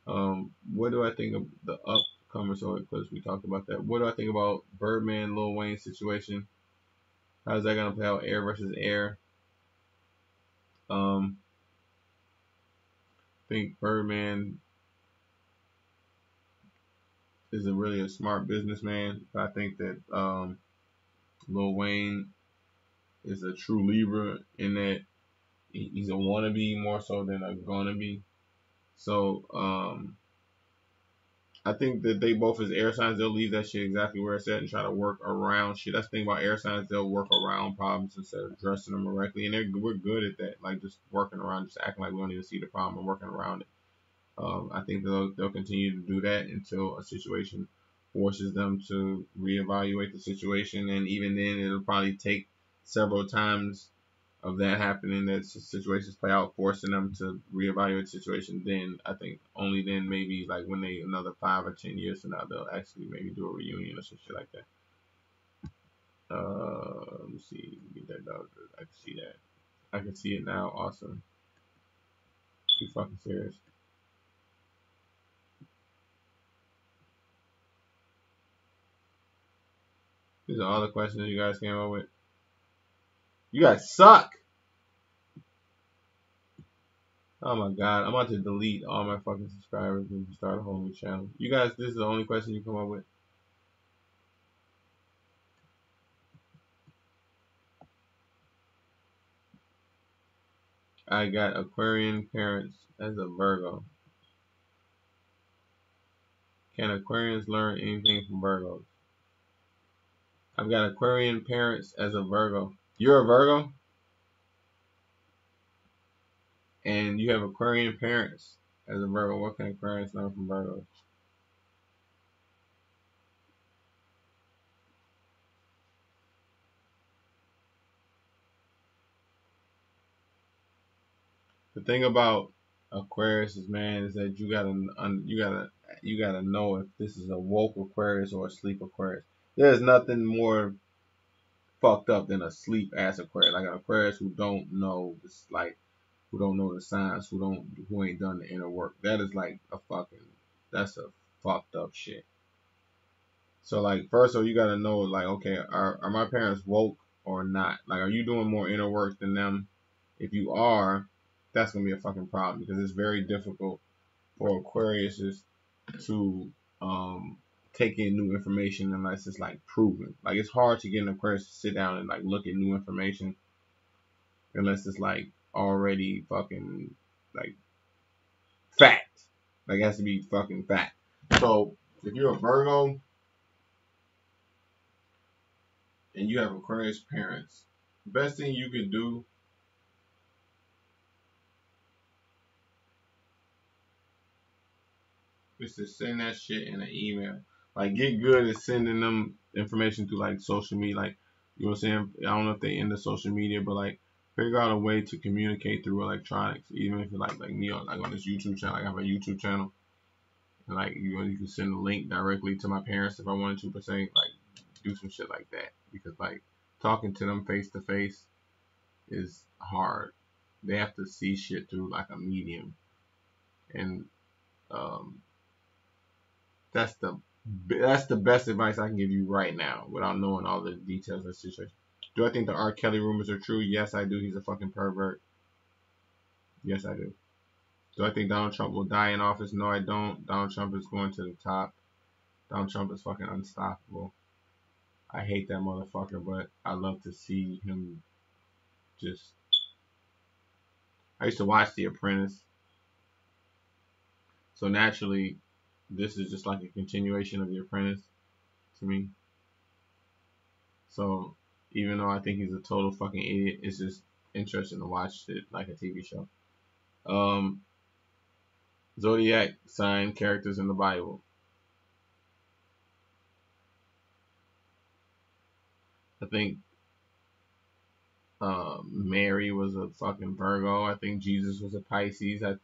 Speaker 1: What do I think of the upcomers? Because we talked about that. What do I think about Birdman, Lil Wayne situation? How's that gonna play out? Air versus air. I think Birdman is really a smart businessman. I think that Lil Wayne is a true Libra in that he's a wannabe more so than a gonna be. So I think that they both as air signs, they'll leave that shit exactly where it's at and try to work around shit. That's the thing about air signs, they'll work around problems instead of addressing them directly. And we're good at that, like just working around, just acting like we don't even see the problem and working around it. I think they'll continue to do that until a situation forces them to reevaluate the situation. And even then, it'll probably take several times of that happening, that situations play out, forcing them to reevaluate the situation. Then I think only then maybe like when they another 5 or 10 years from now they'll actually maybe do a reunion or some shit like that. Let me see, get that dog. I can see that. I can see it now. Awesome. Be fucking serious. These are all the questions you guys came up with. You guys suck. Oh my god, I'm about to delete all my fucking subscribers and start a whole new channel. You guys, this is the only question you come up with. I got Aquarian parents as a Virgo. Can Aquarians learn anything from Virgos? I've got Aquarian parents as a Virgo. You're a Virgo? And you have Aquarian parents as a Virgo. What can Aquarians learn from Virgos? The thing about Aquarius is, man, is that you gotta know if this is a woke Aquarius or a sleep Aquarius. There's nothing more fucked up than a sleep ass Aquarius, like an Aquarius who don't know this, like who don't know the signs, who ain't done the inner work. That is like that's a fucked up shit. So like first of all, you gotta know like, okay, are my parents woke or not? Like, are you doing more inner work than them? If you are, that's gonna be a fucking problem because it's very difficult for Aquariuses to take in new information unless it's like proven. Like it's hard to get an Aquarius to sit down and like look at new information unless it's like already fucking like fact. Like it has to be fucking fact. So if you're a Virgo and you have Aquarius parents, the best thing you could do is to send that shit in an email. Like get good at sending them information through like social media. Like, you know what I'm saying? I don't know if they into social media, but like figure out a way to communicate through electronics. Even if it's like me on like on this YouTube channel. Like I have a YouTube channel. And like you can send a link directly to my parents if I wanted to, but say like do some shit like that. Because like talking to them face to face is hard. They have to see shit through like a medium. And um That's the best advice I can give you right now without knowing all the details of the situation. Do I think the R. Kelly rumors are true? Yes, I do. He's a fucking pervert. Yes, I do. Do I think Donald Trump will die in office? No, I don't. Donald Trump is going to the top. Donald Trump is fucking unstoppable. I hate that motherfucker, but I love to see him just. I used to watch The Apprentice. So naturally, this is just like a continuation of The Apprentice to me. So even though I think he's a total fucking idiot, it's just interesting to watch it like a TV show. Um, Zodiac sign characters in the Bible. I think Mary was a fucking Virgo. I think Jesus was a Pisces. I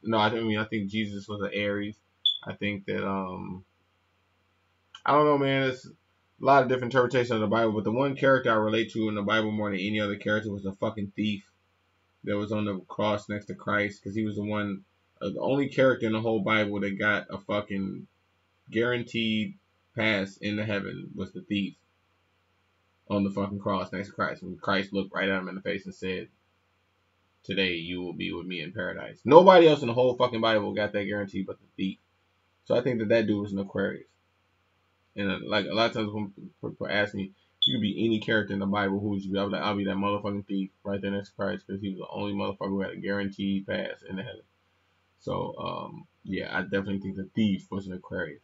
Speaker 1: think Jesus was an Aries. I think that I don't know, man. It's a lot of different interpretations of the Bible, but the one character I relate to in the Bible more than any other character was a fucking thief that was on the cross next to Christ, because he was the only character in the whole Bible that got a fucking guaranteed pass into heaven was the thief. on the fucking cross next to Christ. And Christ looked right at him in the face and said, "Today you will be with me in paradise." Nobody else in the whole fucking Bible got that guarantee but the thief. So I think that dude was an Aquarius. And like a lot of times when people ask me, you could be any character in the Bible, who would you be? I'll be like, I'll be that motherfucking thief right there next to Christ, because he was the only motherfucker who had a guaranteed pass in heaven. So yeah, I definitely think the thief was an Aquarius.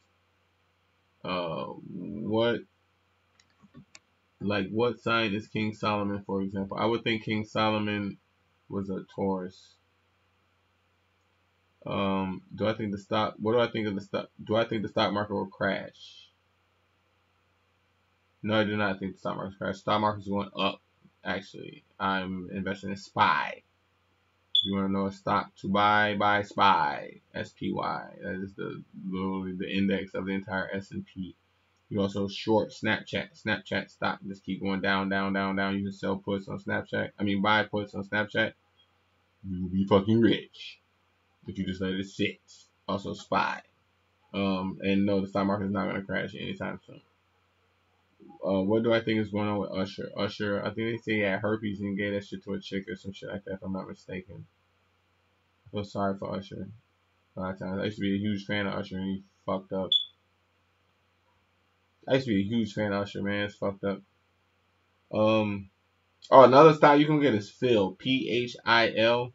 Speaker 1: What sign is King Solomon, for example? I would think King Solomon was a Taurus. Do I think the stock? What do I think of the stock? Do I think the stock market will crash? No, I do not think the stock market will crash. Stock market is going up. Actually, I'm investing in SPY. If you want to know a stock to buy SPY. SPY. That is literally the index of the entire S&P. You also short Snapchat. Snapchat stock just keep going down, down, down, down. You can sell puts on Snapchat. Buy puts on Snapchat. You'll be fucking rich if you just let it sit. Also SPY. And no, the stock market is not going to crash anytime soon. What do I think is going on with Usher? Usher, I think they say he had herpes and gave that shit to a chick or some shit like that, if I'm not mistaken. I feel sorry for Usher. A lot of times. I used to be a huge fan of Usher and he fucked up. I used to be a huge fan of Usher, man. It's fucked up. Another stock you can get is Phil. PHIL.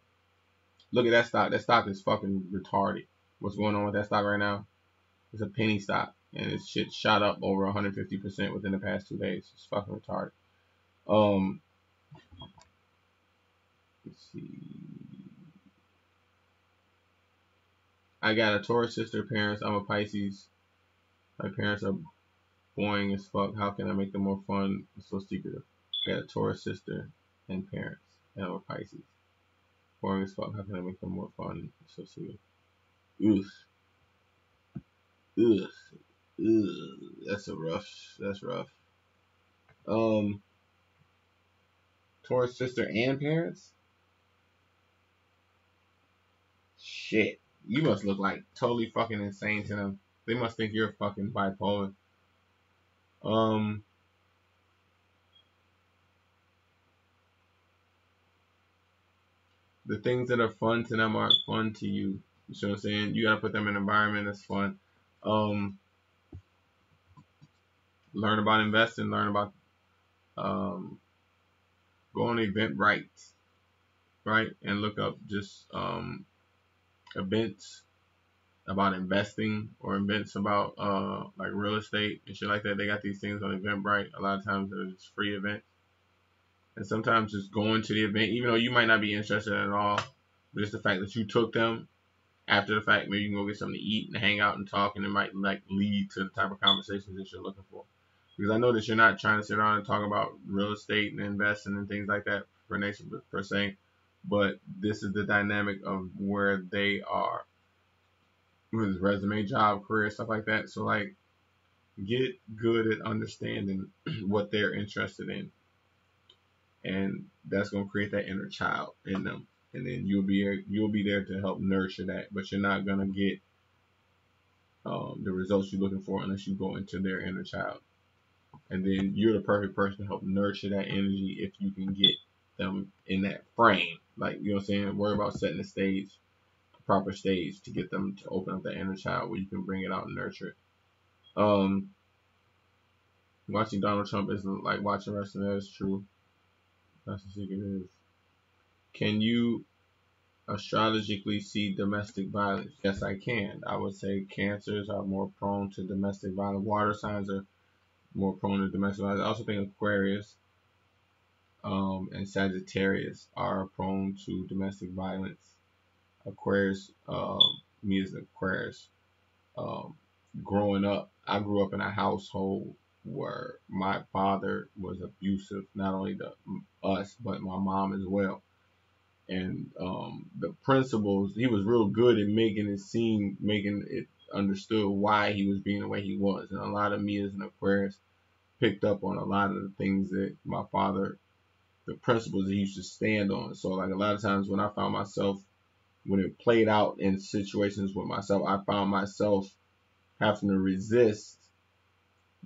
Speaker 1: Look at that stock. That stock is fucking retarded. What's going on with that stock right now? It's a penny stock. And this shit shot up over 150% within the past 2 days. It's fucking retarded. Let's see. I got a Taurus sister, parents. I'm a Pisces. My parents are boring as fuck. How can I make them more fun? It's so secretive. I got a Taurus sister and parents. And I'm a Pisces. Boring as fuck. How can I make them more fun? It's so secretive. Ugh. That's rough. Taurus sister and parents? Shit. You must look like totally fucking insane to them. They must think you're fucking bipolar. The things that are fun to them aren't fun to you. You see what I'm saying? You gotta put them in an environment that's fun. Learn about investing, learn about go on Eventbrite, right? And look up just events about investing or events about like real estate and shit like that. They got these things on Eventbrite. A lot of times they're just free events. And sometimes just going to the event, even though you might not be interested at all, but just the fact that you took them after the fact, maybe you can go get something to eat and hang out and talk, and it might like lead to the type of conversations that you're looking for. Because I know that you're not trying to sit around and talk about real estate and investing and things like that per se, but this is the dynamic of where they are with resume, job, career, stuff like that. So like, get good at understanding what they're interested in, and that's gonna create that inner child in them, and then you'll be there to help nurture that. But you're not gonna get the results you're looking for unless you go into their inner child, and then you're the perfect person to help nurture that energy if you can get them in that frame. Like, you know what I'm saying? Worry about setting the stage, the proper stage to get them to open up that inner child where you can bring it out and nurture it. Watching Donald Trump isn't like watching wrestling. That is true. That's the secret is. Can you astrologically see domestic violence? Yes, I can. I would say Cancers are more prone to domestic violence. Water signs are more prone to domestic violence. I also think Aquarius and Sagittarius are prone to domestic violence. Aquarius, me as an Aquarius, growing up, I grew up in a household where my father was abusive, not only to us, but my mom as well. And the principles, he was real good at making it understood why he was being the way he was. And a lot of me as an Aquarius picked up on a lot of the things that my father, the principles that he used to stand on. So like a lot of times when I found myself, when it played out in situations with myself, I found myself having to resist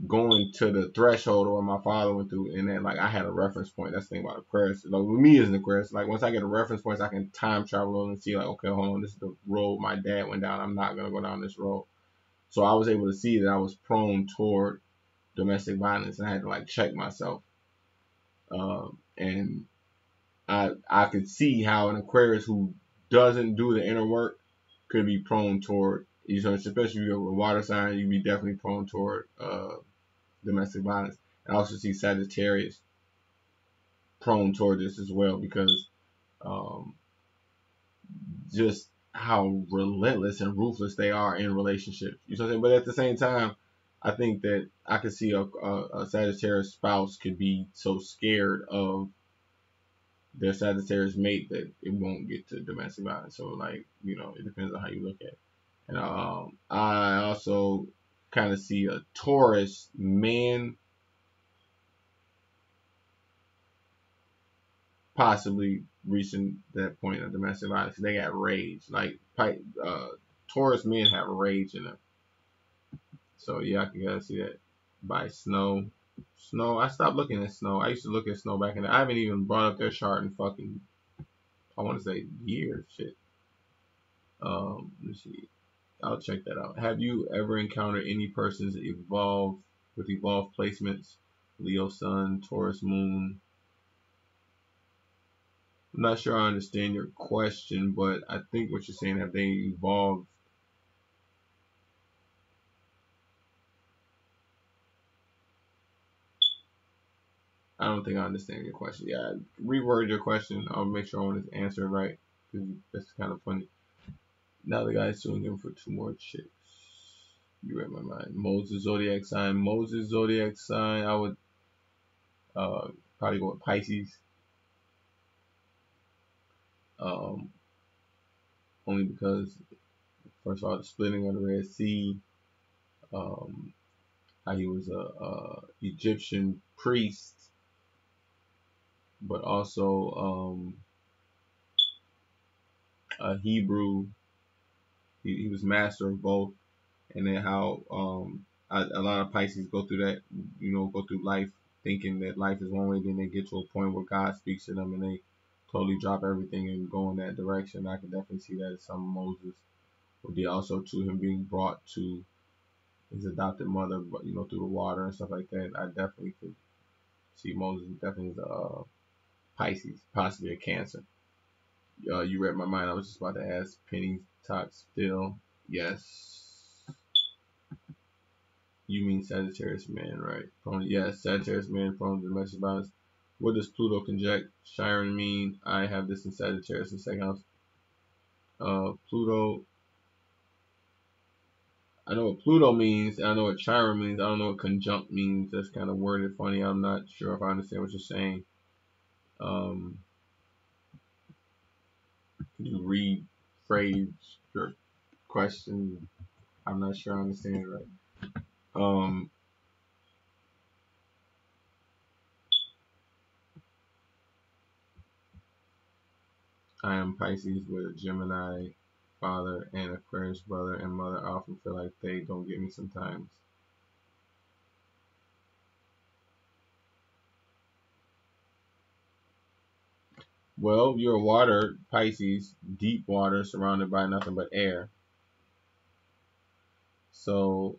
Speaker 1: going to the threshold of what my father went through, and then like I had a reference point. That's the thing about Aquarius. Like with me as an Aquarius, like once I get a reference point, I can time travel and see like, okay, hold on, this is the road my dad went down. I'm not gonna go down this road. So I was able to see that I was prone toward domestic violence, and I had to like check myself. And I could see how an Aquarius who doesn't do the inner work could be prone toward, you know, especially if you're a water sign, you'd be definitely prone toward domestic violence. I also see Sagittarius prone toward this as well because um, just how relentless and ruthless they are in relationships. You know what I'm saying? But at the same time, I think that I could see a Sagittarius spouse could be so scared of their Sagittarius mate that it won't get to domestic violence. So like, you know, it depends on how you look at it. And I also kind of see a Taurus man possibly reaching that point of domestic violence. They got rage. Like Taurus men have rage in them. So yeah, I can see that. By Snow. Snow, I stopped looking at Snow. I used to look at Snow back in the I haven't even brought up their chart in fucking, I want to say years. Shit. Let's see. I'll check that out. Have you ever encountered any persons with evolved placements? Leo Sun, Taurus Moon. I'm not sure I understand your question, but I think what you're saying, have they evolved? I don't think I understand your question. Yeah, reword your question. I'll make sure I want to answer it right because that's kind of funny. Now the guy's suing him for 2 more chicks. You read my mind. Moses zodiac sign. Moses zodiac sign. I would probably go with Pisces. Um, only because first of all the splitting of the Red Sea. Um, how he was a Egyptian priest, but also a Hebrew. He was master of both, and then how a lot of Pisces go through that, you know, go through life thinking that life is one way, then they get to a point where God speaks to them and they totally drop everything and go in that direction. I can definitely see that as some Moses would be also to him being brought to his adopted mother, but you know, through the water and stuff like that. I definitely could see Moses definitely as a Pisces, possibly a Cancer. You read my mind. I was just about to ask Penny Talk still. Yes. You mean Sagittarius man, right? Yes, Sagittarius man prone to domestic violence. What does Pluto conjunct Chiron mean? I have this in Sagittarius in second house. Pluto. I know what Pluto means. I know what Chiron means. I don't know what conjunct means. That's kind of worded funny. I'm not sure if I understand what you're saying. Um, could you rephrase your question? I'm not sure I understand it right. Um, I am Pisces with a Gemini father and Aquarius brother and mother. I often feel like they don't get me sometimes. Well, you're water, Pisces, deep water surrounded by nothing but air. So,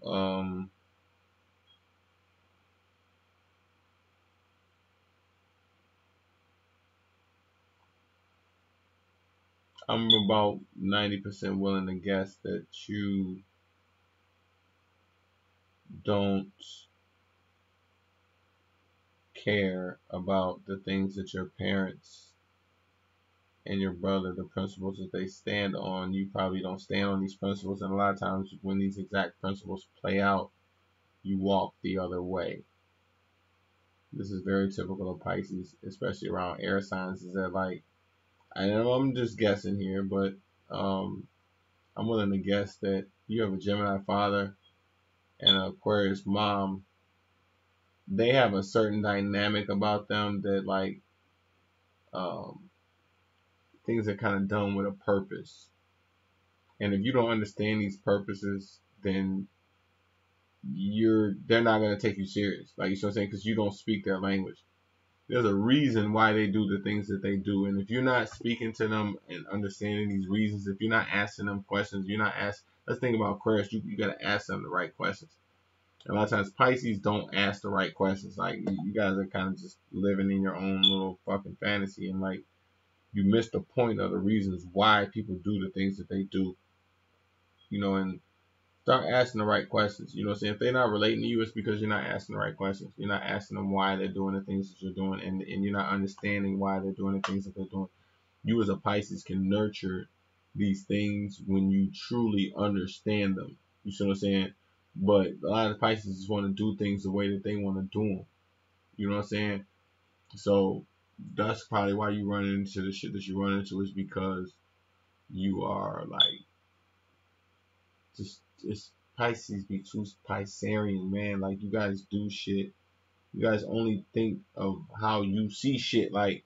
Speaker 1: I'm about 90% willing to guess that you don't care about the things that your parents and your brother, the principles that they stand on. You probably don't stand on these principles, and a lot of times when these exact principles play out, you walk the other way. This is very typical of Pisces, especially around air signs. Is that like, I know I'm just guessing here, but um, I'm willing to guess that you have a Gemini father and an Aquarius mom. They have a certain dynamic about them that like um, things are kind of done with a purpose. And if you don't understand these purposes, then they're not gonna take you serious. Like, you know what I'm saying? Because you don't speak their language. There's a reason why they do the things that they do, and if you're not speaking to them and understanding these reasons, if you're not asking them questions, you're not ask. Let's think about Aquarius. You gotta ask them the right questions. And a lot of times Pisces don't ask the right questions. Like, you guys are kind of just living in your own little fucking fantasy, and like you miss the point of the reasons why people do the things that they do. And start asking the right questions. You know what I'm saying? If they're not relating to you, it's because you're not asking the right questions. You're not asking them why they're doing the things that you're doing, and you're not understanding why they're doing the things that they're doing. You as a Pisces can nurture these things when you truly understand them. You see what I'm saying? But a lot of Pisces just want to do things the way that they want to do them. You know what I'm saying? So that's probably why you run into the shit that you run into, is because you are like just Pisces be too Piscean, man. Like, you guys do shit. You guys only think of how you see shit. Like,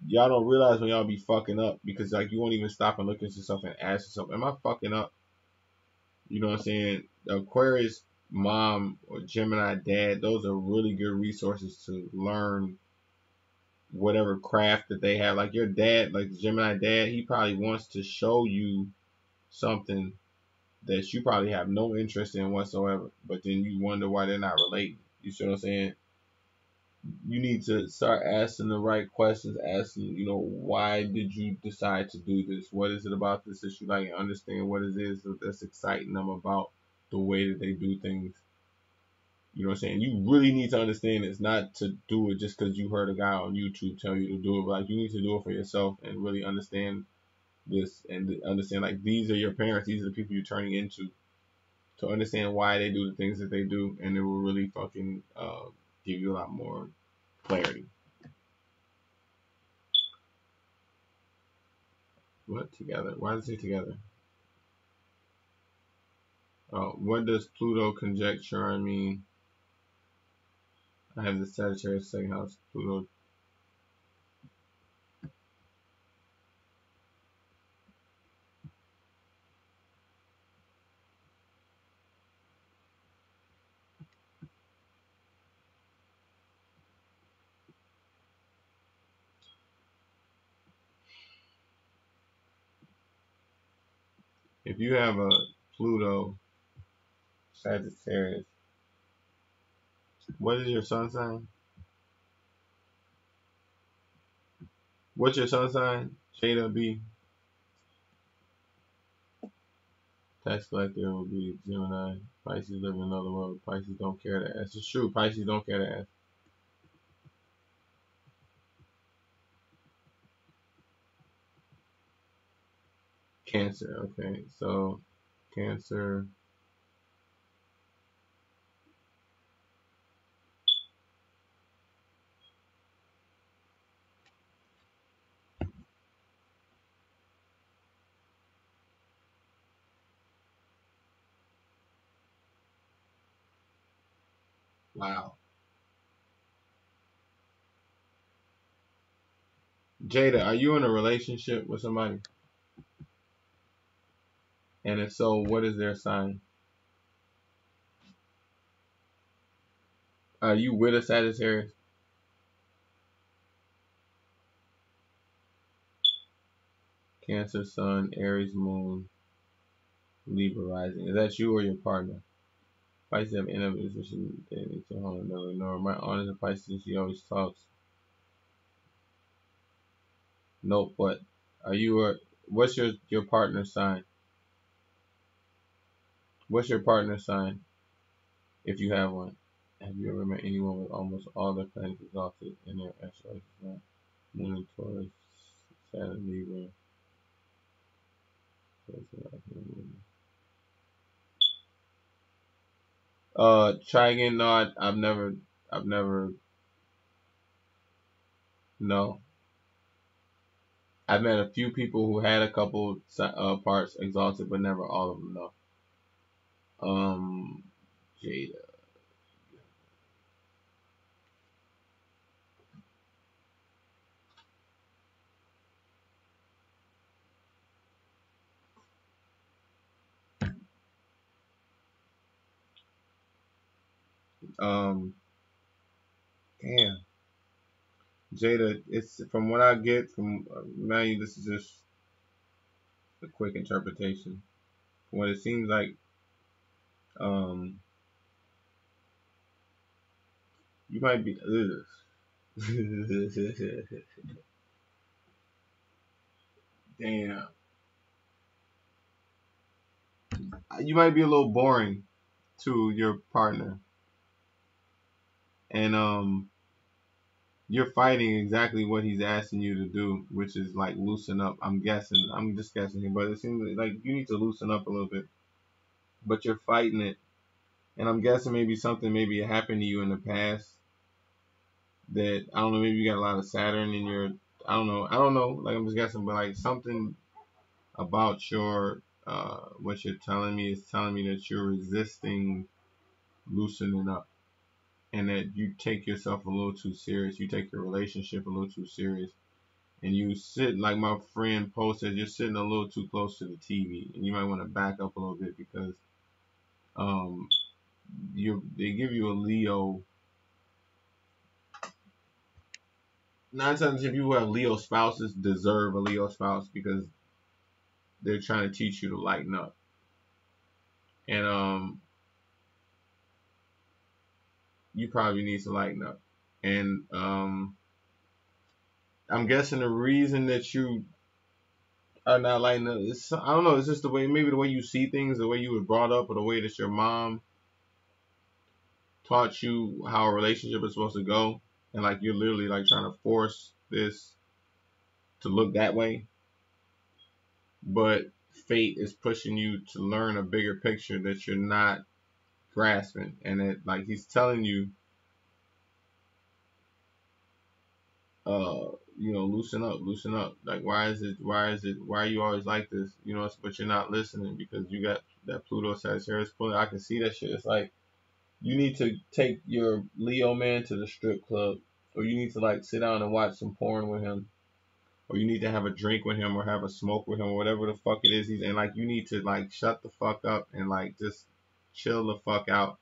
Speaker 1: y'all don't realize when y'all be fucking up, because like you won't even stop and look at yourself and ask yourself, am I fucking up? You know what I'm saying? The Aquarius mom or Gemini dad, those are really good resources to learn whatever craft that they have. Like your dad, like the Gemini dad, he probably wants to show you something that you probably have no interest in whatsoever, but then you wonder why they're not relating. You see what I'm saying? You need to start asking the right questions, asking, why did you decide to do this? What is it about this that you like, and understand what it is that's exciting them about the way that they do things. You know what I'm saying? You really need to understand it's not to do it just because you heard a guy on YouTube tell you to do it, but like you need to do it for yourself and really understand this, and understand like these are your parents, these are the people you're turning into, to understand why they do the things that they do, and it will really fucking give you a lot more clarity. What together? Why does it say together? What does Pluto conjecture? I mean, I have the Sagittarius second house. Pluto. If you have a Pluto Sagittarius, what is your sun sign? What's your sun sign? Jada B. Tax collector will be Gemini. Pisces live in another world. Pisces don't care to ask. It's true. Pisces don't care to ask. Cancer. Okay, so Cancer. Wow. Jada, are you in a relationship with somebody? And if so, what is their sign? Are you with a Sagittarius? Cancer Sun, Aries Moon, Libra Rising. Is that you or your partner? Pisces have enemies, which they need to hold and never ignore. My aunt is a Pisces, she always talks. Nope, but are you a what's your partner's sign? What's your partner's sign, if you have one? Have you ever met anyone with almost all their planets exalted in their astrology sign? Moon in Taurus, Saturn Libra. Try again. No, I've never, no. I've met a few people who had a couple parts exalted, but never all of them. No. Um, Jada. Damn, Jada. It's from what I get from Manuel. This is just a quick interpretation. From what it seems like, um, you might be. Damn, you might be a little boring to your partner, and you're fighting exactly what he's asking you to do, which is like loosen up. I'm guessing. I'm just guessing here, but it seems like you need to loosen up a little bit. But you're fighting it, and I'm guessing maybe something maybe happened to you in the past that I don't know. Maybe you got a lot of Saturn in your. I don't know. I don't know. Like I'm just guessing, but like something about your what you're telling me is telling me that you're resisting loosening up, and that you take yourself a little too serious. You take your relationship a little too serious, and you sit like my friend posted. You're sitting a little too close to the TV, and you might want to back up a little bit because um you they give you a Leo. Nine times if people who have Leo spouses deserve a Leo spouse because they're trying to teach you to lighten up. And you probably need to lighten up. And I'm guessing the reason that you are not lightening up is I don't know, it's just the way maybe the way you see things, the way you were brought up, or the way that your mom taught you how a relationship is supposed to go. And like you're literally like trying to force this to look that way. But fate is pushing you to learn a bigger picture that you're not grasping, and it like he's telling you, uh, loosen up. Like why are you always like this? But you're not listening because you got that Pluto Sagittarius pulling. I can see that shit. It's like you need to take your Leo man to the strip club, or you need to like sit down and watch some porn with him, or you need to have a drink with him, or have a smoke with him, or whatever the fuck it is. And like you need to like shut the fuck up and like just chill the fuck out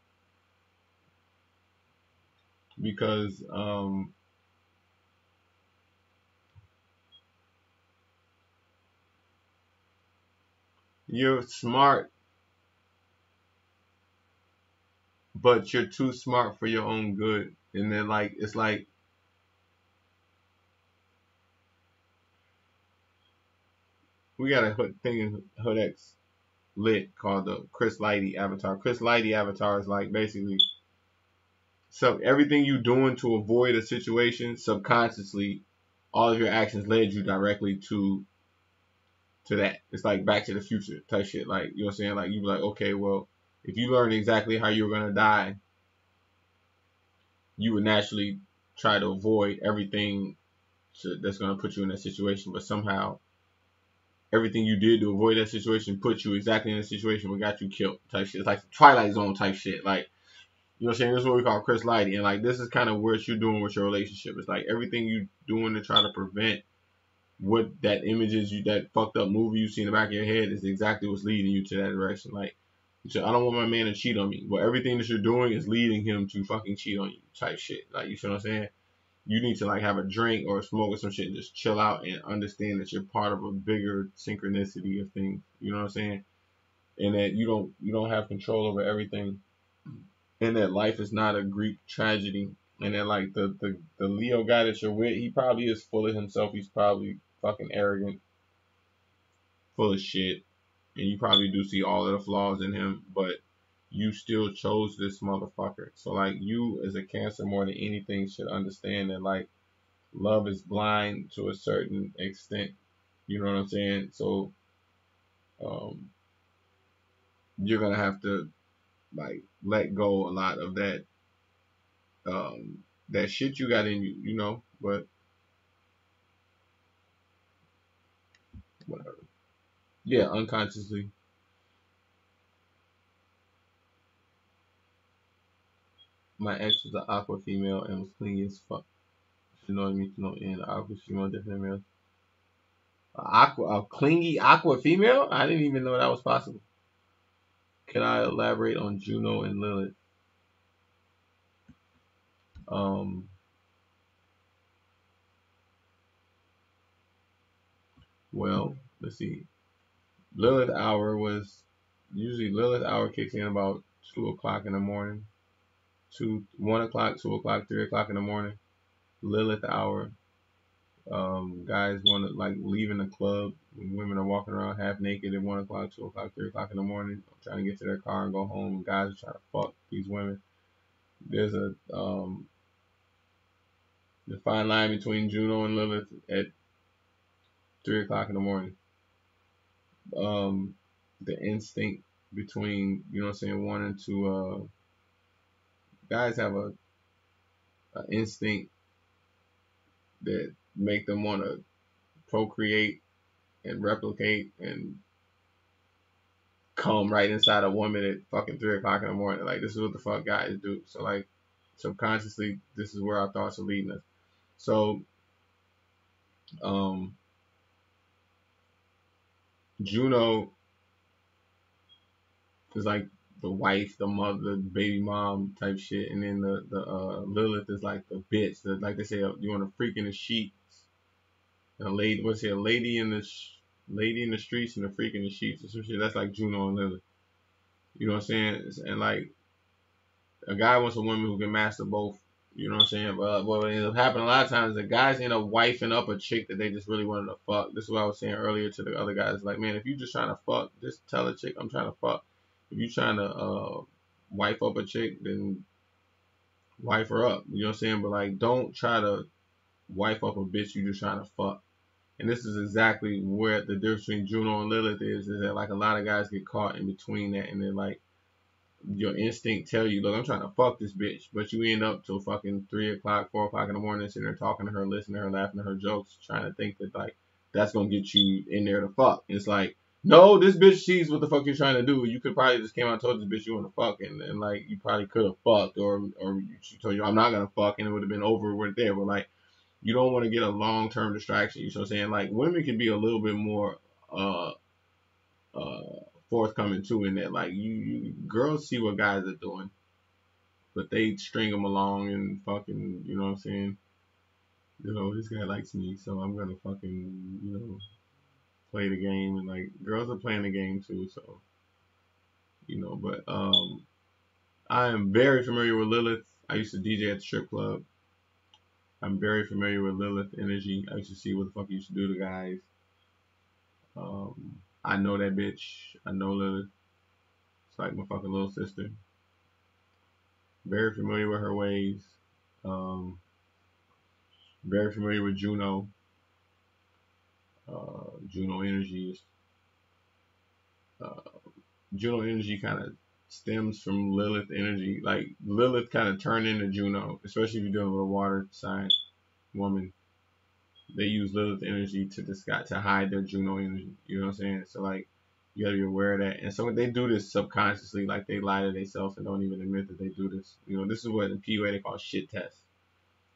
Speaker 1: because you're smart, but you're too smart for your own good. And then like it's like we got a thing in Hood X lit called the Chris Lighty avatar. Chris Lighty avatar is like basically so everything you doing to avoid a situation subconsciously, all of your actions led you directly to that. It's like Back to the Future type shit. Like you know what I'm saying? Like you be like, okay, well, if you learned exactly how you were gonna die, you would naturally try to avoid everything that's gonna put you in that situation. But somehow everything you did to avoid that situation put you exactly in the situation what got you killed type shit. It's like Twilight Zone type shit. Like you know what I'm saying? This is what we call Chris Lighty. And like this is kind of what you're doing with your relationship. It's like everything you doing to try to prevent what that image is, you that fucked up movie you see in the back of your head is exactly what's leading you to that direction. Like I don't want my man to cheat on me. But everything that you're doing is leading him to fucking cheat on you type shit. Like you feel what I'm saying? You need to like have a drink or a smoke or some shit and just chill out and understand that you're part of a bigger synchronicity of things. You know what I'm saying? And that you don't have control over everything. And that life is not a Greek tragedy. And that like the Leo guy that you're with, he probably is full of himself. He's probably fucking arrogant, full of shit. And you probably do see all of the flaws in him, but you still chose this motherfucker. So like you as a Cancer more than anything should understand that like love is blind to a certain extent. You know what I'm saying? So um, you're gonna have to like let go a lot of that shit you got in you, But whatever. Yeah, unconsciously. My ex was an aqua female and was clingy as fuck. She annoyed me to no end. Aqua female, different male. A clingy aqua female? I didn't even know that was possible. Can I elaborate on Juno and Lilith? Um, well, let's see. Lilith hour was usually Lilith hour kicks in about 2 o'clock in the morning, 1 o'clock, 2 o'clock, 3 o'clock in the morning. Lilith hour. Guys want to like leaving the club when women are walking around half naked at 1 o'clock, 2 o'clock, 3 o'clock in the morning, trying to get to their car and go home. And guys are trying to fuck these women. There's a the fine line between Juno and Lilith at 3 o'clock in the morning. The instinct between you know what I'm saying wanting to guys have a instinct that make them want to procreate and replicate and come right inside a woman at fucking 3 o'clock in the morning. Like this is what the fuck guys do. So like subconsciously, this is where our thoughts are leading us. So um, Juno is like the wife, the mother, the baby mom type shit, and then the Lilith is like the bitch. Like they say, you want to freak in the sheets. And a lady, what's it? A lady in the lady in the streets and a freak in the sheets or some shit. That's like Juno and Lilith. You know what I'm saying? And like a guy wants a woman who can master both. You know what I'm saying? But what ends up happening a lot of times is that guys end up wifing up a chick that they just really wanted to fuck. This is what I was saying earlier to the other guys. Like, man, if you just trying to fuck, just tell a chick I'm trying to fuck. If you trying to wife up a chick, then wife her up. You know what I'm saying? But like, don't try to wife up a bitch you just trying to fuck. And this is exactly where the difference between Juno and Lilith is that like a lot of guys get caught in between that, and they're like your instinct tell you, look, I'm trying to fuck this bitch, but you end up till fucking 3 o'clock, 4 o'clock in the morning, sitting there talking to her, listening to her, laughing at her jokes, trying to think that like that's gonna get you in there to fuck. It's like, no, this bitch sees what the fuck you're trying to do. You could probably just came out and told this bitch you want to fuck, and like you probably could have fucked, or she told you I'm not gonna fuck, and it would have been over with there. But like, you don't want to get a long term distraction. You know what I'm saying? Like women can be a little bit more uh forthcoming too in that like you girls see what guys are doing, but they string them along and fucking, you know what I'm saying? You know, this guy likes me, so I'm gonna fucking, you know, play the game. And like girls are playing the game too, so you know. But I am very familiar with Lilith. I used to DJ at the strip club. I'm very familiar with Lilith energy. I used to see what the fuck he used to do to guys. I know that bitch. I know Lilith. It's like my fucking little sister. Very familiar with her ways. Um, very familiar with Juno. Juno energy is uh, Juno energy kind of stems from Lilith energy. Like Lilith kind of turned into Juno, especially if you're dealing with a water sign woman. They use Lilith energy to disguise to hide their Juno energy. You know what I'm saying? So like you gotta be aware of that. And so they do this subconsciously, like they lie to themselves and don't even admit that they do this. You know, this is what in PUA they call shit tests.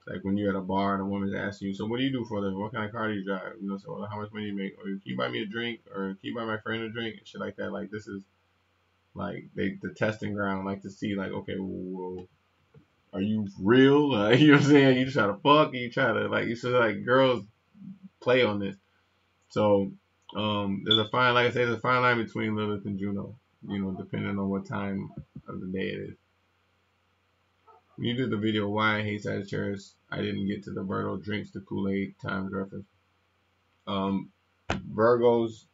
Speaker 1: Like when you're at a bar and a woman's asking you, so what do you do for a living? What kind of car do you drive? You know, so how much money do you make? Or can you buy me a drink? Or can you buy my friend a drink? And shit like that. Like this is like the testing ground, like to see like, okay, well, are you real? You know what I'm saying? You try to fuck, you try to like, you should like girls play on this. So there's a fine, like I say, there's a fine line between Lilith and Juno. You know, depending on what time of the day it is. When you did the video why I hate Sagittarius, I didn't get to the Virgo drinks the Kool-Aid times reference. Virgos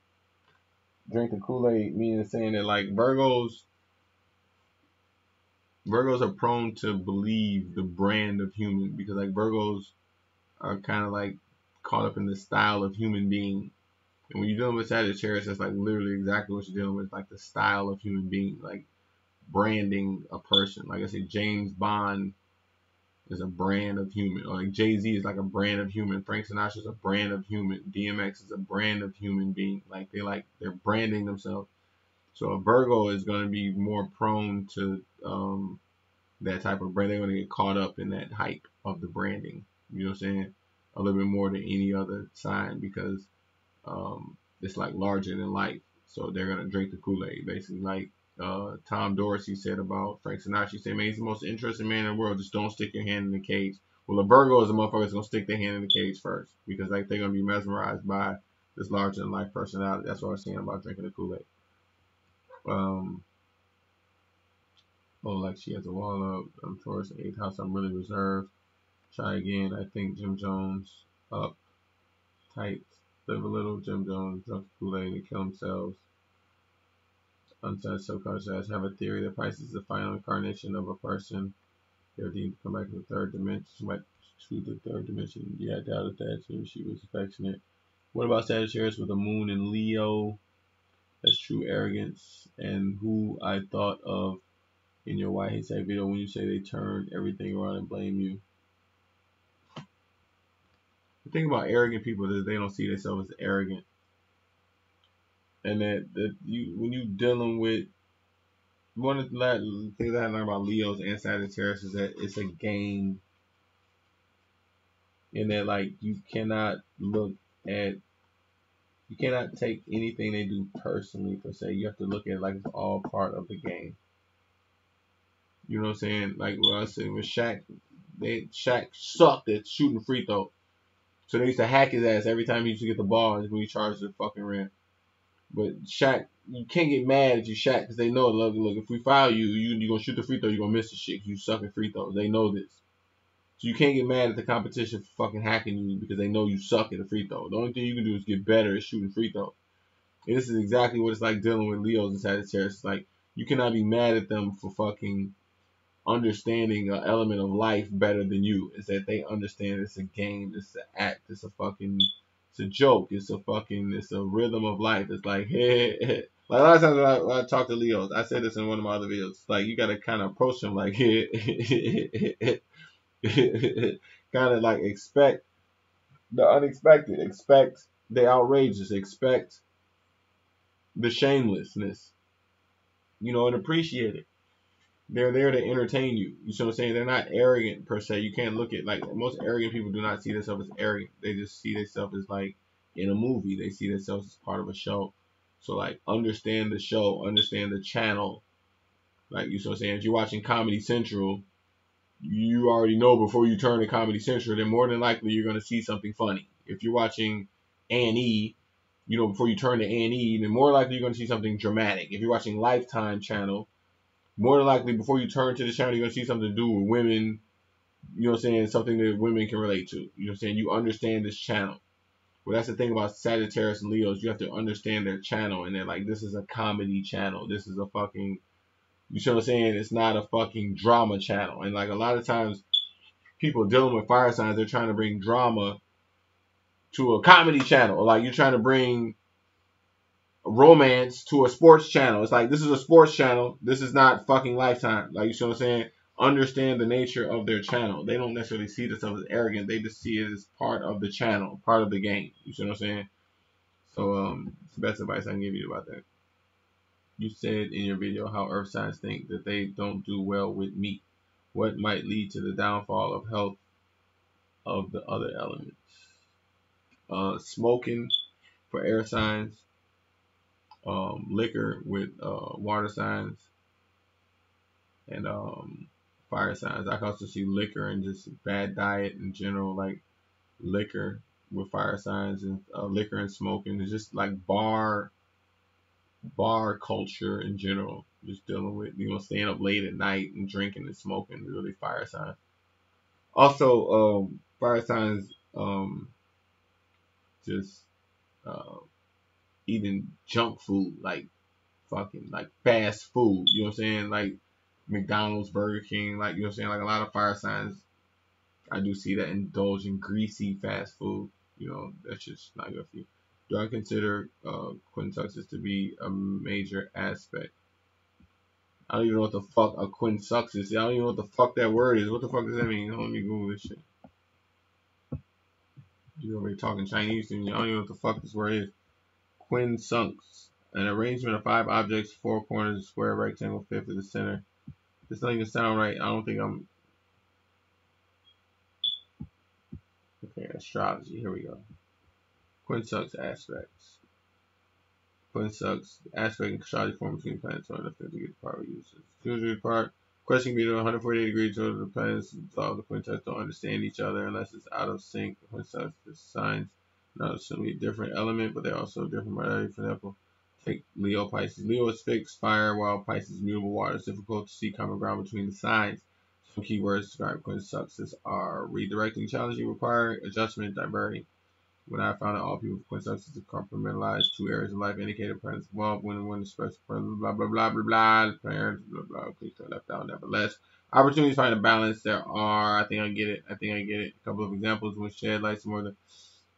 Speaker 1: drink the Kool-Aid, meaning saying that like Virgos are prone to believe the brand of human because like Virgos are kind of like caught up in the style of human being. And when you're dealing with Sagittarius, that's like literally exactly what you're dealing with, like the style of human being, like branding a person. Like I said, James Bond is a brand of human. Or like Jay-Z is like a brand of human. Frank Sinatra is a brand of human. DMX is a brand of human being. Like they're branding themselves. So a Virgo is going to be more prone to that type of brand. They're going to get caught up in that hype of the branding. You know what I'm saying? A little bit more than any other sign because it's like larger than life. So they're going to drink the Kool-Aid. Basically like Tom Dorsey said about Frank Sinatra. He said, man, he's the most interesting man in the world. Just don't stick your hand in the cage. Well, a Virgo is a motherfucker that's gonna stick their hand in the cage first because like they're gonna be mesmerized by this larger than life personality. That's what I was saying about drinking the Kool-Aid. Oh, like she has a wall up. I'm Taurus, 8th house. I'm really reserved. Try again. I think Jim Jones up tight. Live a little. Jim Jones drunk Kool-Aid and kill themselves. Unsaid subconscious. Have a theory that Pisces is the final incarnation of a person. They're deemed to come back to the third dimension. She might choose the third dimension. Yeah, I doubted that too. She was affectionate. What about Sagittarius with the moon in Leo? That's true arrogance. And who I thought of in your Why Hate Say video when you say they turn everything around and blame you. The thing about arrogant people is they don't see themselves as arrogant. And that you when you dealing with one of the things I learned about Leos and Sagittarius is that it's a game, and that like you cannot take anything they do personally per se. You have to look at it like it's all part of the game. You know what I'm saying? Like what I was saying with Shaq, Shaq sucked at shooting free throw. So they used to hack his ass every time he used to get the ball when he charged the fucking rim. But Shaq, you can't get mad at you, Shaq, because they know, look, if we foul you, you're going to shoot the free throw, you're going to miss the shit, 'cause you suck at free throws. They know this. So you can't get mad at the competition for fucking hacking you because they know you suck at the free throw. The only thing you can do is get better at shooting free throws. And this is exactly what it's like dealing with Leos and Sagittarius. It's like, you cannot be mad at them for fucking understanding an element of life better than you. Is that they understand it's a game, it's an act, it's a joke, it's a rhythm of life. It's like, hey, like a lot of times when I talk to Leos, I said this in one of my other videos. Like you gotta kind of approach them like, hey, kind of like expect the unexpected, expect the outrageous, expect the shamelessness, and appreciate it. They're there to entertain you. You see what I'm saying? They're not arrogant per se. You can't look at like most arrogant people do not see themselves as arrogant. They just see themselves as like in a movie. They see themselves as part of a show. So like understand the show, understand the channel. Like you see what I'm saying? If you're watching Comedy Central, you already know before you turn to Comedy Central, then more than likely you're gonna see something funny. If you're watching A&E, before you turn to A&E, then more likely you're gonna see something dramatic. If you're watching Lifetime channel, more than likely, before you turn to the channel, you're going to see something to do with women, you know what I'm saying, something that women can relate to. You know what I'm saying? You understand this channel. Well, that's the thing about Sagittarius and Leos. You have to understand their channel, and they're like, this is a comedy channel. This is a fucking, you know what I'm saying? It's not a fucking drama channel. And like a lot of times, people dealing with fire signs, they're trying to bring drama to a comedy channel. Or like you're trying to bring romance to a sports channel. It's like, this is a sports channel. This is not fucking Lifetime. Like, you see what I'm saying? Understand the nature of their channel. They don't necessarily see themselves as arrogant. They just see it as part of the channel, part of the game. You see what I'm saying? So, it's the best advice I can give you about that. You said in your video how earth signs think that they don't do well with meat. What might lead to the downfall of health of the other elements? Smoking for air signs, liquor with water signs, and fire signs. I can also see liquor and just bad diet in general, like liquor with fire signs and liquor and smoking. It's just like bar culture in general. Just dealing with staying up late at night and drinking and smoking. Really fire signs. Also, fire signs just uh, eating junk food like fucking like fast food. You know what I'm saying? Like McDonald's, Burger King, like you know what I'm saying? Like a lot of fire signs, I do see that indulge in greasy fast food. That's just not good for you. Do I consider quintuxes to be a major aspect? I don't even know what the fuck a quintux is. I don't even know what the fuck that word is. What the fuck does that mean? Let me Google this shit. You already talking Chinese to me. I don't even know what the fuck this word is. Quincunx. An arrangement of 5 objects, 4 corners, square, rectangle, fifth of the center. This doesn't even sound right. I don't think I'm... Okay, astrology. Here we go. Quintux aspects. Quinn sucks. Aspect and shoddy form between planets are enough to get the power uses. Usually part. Question can be to 148 degrees so the planets of the quintets don't understand each other unless it's out of sync. The quintets, the signs, not assuming a different element, but they're also different modality. For example, take Leo Pisces. Leo is fixed fire, while Pisces is mutable water. It's difficult to see common ground between the signs. Some keywords describe quintessence are redirecting, challenging, require adjustment, diverting. When I found out all people with quintessence to compartmentalize two areas of life indicated presence well when expressed blah blah blah blah blah blah parents blah blah please turn left out nevertheless. Opportunities to find a balance there are I think I get it. A couple of examples when shed light some more the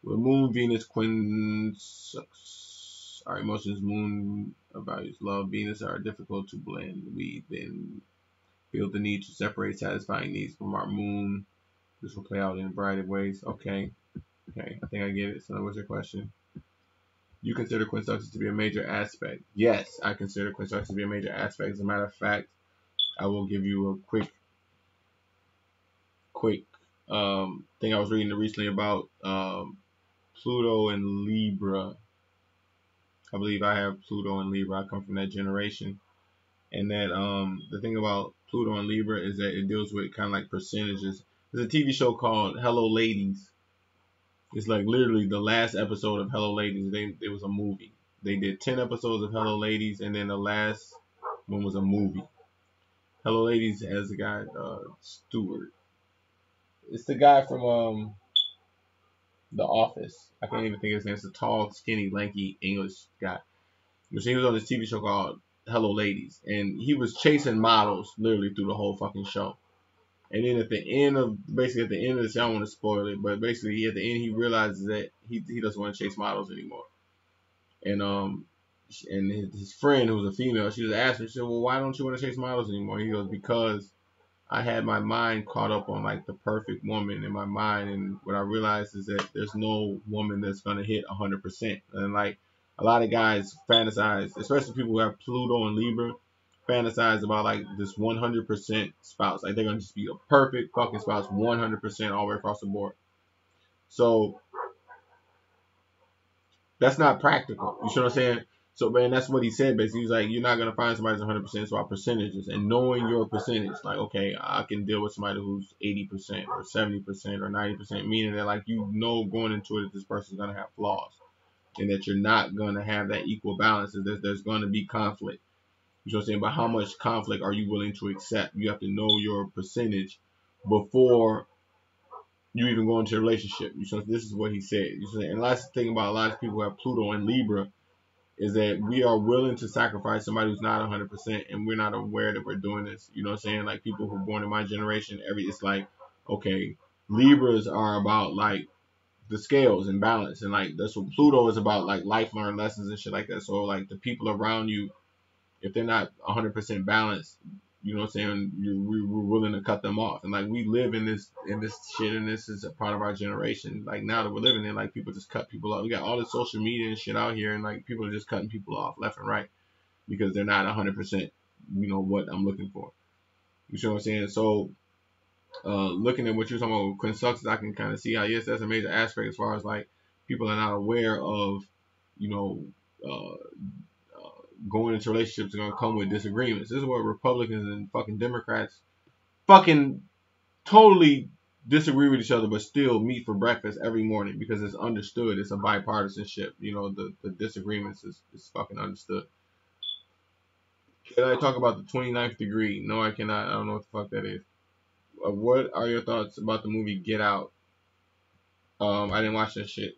Speaker 1: with Moon Venus quintessence. Our emotions Moon values love Venus are difficult to blend. We then feel the need to separate satisfying needs from our moon. This will play out in a variety of ways. Okay, I think I get it. So what's your question? You consider quintessence to be a major aspect? Yes, I consider quintessence to be a major aspect. As a matter of fact, I will give you a quick thing I was reading recently about Pluto and Libra. I believe I have Pluto and Libra. I come from that generation. And that the thing about Pluto and Libra is that it deals with kind of like percentages. There's a TV show called Hello Ladies. It's like literally the last episode of Hello Ladies. It was a movie. They did 10 episodes of Hello Ladies, and then the last one was a movie. Hello Ladies has a guy Stewart. It's the guy from The Office. I can't even think of his name. It's a tall, skinny, lanky English guy. Which he was on this TV show called Hello Ladies, and he was chasing models literally through the whole fucking show. And then at the end of the show, I don't want to spoil it, but basically at the end he realizes that he doesn't want to chase models anymore. And his friend who was a female, she was asking, she said, well, why don't you want to chase models anymore? He goes, because I had my mind caught up on like the perfect woman in my mind, and what I realized is that there's no woman that's gonna hit 100%. And like a lot of guys fantasize, especially people who have Pluto and Libra, fantasize about like this 100% spouse. Like they're gonna just be a perfect fucking spouse, 100% all the way across the board. So that's not practical. You see what I'm saying? So, man, that's what he said basically. He's like, you're not going to find somebody who's 100%. It's about percentages and knowing your percentage. Like, okay, I can deal with somebody who's 80% or 70% or 90%, meaning that, like, you know going into it that this person's going to have flaws and that you're not going to have that equal balance. There's going to be conflict. You know what I'm saying? But how much conflict are you willing to accept? You have to know your percentage before you even go into a relationship. You know, this is what he said. You know, and last thing about a lot of people who have Pluto and Libra is that we are willing to sacrifice somebody who's not 100%, and we're not aware that we're doing this. You know what I'm saying? Like people who are born in my generation, it's like, okay, Libras are about like the scales and balance, and like that's what Pluto is about, like life learned lessons and shit like that. So like the people around you, if they're not 100% balanced, you know what I'm saying, we're willing to cut them off. And like we live in this shit, and this is a part of our generation. Like now that we're living in, like people just cut people off. We got all the social media and shit out here, and like people are just cutting people off left and right because they're not 100%, you know, what I'm looking for. You see what I'm saying? So looking at what you're talking about with Quinn I can kind of see how, yes, that's a major aspect as far as like people are not aware of, you know, going into relationships are going to come with disagreements. This is what Republicans and fucking Democrats fucking totally disagree with each other, but still meet for breakfast every morning because it's understood. It's a bipartisanship. You know, the disagreements is fucking understood. Can I talk about the 29th degree? No, I cannot. I don't know what the fuck that is. What are your thoughts about the movie Get Out? I didn't watch that shit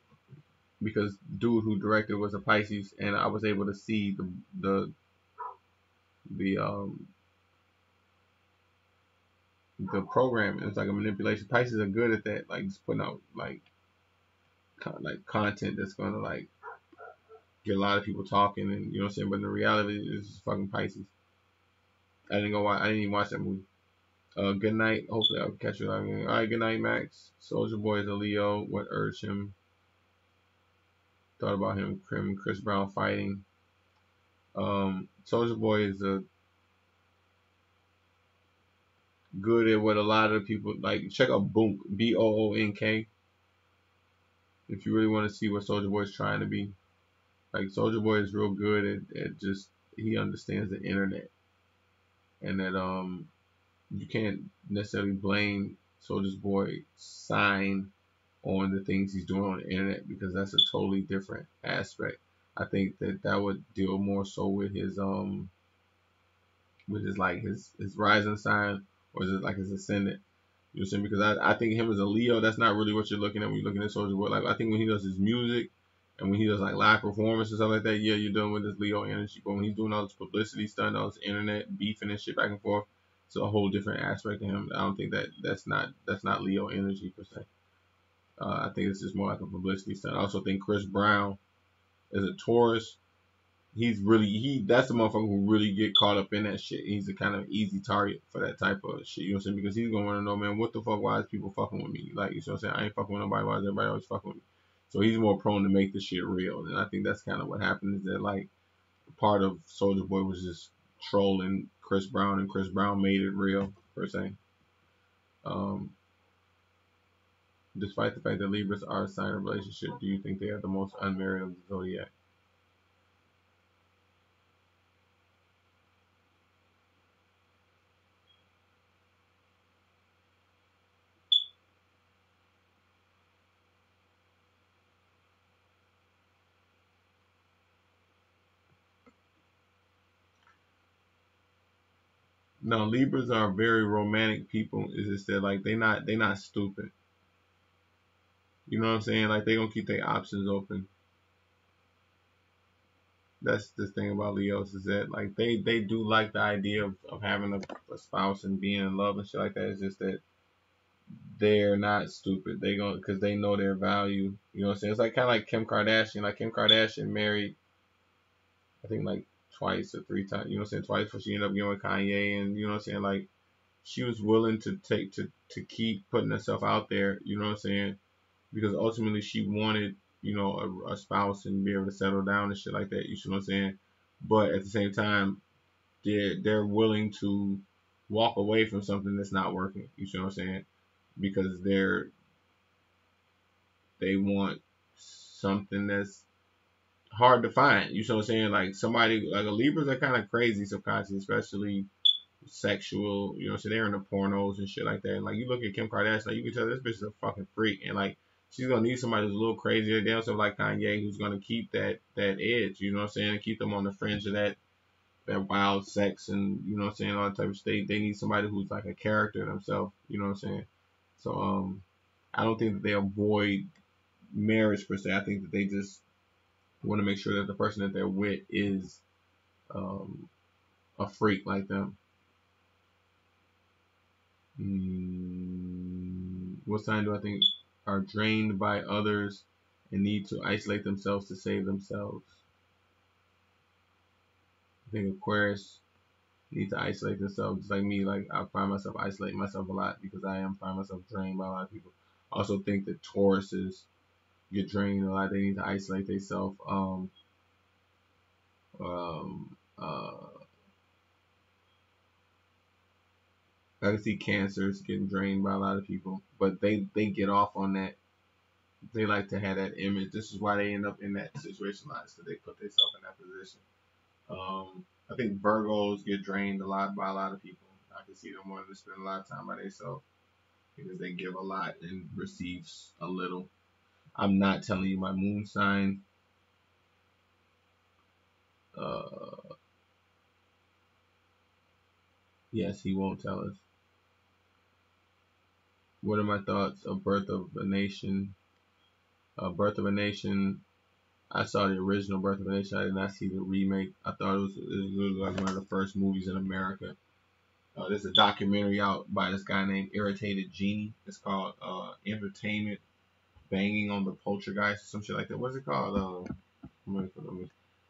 Speaker 1: because dude who directed was a Pisces, and I was able to see the program. It's like a manipulation. Pisces are good at that, like just putting out like content that's gonna like get a lot of people talking, and you know what I'm saying. But in the reality, it's fucking Pisces. I didn't even watch that movie. Good night. Hopefully I'll catch you later. All right, good night, Max. Soldier Boy is a Leo. What urged him? Thought about him. Chris Brown fighting. Soldier Boy is a good at what a lot of people like. Check out Boonk, Boonk, if you really want to see what Soldier Boy is trying to be. like Soldier Boy is real good at just he understands the internet, and that you can't necessarily blame Soldier Boy sign on the things he's doing on the internet because that's a totally different aspect. I think that that would deal more so with his like his rising sign, or is it like his ascendant? You know what I'm saying? Because I think him as a Leo, that's not really what you're looking at when you're looking at Soldier Boy. Like I think when he does his music and when he does like live performance and stuff like that, yeah, you're dealing with this Leo energy. But when he's doing all this publicity stuff, all this internet beefing and shit back and forth, it's a whole different aspect of him. I don't think that's not Leo energy per se. I think it's just more like a publicity stunt. I also think Chris Brown is a Taurus. He's really that's the motherfucker who really get caught up in that shit. He's a kind of easy target for that type of shit. You know what I'm saying? Because he's gonna want to know, man, what the fuck? Why is people fucking with me? Like, you know what I'm saying? I ain't fucking with nobody. Why is everybody always fucking with me? So he's more prone to make the shit real. And I think that's kind of what happened is that like part of Soldier Boy was just trolling Chris Brown, and Chris Brown made it real per se. Um, Despite the fact that Libras are a sign of relationship, do you think they are the most unmarried of the zodiac? No, Libras are very romantic people. Is just that like they not stupid. You know what I'm saying? Like they gonna keep their options open. That's the thing about Leos is that like they do like the idea of having a spouse and being in love and shit like that. It's just that they're not stupid. They gonna because they know their value. You know what I'm saying? It's like kind of like Kim Kardashian. Like Kim Kardashian married I think like twice or three times. You know what I'm saying? Twice before she ended up getting with Kanye, and you know what I'm saying? Like she was willing to take to keep putting herself out there. You know what I'm saying? Because ultimately she wanted a spouse and be able to settle down and shit like that. You know what I'm saying? But at the same time, they're willing to walk away from something that's not working. You know what I'm saying? Because they want something that's hard to find. You know what I'm saying? Like somebody like a Libras are kind of crazy subconscious, especially sexual. You know, so they're into pornos and shit like that. And like you look at Kim Kardashian, like you can tell this bitch is a fucking freak, and like she's gonna need somebody who's a little crazier than something like Kanye, who's gonna keep that edge. You know what I'm saying? And keep them on the fringe of that wild sex and you know what I'm saying all that type of state. They need somebody who's like a character themselves. You know what I'm saying? So I don't think that they avoid marriage per se. I think that they just want to make sure that the person that they're with is um, a freak like them. What sign do I think are drained by others and need to isolate themselves to save themselves? I think Aquarius need to isolate themselves, just like me. Like I find myself isolating myself a lot because I am find myself drained by a lot of people. I also think that Tauruses get drained a lot. They need to isolate themselves. Um, uh, I can see Cancers getting drained by a lot of people, but they get off on that. They like to have that image. This is why they end up in that situation a lot, because they put themselves in that position. I think Virgos get drained a lot by a lot of people. I can see them wanting to spend a lot of time by themselves because they give a lot and receive a little. I'm not telling you my moon sign. Uh, yes, he won't tell us. What are my thoughts of Birth of a Nation? Birth of a Nation. I saw the original Birth of a Nation. I did not see the remake. I thought it was like one of the first movies in America. There's a documentary out by this guy named Irritated Genie. It's called Entertainment Banging on the Poltergeist or some shit like that. What's it called?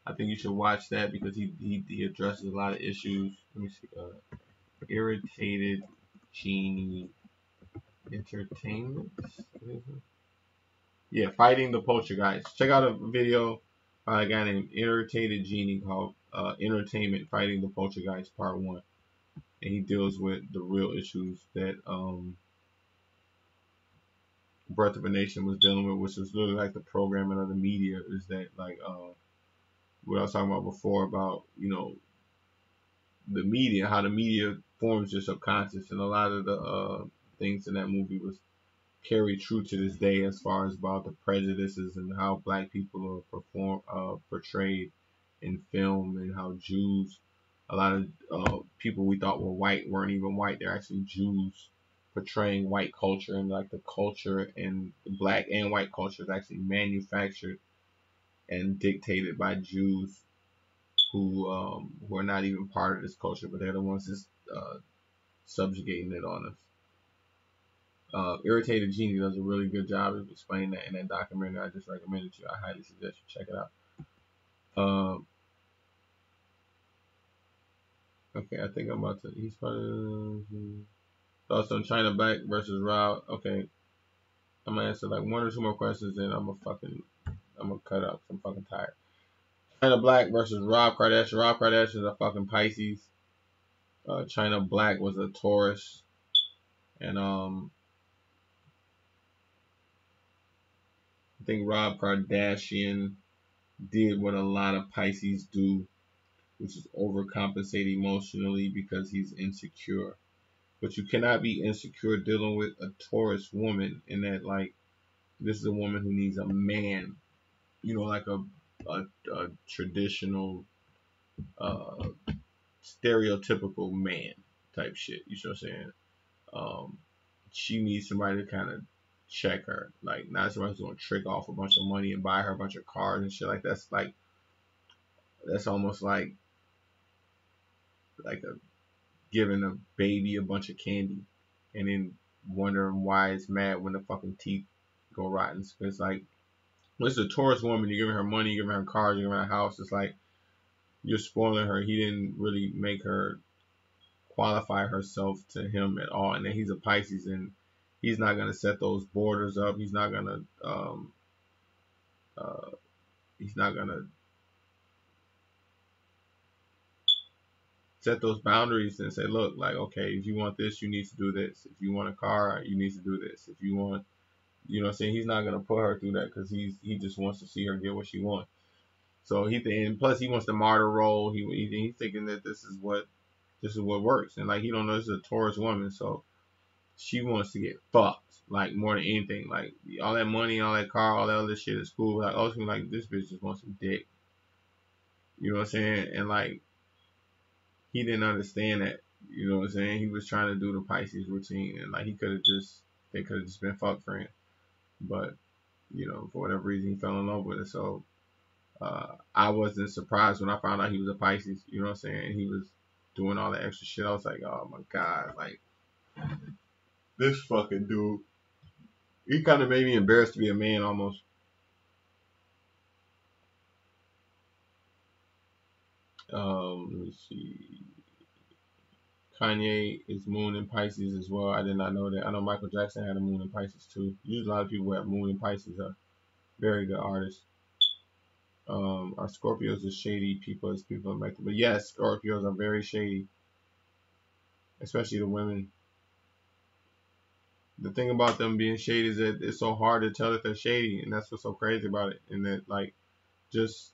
Speaker 1: I think you should watch that because he addresses a lot of issues. Let me see. Irritated Genie Entertainment. Yeah, Fighting the Poltergeist. Check out a video by a guy named Irritated Genie called Entertainment Fighting the Poltergeist Part 1. And he deals with the real issues that Birth of a Nation was dealing with, which was really like the programming of the media is that like what I was talking about before about, the media, how the media forms your subconscious, and a lot of the things in that movie was carried true to this day as far as about the prejudices and how black people are portrayed in film, and how Jews, a lot of people we thought were white weren't even white. They're actually Jews portraying white culture, and like the culture and the black and white culture is actually manufactured and dictated by Jews who are not even part of this culture, but they're the ones that's subjugating it on us. Irritated Genie does a really good job of explaining that in that documentary. I just recommended you. I highly suggest you check it out. Okay, I think I'm about to. He's probably thoughts on China Black versus Rob. Okay, I'm gonna answer like one or two more questions, and I'm gonna cut up. I'm fucking tired. China Black versus Rob Kardashian. Rob Kardashian is a fucking Pisces. China Black was a Taurus, and I think Rob Kardashian did what a lot of Pisces do, which is overcompensate emotionally because he's insecure. But you cannot be insecure dealing with a Taurus woman, in that like this is a woman who needs a man, like a traditional, uh, stereotypical man type shit. You know what I'm saying? Um, she needs somebody to kind of check her, like not somebody who's gonna trick off a bunch of money and buy her a bunch of cars and shit. Like that's almost like a giving a baby a bunch of candy and then wondering why it's mad when the fucking teeth go rotten. It's like, when it's a Taurus woman, you're giving her money, you're giving her cars, you're giving her a house. It's like you're spoiling her. He didn't really make her qualify herself to him at all. And then he's a Pisces, and he's not gonna set those borders up. Uh, he's not gonna set those boundaries and say, look, like, okay, if you want this, you need to do this. If you want a car, you need to do this. If you want, what I'm saying, he's not gonna put her through that because he just wants to see her get what she wants. So and plus he wants the martyr role. He's thinking that this is what works, and like he don't know this is a Taurus woman, so she wants to get fucked like more than anything. Like all that money, all that car, all that other shit is cool. Like ultimately, like this bitch just wants some dick. You know what I'm saying? And like he didn't understand that. You know what I'm saying? He was trying to do the Pisces routine, and like they could have just been fucked for him, but for whatever reason he fell in love with it. So I wasn't surprised when I found out he was a Pisces. You know what I'm saying? He was doing all the extra shit. I was like, oh my god, like this fucking dude. He kind of made me embarrassed to be a man almost. Let me see. Kanye is moon in Pisces as well. I did not know that. I know Michael Jackson had a moon in Pisces too. Usually a lot of people who have moon in Pisces are very good artists. Are Scorpios as shady people as people make them? But yes, Scorpios are very shady, especially the women. The thing about them being shady is that it's so hard to tell that they're shady, and that's what's so crazy about it. And that like just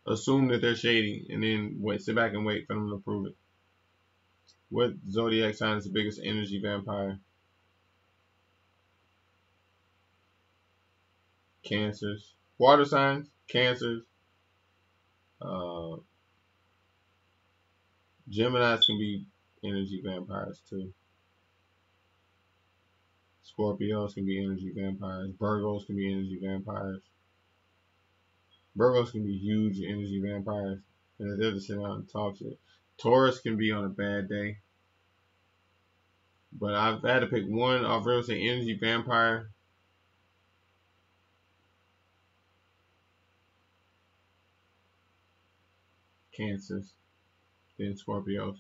Speaker 1: assume that they're shady, and then sit back and wait for them to prove it. What zodiac sign is the biggest energy vampire? Cancers. Water signs, Cancers. Uh, Geminis can be energy vampires too. Scorpios can be energy vampires. Virgos can be energy vampires. Virgos can be huge energy vampires, and they're just sitting out and talk shit. Taurus can be on a bad day, but I've had to pick one. I've really say energy vampire. Cancers, then Scorpios.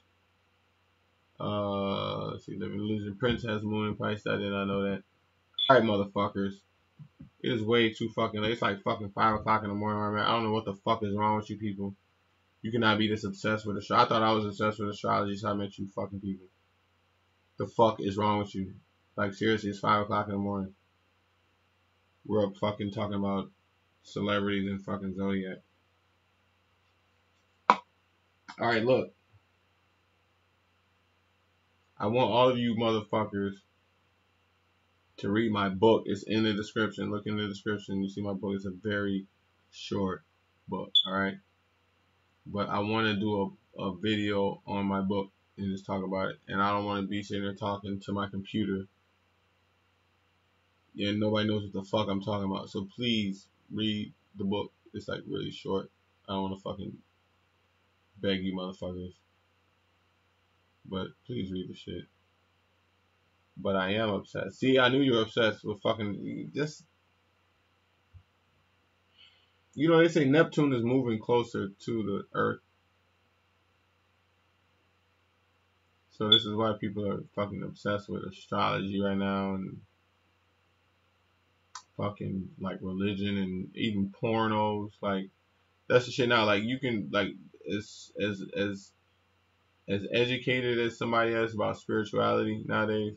Speaker 1: Let's see. The Illusion Prince has moon in Pisces. I did not know that. All right, motherfuckers. It is way too fucking late. It's like fucking 5 o'clock in the morning right now. I don't know what the fuck is wrong with you people. You cannot be this obsessed with astrology. I thought I was obsessed with astrology, so I met you fucking people. The fuck is wrong with you? Like seriously, it's 5 o'clock in the morning. We're up fucking talking about celebrities and fucking zodiac. All right, look. I want all of you motherfuckers to read my book. It's in the description. Look in the description. You see my book. It's a very short book. All right. But I want to do a video on my book and just talk about it. And I don't want to be sitting there talking to my computer. Yeah, nobody knows what the fuck I'm talking about. So please read the book. It's like really short. I don't want to fucking beg you motherfuckers. But please read the shit. But I am obsessed. See, I knew you were obsessed with fucking just. You know, they say Neptune is moving closer to the Earth. So this is why people are fucking obsessed with astrology right now and fucking like religion and even pornos. Like that's the shit now. Like you can like as educated as somebody is about spirituality nowadays.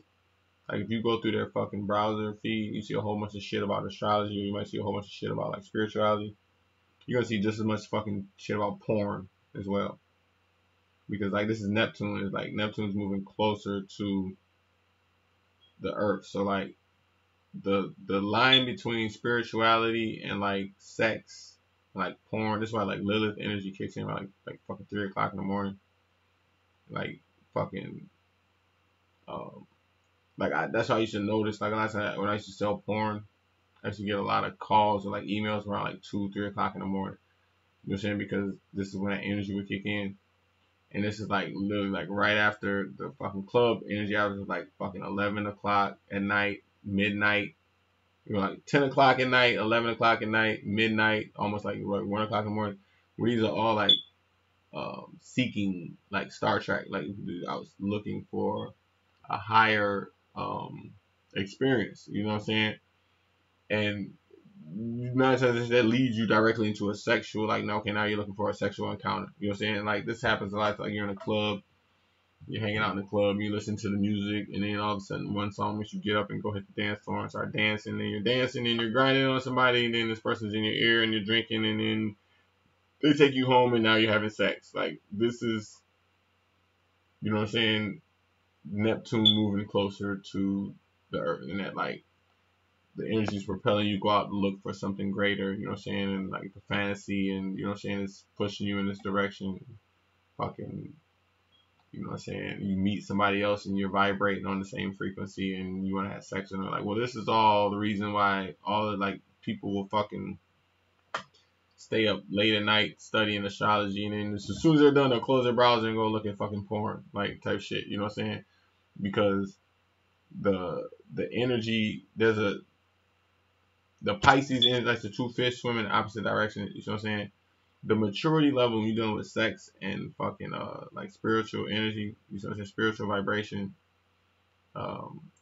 Speaker 1: Like if you go through their fucking browser feed, you see a whole bunch of shit about astrology, or you might see a whole bunch of shit about like spirituality. You're gonna see just as much fucking shit about porn as well. Because like this is Neptune, is like Neptune's moving closer to the Earth. So like the line between spirituality and like sex, like porn. This is why like Lilith energy kicks in like fucking 3 o'clock in the morning. Like fucking um that's why I used to notice like last night when I used to sell porn, I used to get a lot of calls or like emails around like 2, 3 o'clock in the morning. You know what I'm saying? Because this is when that energy would kick in. And this is like literally like right after the fucking club energy hours is like fucking 11 o'clock at night, midnight. You know, like 10 o'clock at night, 11 o'clock at night, midnight, almost like 1 o'clock in the morning. Where these are all like seeking like Star Trek. Like I was looking for a higher experience. You know what I'm saying? And nine times that leads you directly into a sexual, like, no, okay, now you're looking for a sexual encounter. You know what I'm saying? Like, this happens a lot. Like, you're in a club, you're hanging out in the club, you listen to the music, and then all of a sudden, one song makes you get up and go hit the dance floor and start dancing. And you're dancing and you're grinding on somebody, and then this person's in your ear and you're drinking, and then they take you home, and now you're having sex. Like, this is, you know what I'm saying? Neptune moving closer to the Earth, and that, like, the energy is propelling you go out and look for something greater, you know what I'm saying? And like the fantasy and you know what I'm saying, it's pushing you in this direction. Fucking you know what I'm saying? You meet somebody else and you're vibrating on the same frequency and you wanna have sex with them. Like, well this is all the reason why all the like people will fucking stay up late at night studying astrology and then as soon as they're done they'll close their browser and go look at fucking porn. Like type shit, you know what I'm saying? Because the energy the Pisces energy, like the two fish swimming in the opposite direction. You know what I'm saying? The maturity level when you're dealing with sex and fucking like spiritual energy, you know what I'm saying? Spiritual vibration.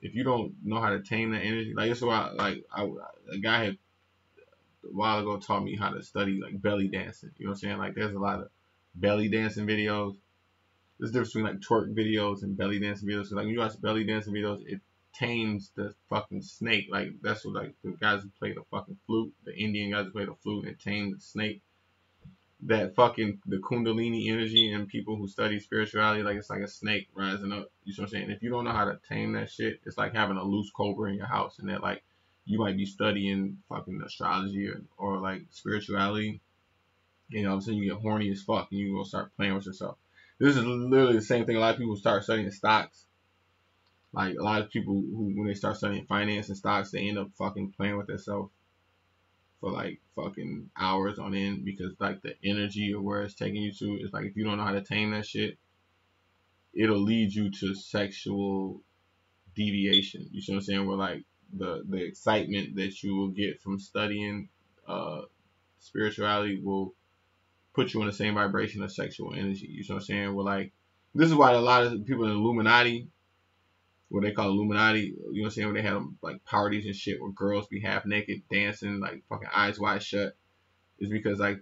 Speaker 1: If you don't know how to tame that energy, like that's why a guy had a while ago taught me how to study like belly dancing. You know what I'm saying? Like there's a lot of belly dancing videos. There's a difference between like twerk videos and belly dancing videos. So like when you watch belly dancing videos, it tames the fucking snake. Like that's what like the guys who play the fucking flute, the Indian guys who play the flute and tame the snake. That fucking the Kundalini energy and people who study spirituality, like it's like a snake rising up. You know what I'm saying? If you don't know how to tame that shit, it's like having a loose cobra in your house, and that like you might be studying fucking astrology or like spirituality. You know, all of a sudden you get horny as fuck and you gonna start playing with yourself. This is literally the same thing. A lot of people start studying stocks. Like a lot of people who, when they start studying finance and stocks, they end up fucking playing with themselves for like fucking hours on end because like the energy of where it's taking you to is like if you don't know how to tame that shit, it'll lead you to sexual deviation. You see what I'm saying? Where like the excitement that you will get from studying spirituality will put you in the same vibration of sexual energy. You know what I'm saying? Well, like this is why a lot of people in the Illuminati, what they call Illuminati, you know what I'm saying, where they have like parties and shit where girls be half naked dancing, like fucking eyes wide shut, is because like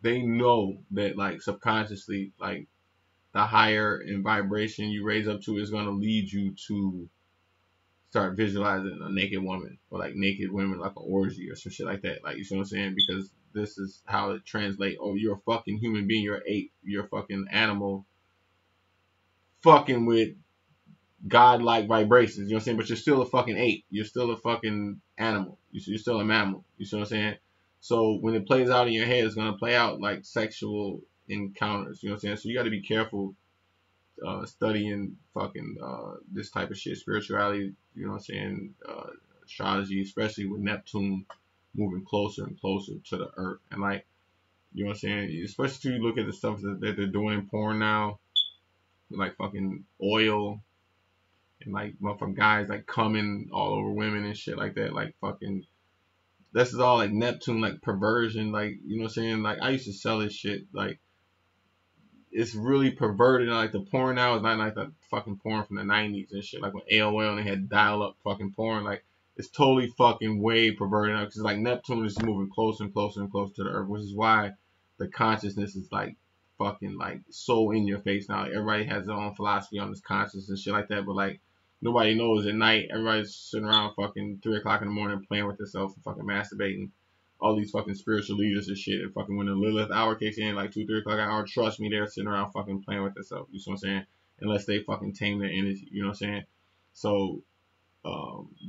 Speaker 1: they know that like subconsciously like the higher in vibration you raise up to is gonna lead you to start visualizing a naked woman or like naked women, like an orgy or some shit like that. Like, you see what I'm saying? Because this is how it translates. Oh, you're a fucking human being. You're an ape. You're a fucking animal. Fucking with godlike vibrations. You know what I'm saying? But you're still a fucking ape. You're still a fucking animal. You're still a mammal. You see what I'm saying? So when it plays out in your head, it's gonna play out like sexual encounters. You know what I'm saying? So you got to be careful studying fucking this type of shit, spirituality, you know what I'm saying, astrology, especially with Neptune moving closer and closer to the earth. And like, you know what I'm saying, especially if you look at the stuff that they're doing in porn now, like fucking oil and like motherfucking guys like coming all over women and shit like that, like fucking, this is all like Neptune, like perversion, like, you know what I'm saying, like I used to sell this shit, like it's really perverted. Like the porn now is not like the fucking porn from the 90s and shit. Like when AOL and they had dial up fucking porn. Like it's totally fucking way perverted now because like Neptune is moving closer and closer and closer to the Earth, which is why the consciousness is like fucking like so in your face now. Like, everybody has their own philosophy on this consciousness and shit like that, but like nobody knows at night. Everybody's sitting around fucking 3 o'clock in the morning playing with themselves and fucking masturbating, all these fucking spiritual leaders and shit. And fucking when the Lilith hour kicks in, like 2, 3 o'clock an hour, trust me, they're sitting around fucking playing with themselves. You know what I'm saying? Unless they fucking tame their energy. You know what I'm saying? So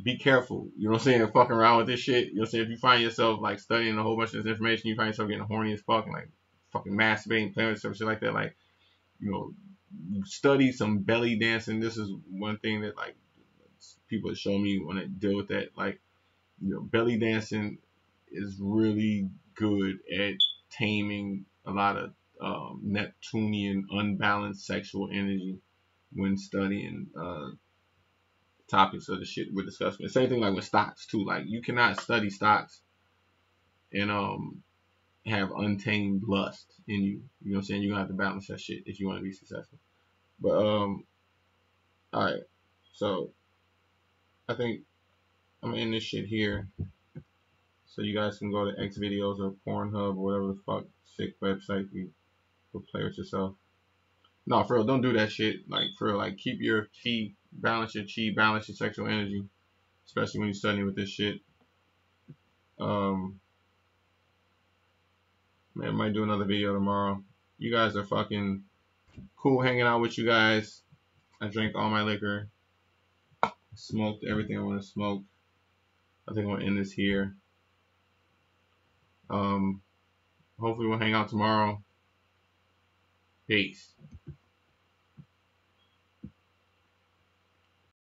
Speaker 1: be careful. You know what I'm saying? Fucking around with this shit. You know what I'm saying? If you find yourself like studying a whole bunch of this information, you find yourself getting horny as fuck and like fucking masturbating, playing with yourself, shit like that. Like, you know, study some belly dancing. This is one thing that like people have shown me when I deal with that. Like, you know, belly dancing is really good at taming a lot of Neptunian unbalanced sexual energy when studying topics of the shit we're discussing. The same thing like with stocks too. Like you cannot study stocks and have untamed lust in you. You know what I'm saying? You're gonna have to balance that shit if you want to be successful. But all right. So I think I'm gonna end this shit here. So you guys can go to X videos or Pornhub or whatever the fuck sick website you go play with yourself. No, for real, don't do that shit. Like for real, like keep your chi, balance your sexual energy, especially when you're studying with this shit. Um, Man, I might do another video tomorrow. You guys are fucking cool hanging out with you guys. I drank all my liquor, smoked everything I want to smoke. I think I'm gonna end this here. Hopefully we'll hang out tomorrow. Peace.